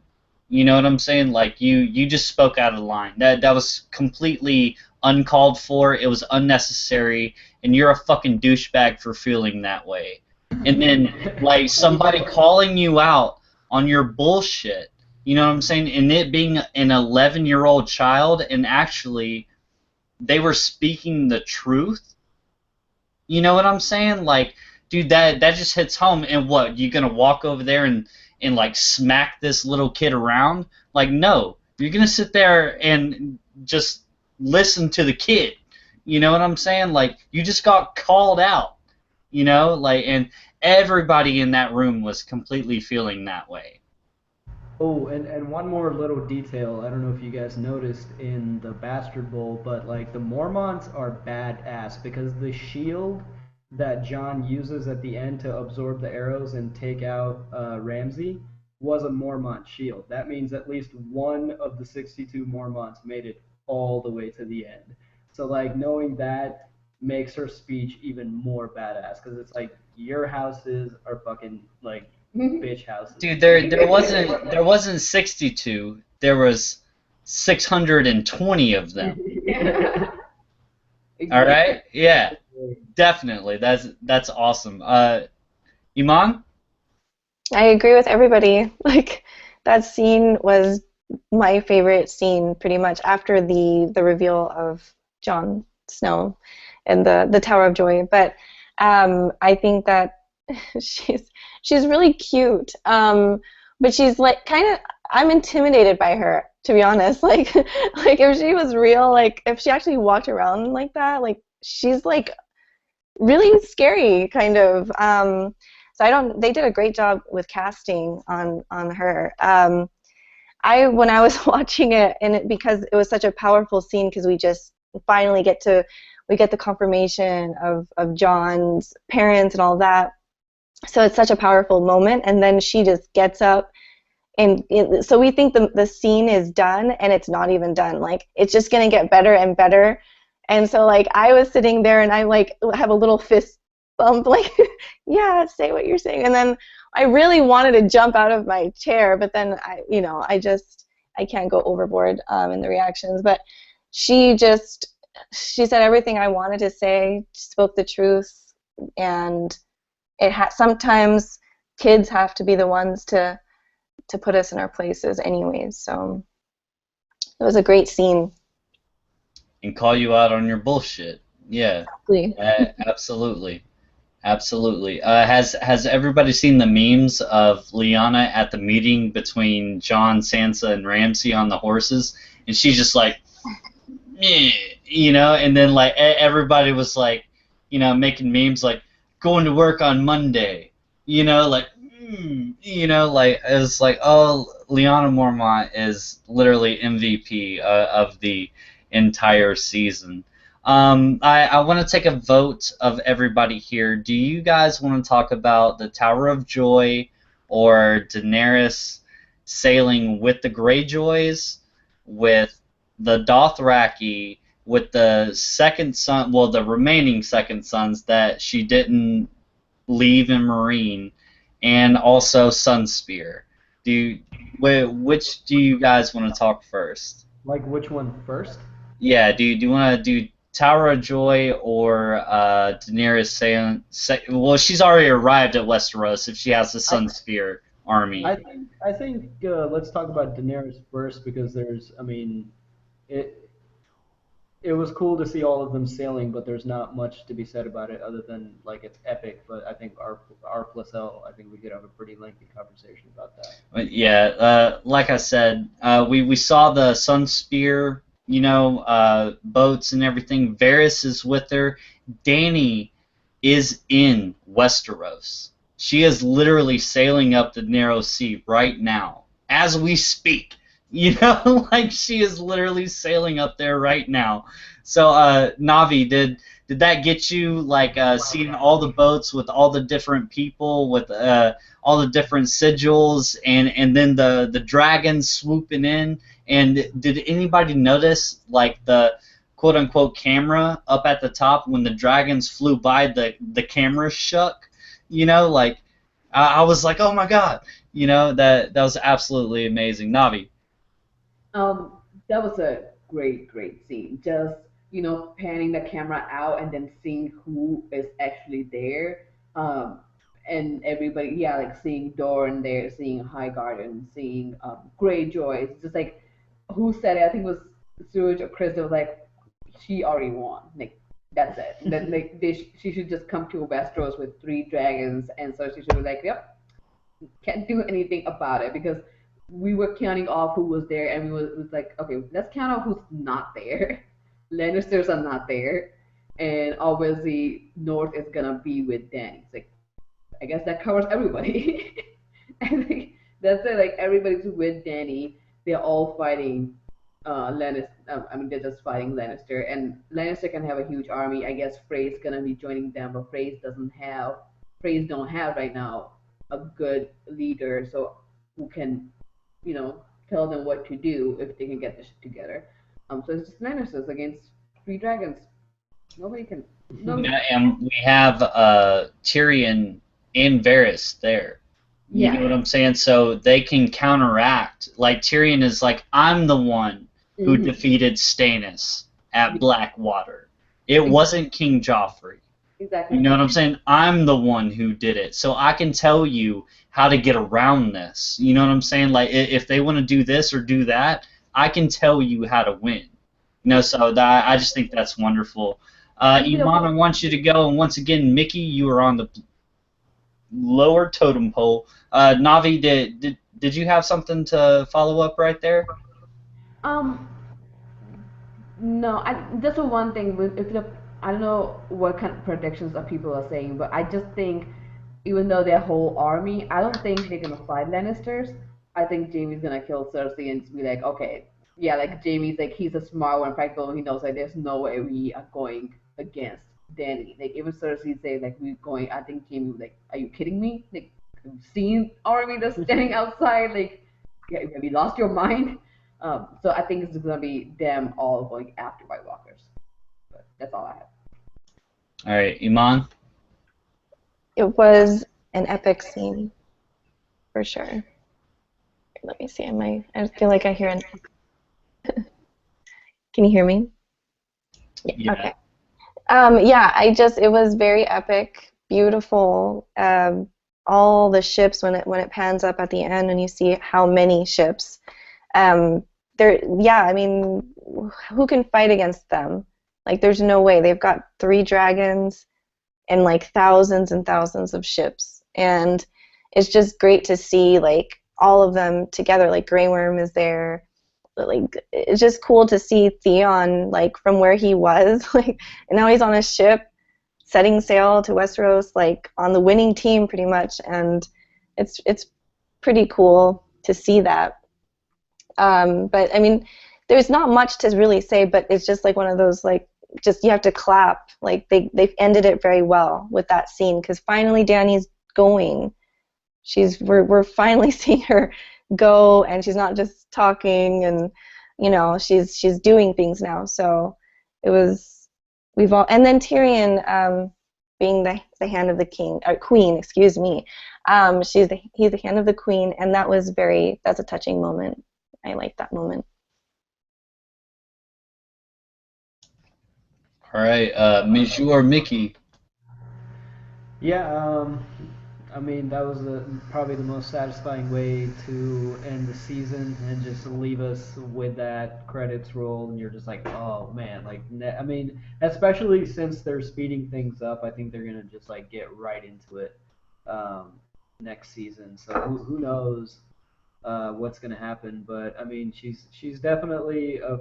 You know what I'm saying? Like, you just spoke out of line. That was completely uncalled for. It was unnecessary, and you're a fucking douchebag for feeling that way. And then, like, somebody calling you out on your bullshit. You know what I'm saying? And it being an 11-year-old child, and actually they were speaking the truth. You know what I'm saying? Like, dude, that just hits home. And what, you gonna walk over there and like smack this little kid around? Like, no, you're gonna sit there and just listen to the kid. You know what I'm saying? Like, you just got called out. Like, and everybody in that room was completely feeling that way. Oh, and one more little detail. I don't know if you guys noticed in the Bastard Bowl, but like the Mormonts are badass because the shield that John uses at the end to absorb the arrows and take out Ramsey was a Mormont shield. That means at least one of the 62 Mormonts made it all the way to the end. So like knowing that makes her speech even more badass because it's like your houses are fucking like bitch houses. Dude, there wasn't 62. There was 620 of them. All right? Yeah. Definitely. That's awesome. Iman? I agree with everybody. Like that scene was my favorite scene pretty much after the reveal of Jon Snow and the Tower of Joy. But I think that she's really cute. But she's like kind of I'm intimidated by her, to be honest. Like if she was real, like if she actually walked around like that, like she's like really scary kind of. So they did a great job with casting on her. When I was watching it, because it was such a powerful scene, because we just finally get the confirmation of John's parents and all that. So it's such a powerful moment, and then she just gets up, and so we think the scene is done, and it's not even done. Like it's just gonna get better and better, and so like I was sitting there, and I like have a little fist bump, like yeah, say what you're saying, and then I really wanted to jump out of my chair, but then I can't go overboard in the reactions, but she said everything I wanted to say, spoke the truth, and sometimes kids have to be the ones to put us in our places anyways. So it was a great scene. and call you out on your bullshit. Yeah, Exactly. absolutely. Absolutely. Has everybody seen the memes of Liana at the meeting between John, Sansa, and Ramsay on the horses? And she's just like, "Meh," and then like everybody was like, making memes like going to work on Monday, like, like it was like, oh, Liana Mormont is literally MVP of the entire season. I want to take a vote of everybody here. Do you guys want to talk about the Tower of Joy or Daenerys sailing with the Greyjoys, with the Dothraki, with the second son, well, the remaining second sons that she didn't leave in Marine, and also Sunspear? Which do you guys want to talk first? Like which one first? Yeah, do you want to do Tower of Joy or Daenerys saying? Well, she's already arrived at Westeros if she has the Sunspear army. I think let's talk about Daenerys first because I mean, it it was cool to see all of them sailing, but there's not much to be said about it other than like it's epic. But I think R plus L, I think we could have a pretty lengthy conversation about that. But yeah, like I said, we saw the Sunspear, boats and everything. Varys is with her. Dany is in Westeros. She is literally sailing up the narrow sea right now as we speak. Like she is literally sailing up there right now. So, Navi, did that get you like seeing all the boats with all the different people with all the different sigils and then the dragons swooping in? And did anybody notice like the quote unquote camera up at the top when the dragons flew by, the camera shook? Like I was like, oh my god, that was absolutely amazing. Navi. Um, that was a great scene. Just panning the camera out and then seeing who is actually there. Um, and everybody, yeah, like seeing Doran there, seeing Highgarden, seeing Greyjoy. It's just like who said it? I think it was Surge or Chris. That was like, she already won. Like that's it. That like she should just come to Westeros with 3 dragons, and so she should be like, yep, can't do anything about it because we were counting off who was there, and it was like, okay, let's count off who's not there. Lannisters are not there, and obviously North is gonna be with Dany. It's like, I guess that covers everybody. And like, that's it. Like everybody's with Dany. They're all fighting Lannister. I mean, they're just fighting Lannister, and Lannister can have a huge army. I guess Frey's gonna be joining them, but Freys don't have right now a good leader, so who can, tell them what to do if they can get this shit together. So it's just Lannisters against 3 dragons. Nobody can. Nobody. And we have Tyrion and Varys there. You know what Yeah. I'm saying? So they can counteract. Like Tyrion is like, I'm the one who Mhm. defeated Stannis at Blackwater. It wasn't King Joffrey. You Exactly. know what I'm saying? I'm the one who did it. So I can tell you how to get around this. You know what I'm saying? Like if they want to do this or do that, I can tell you how to win. So that I just think that's wonderful. Speaking of, Iman, I want you to go, and once again, Mickey, you are on the lower totem pole. Navi, did you have something to follow up right there? um, no, just the one thing with if the I don't know what kind of predictions of people are saying, but I just think even though their whole army, I don't think they're gonna fight Lannisters. I think Jamie's gonna kill Cersei and just be like, okay, yeah, like Jamie's like he's a smart one, practical. He knows like there's no way we are going against Dany. Like even Cersei say like we're going, I think Jamie was like, are you kidding me? Like you've seen army that's standing outside, like yeah, have you lost your mind? So I think it's gonna be them all going after White Walkers. But that's all I have. All right, Iman. It was an epic scene for sure. Let me see. I feel like I hear an. Can you hear me? Yeah. Yeah. Okay. Yeah. It was very epic, beautiful. All the ships when it pans up at the end and you see how many ships. There. Yeah. I mean, who can fight against them? Like, there's no way. They've got 3 dragons and like thousands and thousands of ships, and it's just great to see like all of them together. Like Grey Worm is there. Like, it's just cool to see Theon, like, from where he was, like, and now he's on a ship setting sail to Westeros, like on the winning team pretty much, and it's pretty cool to see that. But I mean, there's not much to really say, but it's just like one of those, like, just you have to clap. Like, they've ended it very well with that scene, because finally Dany's going. We're finally seeing her go, and she's not just talking, and she's doing things now. So it was we've all, and then Tyrion, being the hand of the king or queen, excuse me. He's the hand of the queen, and that's a touching moment. I like that moment. All right, Monsieur Mickey. Yeah, I mean, that was probably the most satisfying way to end the season and just leave us with that credits roll, and you're just like, oh man, like, I mean, especially since they're speeding things up, I think they're gonna just like get right into it next season. So who knows what's gonna happen? But I mean, she's definitely a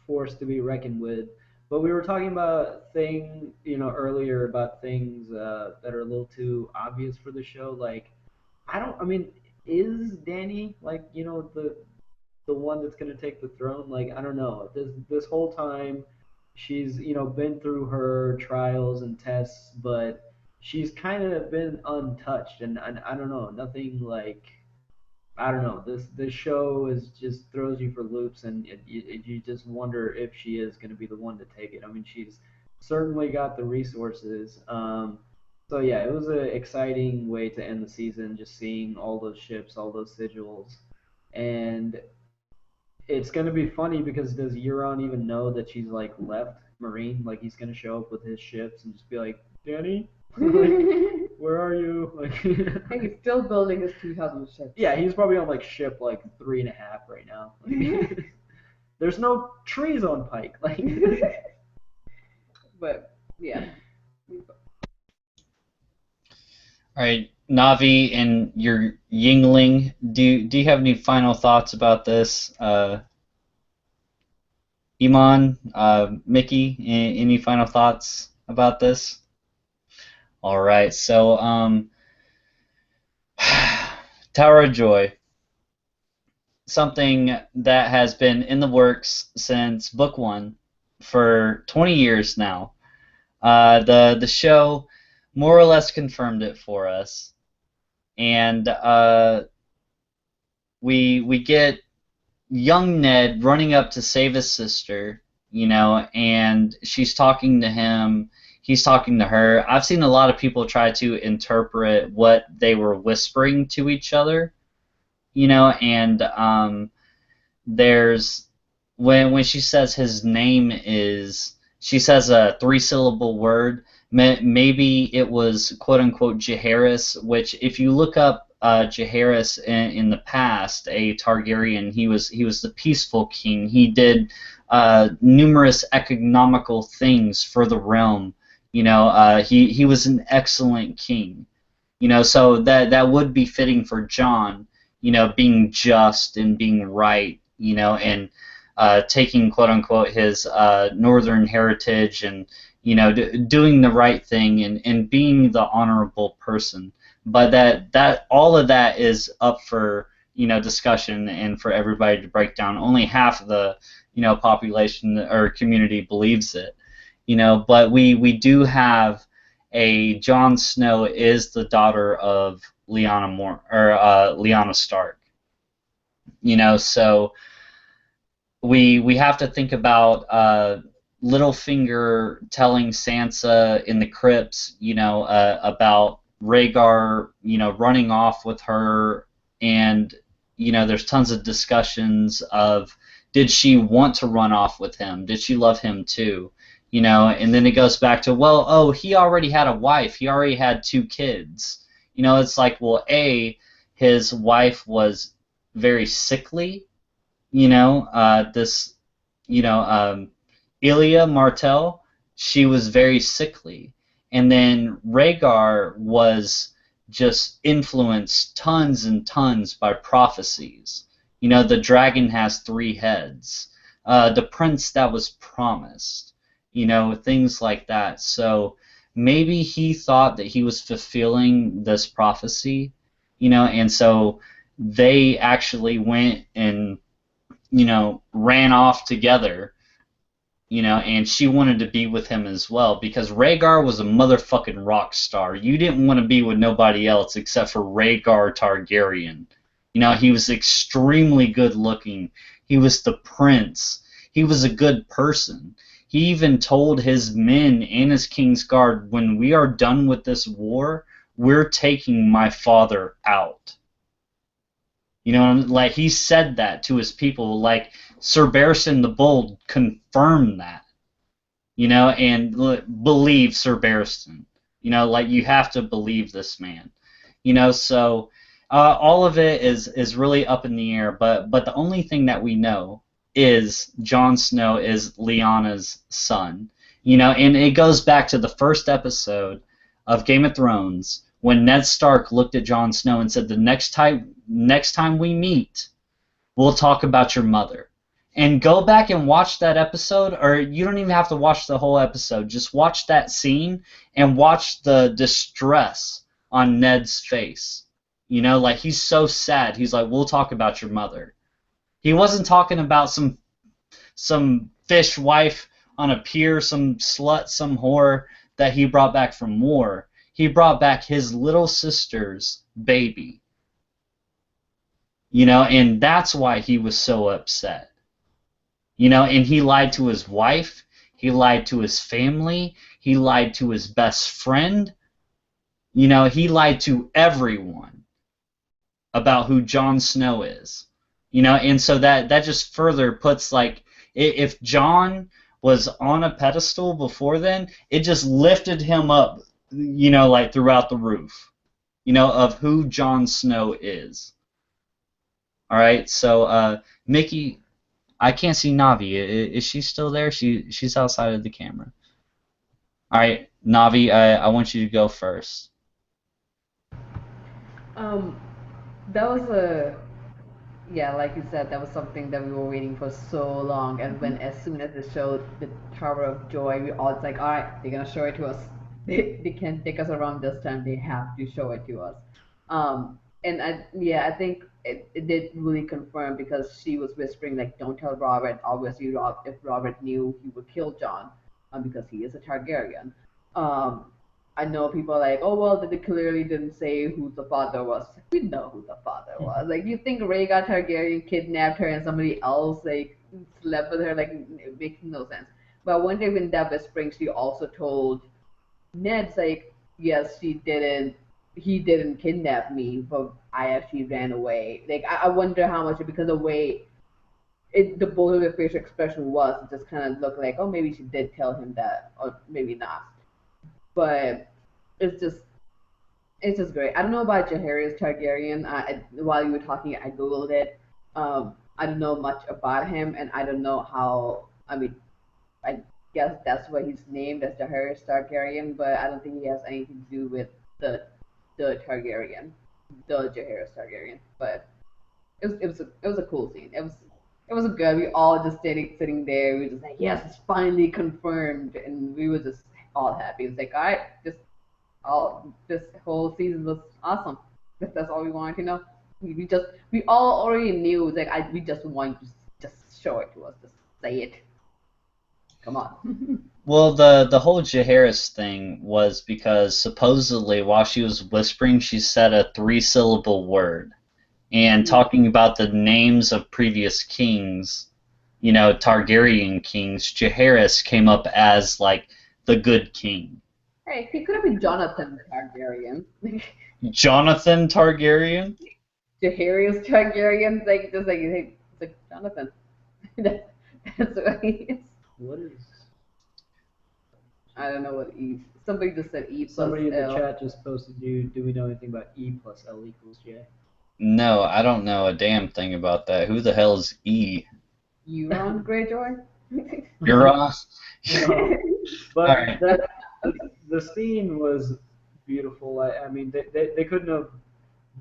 force to be reckoned with. But we were talking about earlier about things that are a little too obvious for the show. Like, I mean, is Dany like, the one that's gonna take the throne? Like, I don't know. This whole time, she's been through her trials and tests, but she's kind of been untouched, and I don't know, nothing like. I don't know. This show is just throws you for loops, and you just wonder if she is going to be the one to take it. I mean, she's certainly got the resources. So yeah, it was an exciting way to end the season, just seeing all those ships, all those sigils, and it's going to be funny because does Euron even know that she's like left Marine? Like, he's going to show up with his ships and just be like, Danny, like, where are you? Like, And he's still building his 2,000 ships. yeah, he's probably on like ship like 3.5 right now. Like, there's no trees on Pike. Like, But yeah. All right, Navi and your Yingling, do you have any final thoughts about this? Iman, Mickey, any final thoughts about this? All right, so Tower of Joy, something that has been in the works since book 1 for 20 years now. The show more or less confirmed it for us, and we get young Ned running up to save his sister, and she's talking to him. He's talking to her. I've seen a lot of people try to interpret what they were whispering to each other, and there's when she says his name she says a 3-syllable word. Maybe it was quote unquote Jaehaerys, which if you look up Jaehaerys in the past, a Targaryen, he was the peaceful king. He did numerous economical things for the realm. He was an excellent king. So that would be fitting for Jon. Being just and being right. And taking quote unquote his northern heritage and doing the right thing and being the honorable person. But that all of that is up for discussion and for everybody to break down. Only half of the population or community believes it. But we do have a Jon Snow is the daughter of Lyanna Stark. So we have to think about Littlefinger telling Sansa in the crypts, about Rhaegar, running off with her, and there's tons of discussions of did she want to run off with him? Did she love him too? And then it goes back to, well, he already had a wife. He already had 2 kids. It's like, well, his wife was very sickly. This Ilia Martell, she was very sickly. And then Rhaegar was just influenced tons and tons by prophecies. The dragon has 3 heads. The prince that was promised. Things like that. So maybe he thought that he was fulfilling this prophecy, and so they actually went and, ran off together, and she wanted to be with him as well because Rhaegar was a motherfucking rock star. You didn't want to be with nobody else except for Rhaegar Targaryen. He was extremely good looking. He was the prince. He was a good person. He even told his men and his King's Guard, when we are done with this war, we're taking my father out. Like he said that to his people. Like Sir Barristan the Bold confirmed that. And believe Sir Barristan. Like you have to believe this man. So all of it is really up in the air. But the only thing that we know is Jon Snow is Lyanna's son. And it goes back to the first episode of Game of Thrones when Ned Stark looked at Jon Snow and said, the next time we meet, we'll talk about your mother. And go back and watch that episode, or you don't even have to watch the whole episode. Just watch that scene and watch the distress on Ned's face. Like he's so sad. He's like, we'll talk about your mother. He wasn't talking about some fish wife on a pier, some slut, some whore that he brought back from war. He brought back his little sister's baby. And that's why he was so upset. And he lied to his wife, he lied to his family, he lied to his best friend, he lied to everyone about who Jon Snow is. And so that just further puts, like, if Jon was on a pedestal before then, it just lifted him up, like throughout the roof, of who Jon Snow is. All right, so Mickey, I can't see Navi. Is she still there? She's outside of the camera. All right, Navi, I want you to go first. That was a yeah, like you said, that was something that we were waiting for so long. And when as soon as they showed the Tower of Joy, we all was like, all right, they're gonna show it to us. They can't take us around this time. They have to show it to us. And I think it did really confirm because she was whispering like, don't tell Robert. Obviously, if Robert knew, he would kill John, because he is a Targaryen. Um, I know people are like, oh well, they clearly didn't say who the father was. We know who the father was. Like, you think Rhaegar Targaryen kidnapped her and somebody else like slept with her? Like, it makes no sense. But one day when Deb whispering, she also told Ned's like, yes, she didn't. He didn't kidnap me, but I actually ran away. Like, I wonder how much, because the way the both of their facial expression was, it just kind of looked like, oh, maybe she did tell him that, or maybe not. But it's just great. I don't know about Jaehaerys Targaryen. While you were talking, I googled it. I don't know much about him, and I don't know how. I mean, I guess that's why he's named as Jaehaerys Targaryen, but I don't think he has anything to do with the Targaryen, the Jaehaerys Targaryen. But it was a cool scene. It was good. We all just sitting there. We were just like, yes, it's finally confirmed, and we were just all happy. It's like, all right, this whole season was awesome. That's all we wanted to know. We all already knew. Like, we just want you to just show it to us. Just say it. Come on. Well, the whole Jaehaerys thing was because supposedly while she was whispering, she said a 3-syllable word. And talking about the names of previous kings, Targaryen kings, Jaehaerys came up as, like, the good king. Hey, he could have been Jonathan Targaryen. Jonathan Targaryen? Jaehaerys Targaryen, like, just like, hey, it's like Jonathan. That's what he is. What is? I don't know what E. Somebody just said E plus Somebody in the L. chat just posted, do we know anything about E plus L equals J? No, I don't know a damn thing about that. Who the hell is E? Euron Greyjoy? You're wrong. No. But All right. the scene was beautiful. I mean, they couldn't have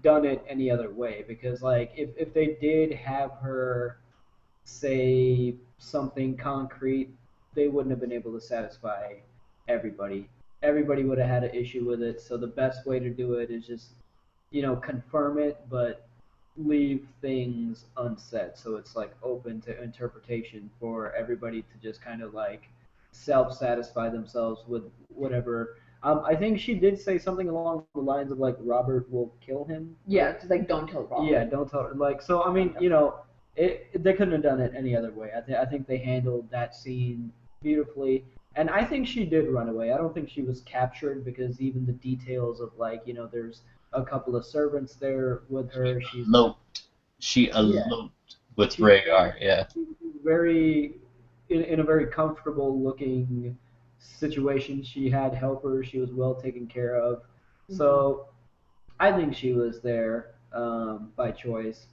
done it any other way because, like, if they did have her say something concrete, they wouldn't have been able to satisfy everybody. Everybody would have had an issue with it. So the best way to do it is just, confirm it, but leave things unsaid. So it's like open to interpretation for everybody to just kind of like self-satisfy themselves with whatever. I think she did say something along the lines of like Robert will kill him. Yeah, just like don't tell Robert. Yeah, don't tell. Like, so I mean, they couldn't have done it any other way. I think they handled that scene beautifully, and I think she did run away. I don't think she was captured because even the details of like, there's a couple of servants there with her. She Yeah, eloped with she's Rhaegar. Yeah. very in a very comfortable looking situation. She had helpers. She was well taken care of. So I think she was there by choice,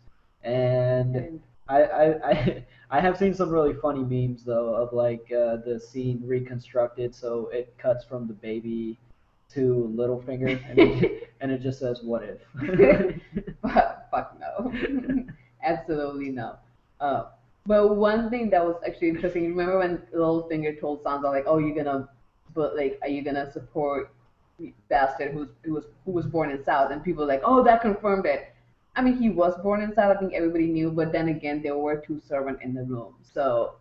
and I have seen some really funny memes though of like the scene reconstructed, so it cuts from the baby to Littlefinger, and it just says "What if?" Fuck no. Absolutely no. Uh, but one thing that was actually interesting, remember when Littlefinger told Sansa like, "Oh, are you gonna support bastard who was born in South?" And people were like, "Oh, that confirmed it." I mean, he was born in South. I think everybody knew, but then again, there were two servants in the room, so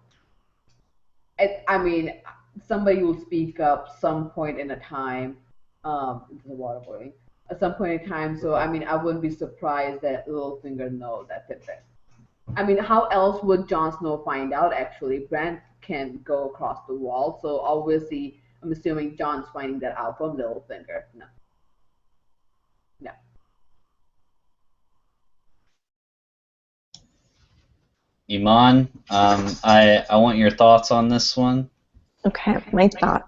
I mean, somebody will speak up some point in a time. Into the water boiling. At some point in time, so I mean, I wouldn't be surprised that Littlefinger know that tidbit. I mean, how else would Jon Snow find out? Actually, Bran can go across the wall, so obviously, I'm assuming Jon's finding that out from Littlefinger. No, no. Iman, I want your thoughts on this one. Okay, my thoughts.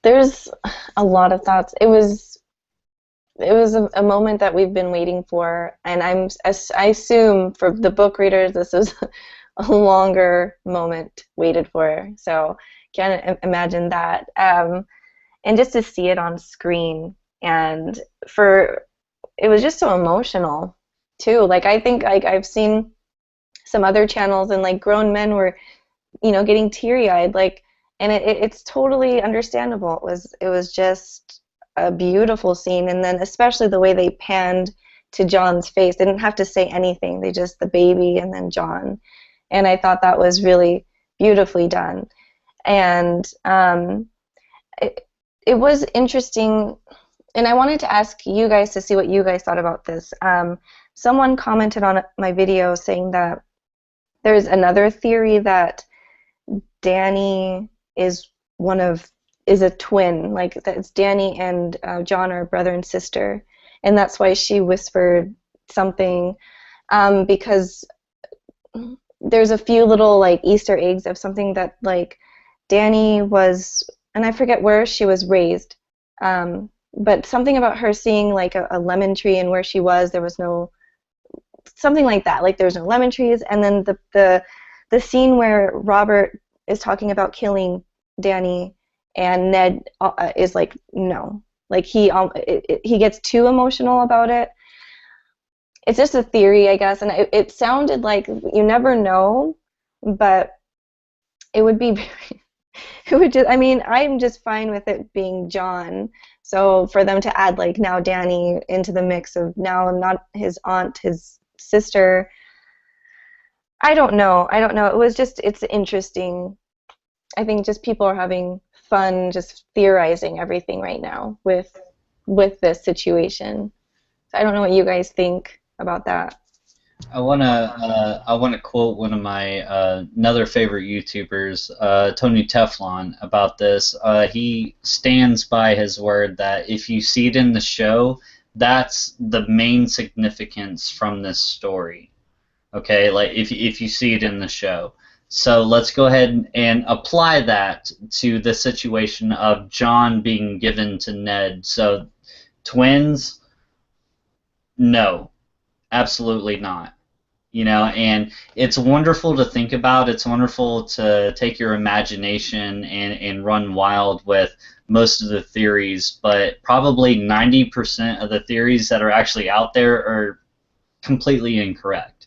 There's a lot of thoughts. It was a moment that we've been waiting for, and I assume for the book readers this is a longer moment waited for. So can't imagine that. And just to see it on screen, and it was just so emotional too. Like I think like I've seen some other channels and like grown men were getting teary-eyed, like, and it's totally understandable. It was just a beautiful scene, and then especially the way they panned to John's face. They didn't have to say anything. They just the baby and then John, and I thought that was really beautifully done. And it it was interesting, and I wanted to ask you guys to see what you guys thought about this. Someone commented on my video saying that there's another theory that Dany is a twin, like that it's Dany and John are brother and sister, and that's why she whispered something, because there's a few little like Easter eggs of something that like Dany was, and I forget where she was raised, but something about her seeing like a lemon tree, and where she was there was no, something like that, like there's no lemon trees, and then the scene where Robert is talking about killing Dany, and Ned is like no, like he gets too emotional about it. It's just a theory, I guess, and it sounded like you never know, but it would be very, it would just, I mean, I'm just fine with it being John. So for them to add like now Dany into the mix of now not his aunt, his sister, I don't know. I don't know. It's interesting. I think just people are having fun just theorizing everything right now with this situation. So I don't know what you guys think about that. I wanna quote one of my another favorite YouTubers, Tony Teflon, about this. He stands by his word that if you see it in the show, that's the main significance from this story. Okay, like if you see it in the show. So let's go ahead and apply that to the situation of John being given to Ned. So twins, no, absolutely not. And it's wonderful to think about. It's wonderful to take your imagination and run wild with most of the theories, but probably 90% of the theories that are actually out there are completely incorrect.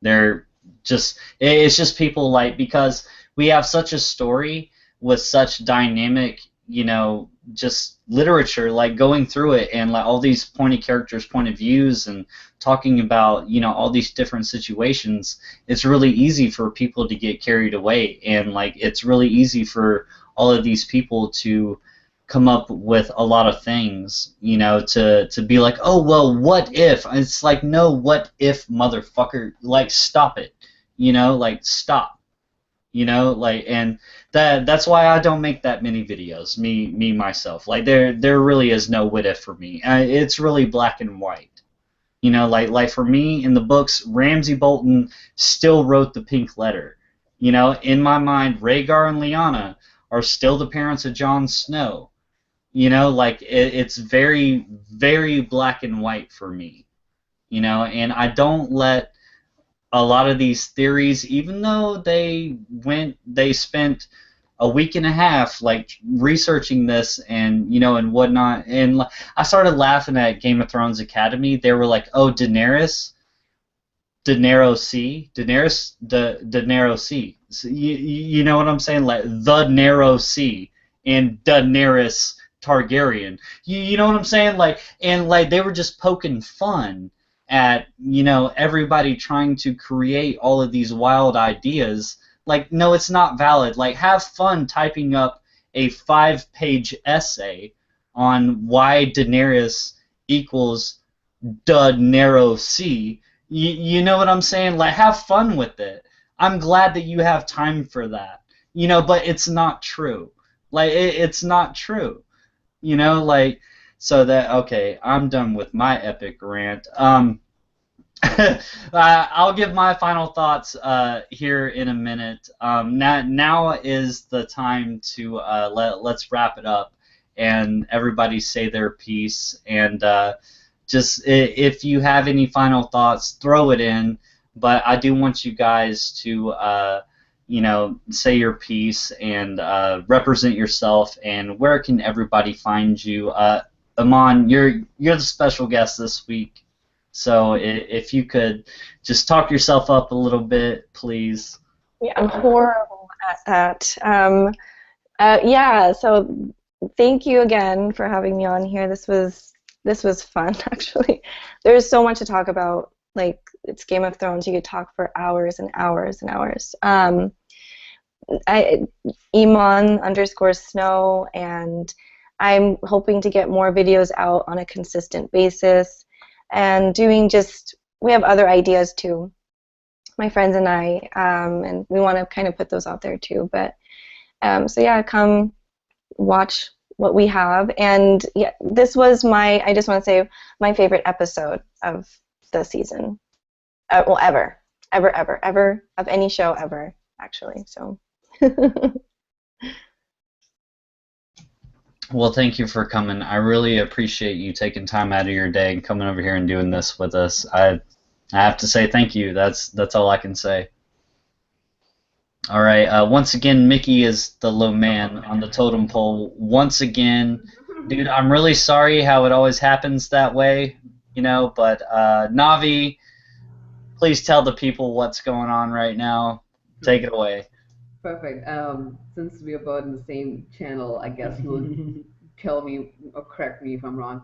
They're it's just people like, because we have such a story with such dynamic, just literature, like going through it and like all these pointed characters' point of views and talking about, all these different situations. It's really easy for people to get carried away, and like it's really easy for all of these people to come up with a lot of things, to be like, oh well, what if? It's like, no, what if, motherfucker? Like, stop it, like stop, like, and that's why I don't make that many videos, me myself. Like there really is no what if for me. It's really black and white. Like for me in the books, Ramsay Bolton still wrote the pink letter. In my mind, Rhaegar and Lyanna are still the parents of Jon Snow. Like it's very, very black and white for me. And I don't let a lot of these theories, even though they spent a week and a half like researching this and whatnot, and I started laughing at Game of Thrones Academy. They were like, oh, Daenerys Sea, Daenerys Sea. So you know what I'm saying? Like the Narrow Sea and Daenerys Targaryen. You know what I'm saying? Like, and like they were just poking fun at everybody trying to create all of these wild ideas. Like, no, it's not valid. Like, have fun typing up a 5-page essay on why Daenerys equals the narrow sea. You know what I'm saying? Like, have fun with it. I'm glad that you have time for that. But it's not true. Like, it's not true. Like, so that, okay, I'm done with my epic rant. I'll give my final thoughts here in a minute. Now is the time to let's wrap it up and everybody say their piece. And just if you have any final thoughts, throw it in. But I do want you guys to say your piece and represent yourself. And where can everybody find you? Amon, you're the special guest this week. So if you could just talk yourself up a little bit, please. Yeah, I'm horrible at that. Yeah, so thank you again for having me on here. This was fun, actually. There's so much to talk about. Like, it's Game of Thrones. You could talk for hours and hours and hours. Emon_Snow, and I'm hoping to get more videos out on a consistent basis, and we have other ideas too, my friends and I, and we want to kind of put those out there too. But so yeah, come watch what we have. And yeah, I just want to say, my favorite episode of the season, well, ever of any show ever, actually. So. Well, thank you for coming. I really appreciate you taking time out of your day and coming over here and doing this with us. I have to say thank you. That's all I can say. All right. Once again, Mickey is the low man on the totem pole. Once again, dude, I'm really sorry how it always happens that way, but Navi, please tell the people what's going on right now. Take it away. Perfect. Since we're both in the same channel, I guess you'll tell me or correct me if I'm wrong.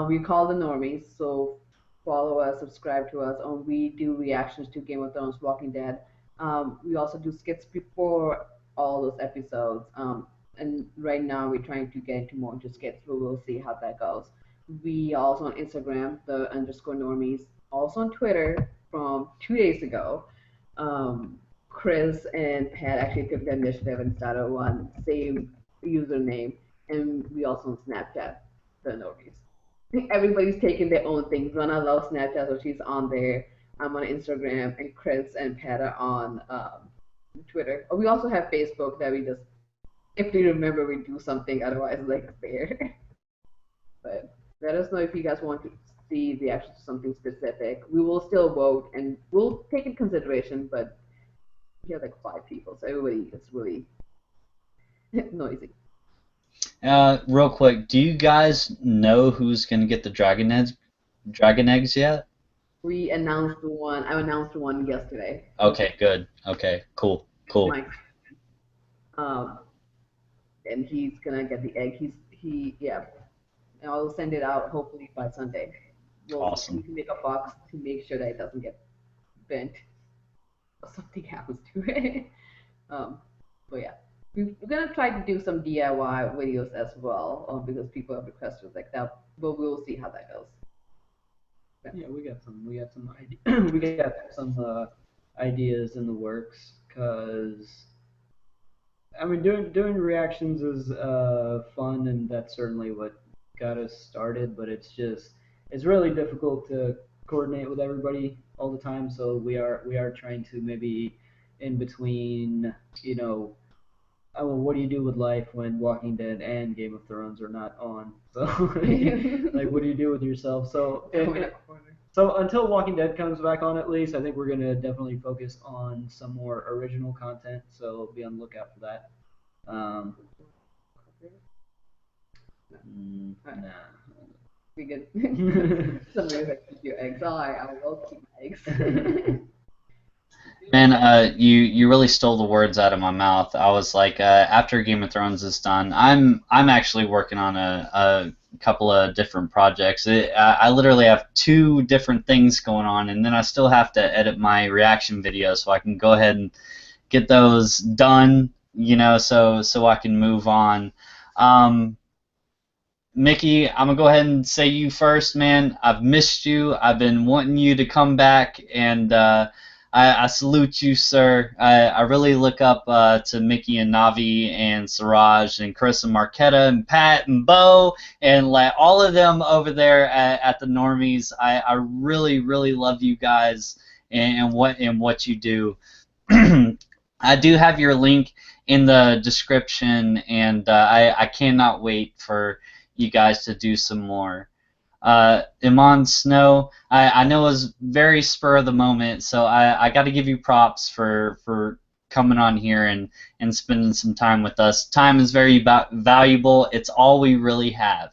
We call the Normies, so follow us, subscribe to us. We do reactions to Game of Thrones, Walking Dead. We also do skits before all those episodes. And right now we're trying to get into more into skits, but we'll see how that goes. We also on Instagram, the_normies. Also on Twitter from 2 days ago. Chris and Pat actually took the initiative and started one same username, and we also on Snapchat, the Normies. Everybody's taking their own things. Rana loves Snapchat, so she's on there. I'm on Instagram, and Chris and Pat are on Twitter. We also have Facebook that we just, if we remember, we do something. Otherwise, like there. But let us know if you guys want to see the reaction to something specific, we will still vote and we'll take in consideration. But we have like 5 people, so everybody is really noisy. Real quick, do you guys know who's gonna get the dragon eggs yet? We announced one. I announced one yesterday. Okay, good. Okay, cool. Mike. And he's gonna get the egg. Yeah. And I'll send it out hopefully by Sunday. Awesome. We can make a box to make sure that it doesn't get bent or something happens to it. But yeah, we're gonna try to do some DIY videos as well, because people have requested like that. But we'll see how that goes. Yeah, we got some ideas in the works, because I mean, doing reactions is fun, and that's certainly what got us started. But it's really difficult to coordinate with everybody all the time. So we are trying to maybe in between, what do you do with life when Walking Dead and Game of Thrones are not on? So like, what do you do with yourself? So until Walking Dead comes back on, at least, I think we're gonna definitely focus on some more original content. So be on the lookout for that. Nah. We good. Somebody's like, keep your eggs. I will keep my eggs. Man, you really stole the words out of my mouth. I was like, after Game of Thrones is done, I'm actually working on a couple of different projects. I literally have 2 different things going on, and then I still have to edit my reaction videos so I can go ahead and get those done, so I can move on. Mickey, I'm gonna go ahead and say you first, man. I've missed you. I've been wanting you to come back, and I salute you, sir. I really look up to Mickey and Navi and Siraj and Chris and Marquetta and Pat and Bo and like all of them over there at the Normies. I really, really love you guys and what you do. I do have your link in the description, and I cannot wait for you guys to do some more. Iman Snow, I know it was very spur of the moment, so I got to give you props for coming on here and spending some time with us. Time is very valuable. It's all we really have,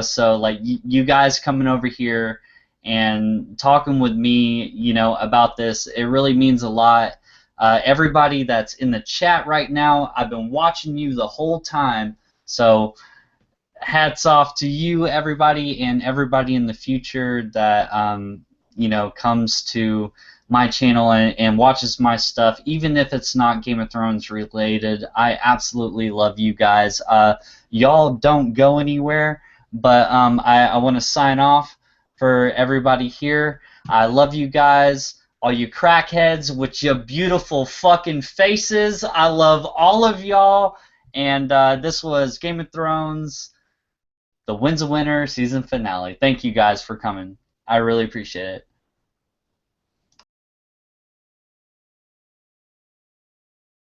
so like you guys coming over here and talking with me, about this, it really means a lot. Everybody that's in the chat right now, I've been watching you the whole time, so hats off to you, everybody, and everybody in the future that comes to my channel and watches my stuff, even if it's not Game of Thrones related. I absolutely love you guys. Y'all don't go anywhere, but I want to sign off for everybody here. I love you guys. All you crackheads with your beautiful fucking faces. I love all of y'all. And this was Game of Thrones, The Winds of Winter season finale. Thank you guys for coming. I really appreciate it.